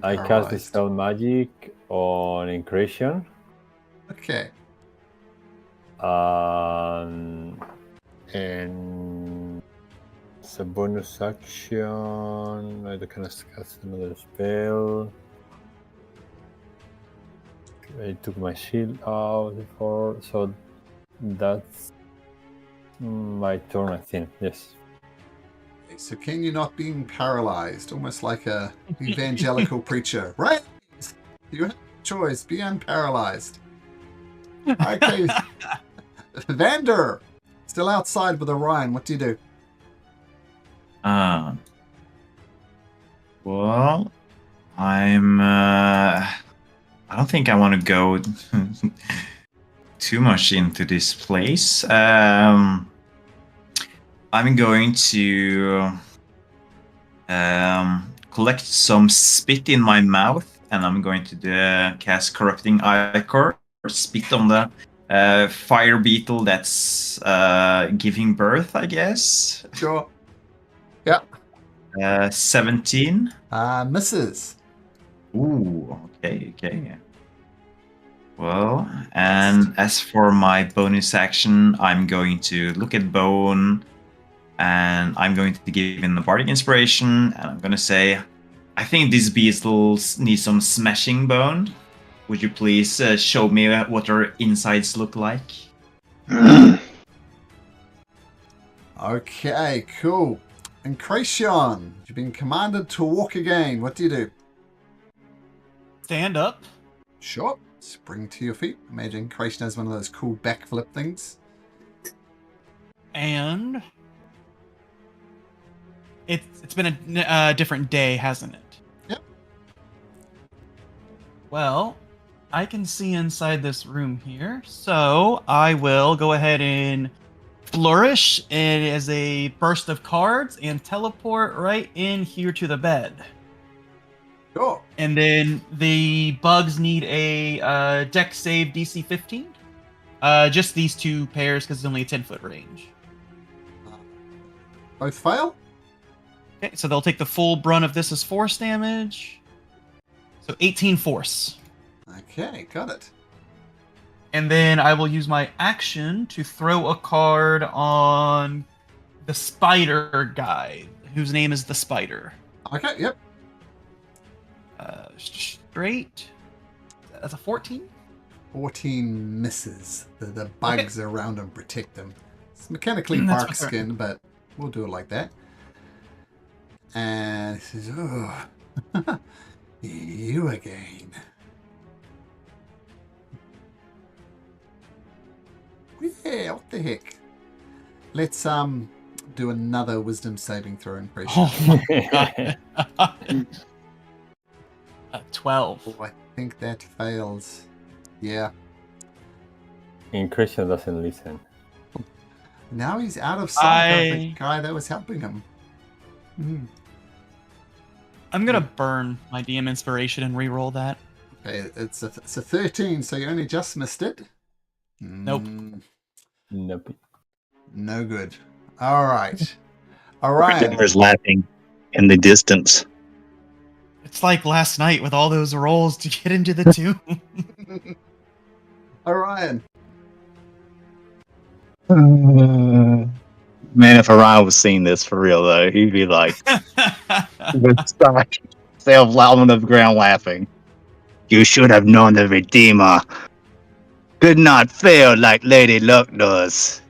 I cast Dispel Magic on Incretion. Okay. And it's a bonus action. I can cast another spell. I took my shield out before, so that's my turn, I think. Yes. So can you not being paralyzed? Almost like a evangelical preacher. Right? You have a choice. Be unparalyzed. Okay. Vander! Still outside with Orion. What do you do? Well, I don't think I want to go too much into this place. I'm going to collect some spit in my mouth, and I'm going to cast Corrupting Ichor, or spit on the fire beetle that's giving birth, I guess. Sure. Yeah. 17. Misses. Ooh, okay. Well, and as for my bonus action, I'm going to look at Bone, and I'm going to give him the Bardic Inspiration, and I'm going to say, I think this beetle needs some smashing, Bone. Would you please show me what her insides look like? Okay, cool. And Kracion, you've been commanded to walk again. What do you do? Stand up. Sure. Spring to your feet. Imagine Kracion has one of those cool backflip things. And it's been a different day, hasn't it? Yep. Well, I can see inside this room here, so I will go ahead and flourish as a burst of cards and teleport right in here to the bed. Sure. And then the bugs need a dex save DC 15. Just these two pairs because it's only a 10-foot range. Both fail? Okay, so they'll take the full brunt of this as force damage. So 18 force. Okay, got it. And then I will use my action to throw a card on the spider guy, whose name is the Spider. Okay, yep. Straight. That's a 14. 14 misses. The bugs around him protect them. It's mechanically That's bark skin, but we'll do it like that. And he says, oh, you again. Yeah, what the heck? Let's do another wisdom saving throw impression. Oh my god. 12. Oh, I think that fails. Yeah. Incretion doesn't listen. Now he's out of sight of the guy that was helping him. I'm gonna burn my DM inspiration and re-roll that. Okay, it's a 13, so you only just missed it. Nope. Nope. No good. All right. All right. Denver's laughing in the distance. It's like last night with all those rolls to get into the tomb. Orion. Man, if Orion was seeing this for real though, he'd be like, self loud on the ground laughing. You should have known the Redeemer could not fail like Lady Luck does.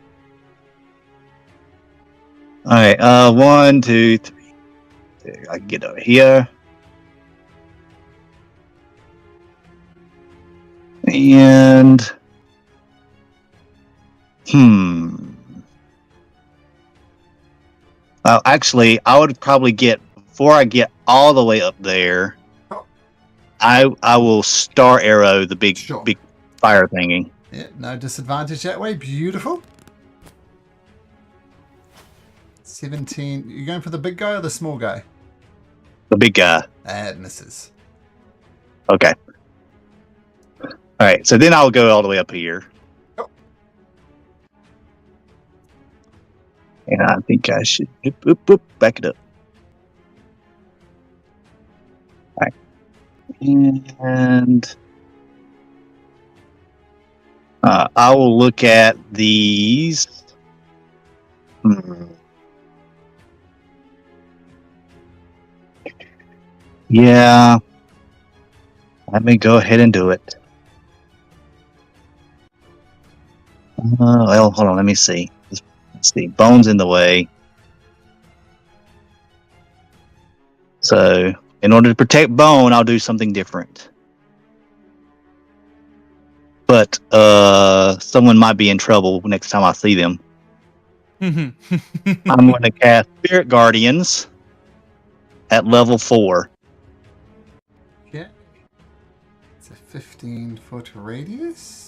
Alright, 1, 2, 3. I can get over here. And actually, I would probably before I get all the way up there, I will star arrow the big fire thingy. Yeah, no disadvantage that way. Beautiful. 17. You going for the big guy or the small guy? The big guy. It misses. Okay. Alright, so then I'll go all the way up here. Oh. And I think I should back it up. Alright. And I will look at these. Yeah. Let me go ahead and do it. Well, hold on. Let me see. Let's see. Bone's in the way. So, in order to protect Bone, I'll do something different. But someone might be in trouble next time I see them. I'm going to cast Spirit Guardians at level 4. Okay. It's a 15-foot radius.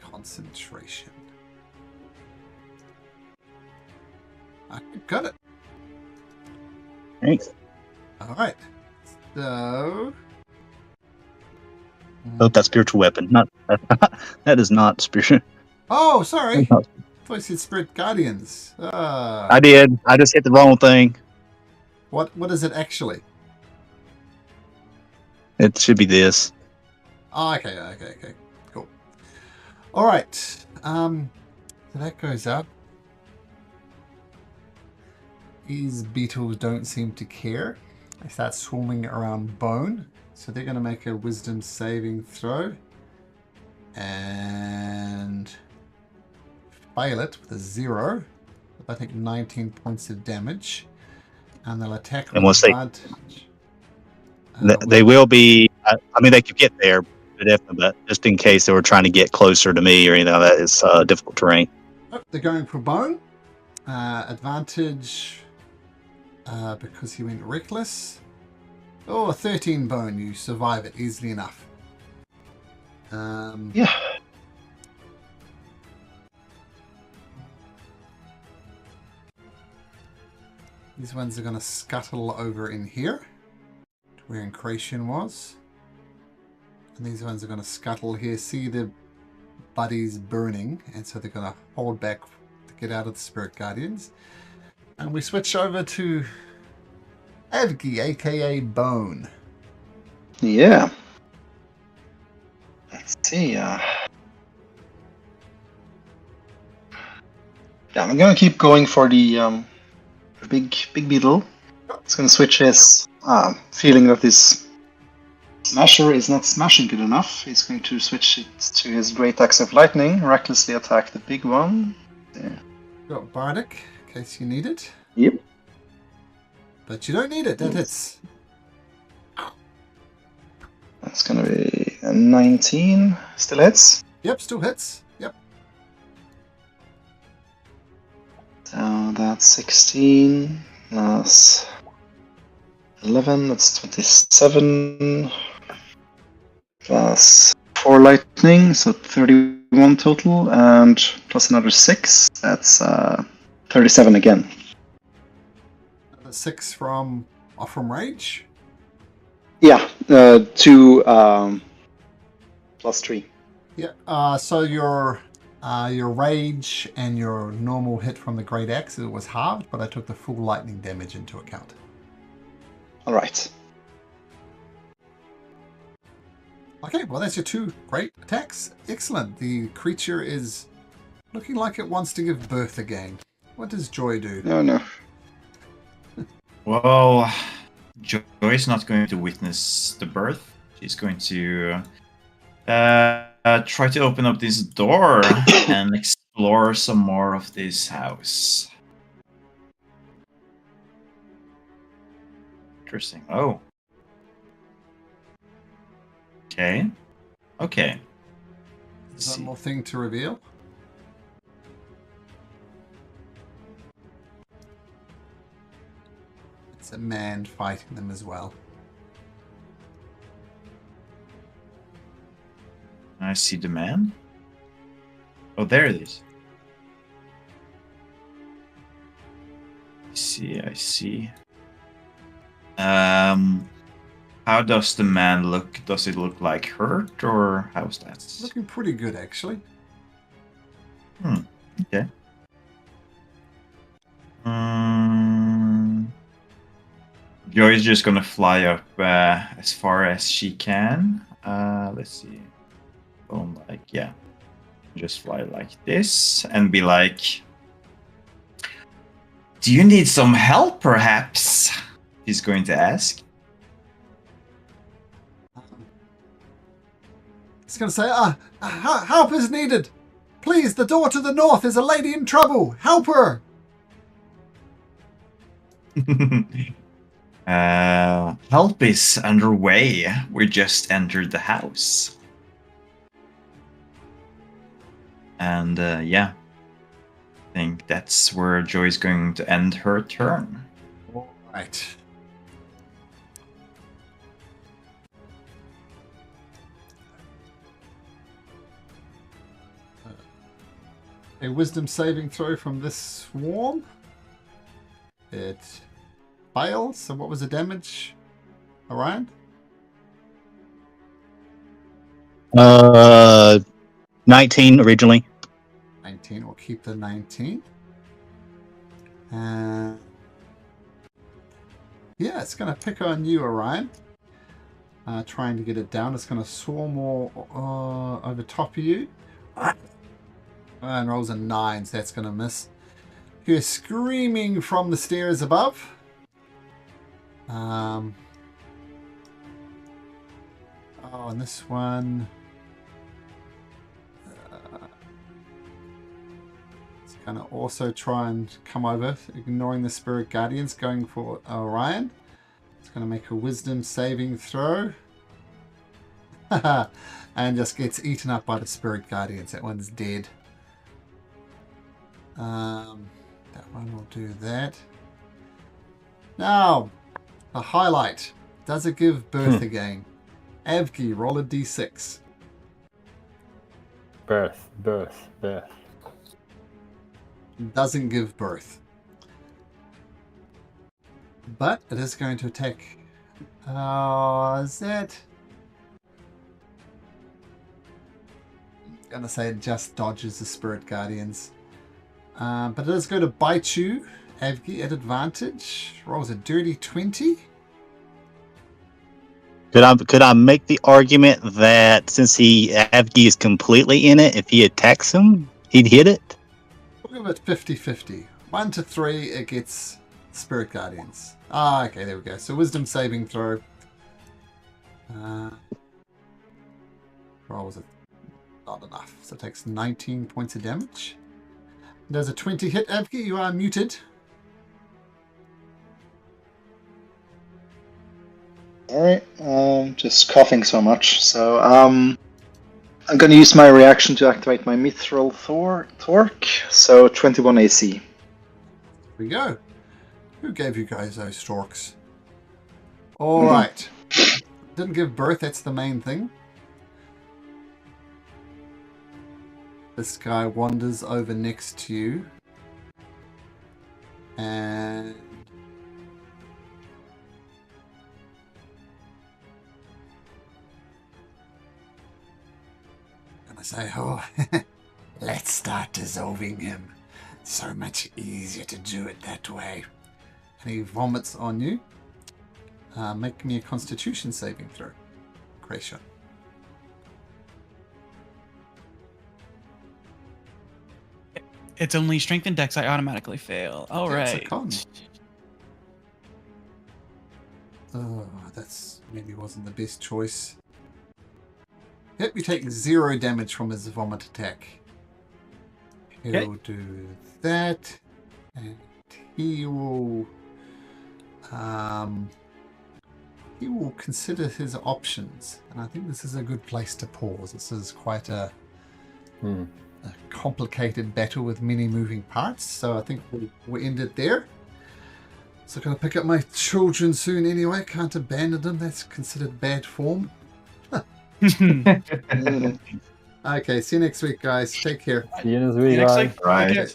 Concentration. I got it. Thanks. All right. So. Oh, that's spiritual weapon. Not that is not spiritual. Oh, sorry. I thought you said Spirit Guardians. I did. I just hit the wrong thing. What is it actually? It should be this. Oh, okay. Cool. All right. So that goes up. These beetles don't seem to care. They start swarming around Bone. So they're going to make a wisdom saving throw. And fail it with a 0. I take 19 points of damage. And they'll attack with advantage. They will be... I mean, they could get there, but just in case they were trying to get closer to me or anything like that, it's difficult terrain. Oh, they're going for Bone. Advantage because he went reckless. Oh, a 13 Bone. You survive it easily enough. Yeah. These ones are going to scuttle over in here, to where Incration was. And these ones are going to scuttle here. See the buddies burning, and so they're going to hold back to get out of the Spirit Guardians. And we switch over to Avgi, aka Bone. Yeah. Let's see. Yeah, I'm gonna keep going for the big beetle. It's gonna switch his feeling that this smasher is not smashing good enough. He's going to switch it to his great axe of lightning, recklessly attack the big one. Yeah. Got Bardic, in case you need it. Yep. But you don't need it, that hits. That's gonna be a 19. Still hits. Yep, still hits. Yep. So that's 16 plus 11, that's 27 plus 4 lightning, so 31 total, and plus another 6, that's 37 again. 6 from Rage? Yeah, 2 plus 3. Yeah, so your Rage and your normal hit from the Great Axe was halved, but I took the full lightning damage into account. Alright. Okay, well that's your 2 great attacks. Excellent. The creature is looking like it wants to give birth again. What does Joy do? No. Well, Joy's not going to witness the birth. She's going to try to open up this door and explore some more of this house. Interesting. Oh. Okay. Okay. Let's One see. more thing to reveal. It's a man fighting them as well. I see the man. Oh, there it is. I see. How does the man look? Does it look like hurt, or how's that? Looking pretty good, actually. Okay. Joy's just gonna fly up as far as she can. Let's see. Just fly like this and be like, "Do you need some help, perhaps?" He's going to ask. He's going to say, help is needed. Please, the door to the north is a lady in trouble. Help her. Help is underway. We just entered the house. And I think that's where Joy's going to end her turn. All right. A wisdom saving throw from this swarm. It fails. So what was the damage, Orion? 19 originally. 19. We'll keep the 19. It's going to pick on you, Orion. Trying to get it down. It's going to swarm all over top of you. And rolls a 9, so that's going to miss. You're screaming from the stairs above. And this one... it's going to also try and come over, ignoring the Spirit Guardians, going for Orion. It's going to make a wisdom saving throw. And just gets eaten up by the Spirit Guardians. That one's dead. That one will do that. Now, a highlight. Does it give birth again? Avgi, roll a d6. Birth. Doesn't give birth. But it is going to attack. Is that... I'm going to say it just dodges the Spirit Guardians. But it is going to bite you, Avgi, at advantage. Rolls a dirty 20. Could I make the argument that since Avgi is completely in it, if he attacks him, he'd hit it? We'll give it 50-50. 1 to 3, it gets Spirit Guardians. Okay, there we go. So wisdom saving throw. Rolls it not enough. So it takes 19 points of damage. Does a 20 hit, Avgi? You are muted. Alright, just coughing so much. So, I'm gonna use my reaction to activate my Mithril Torque. So, 21 AC. Here we go. Who gave you guys those storks? Alright. Didn't give birth, that's the main thing. This guy wanders over next to you. And... I say, let's start dissolving him. So much easier to do it that way. And he vomits on you. Make me a Constitution saving throw, Gracia. It's only strength and dex. I automatically fail. All Okay, right. it's a con. Oh, that's maybe wasn't the best choice. Yep, you take 0 damage from his vomit attack. He'll do that, and he will consider his options. And I think this is a good place to pause. This is quite a complicated battle with many moving parts, so I think we'll end it there. So I'm going to pick up my children soon anyway. Can't abandon them. That's considered bad form. Okay, see you next week, guys. Take care. See you next week, Next guys. week. Right. Okay.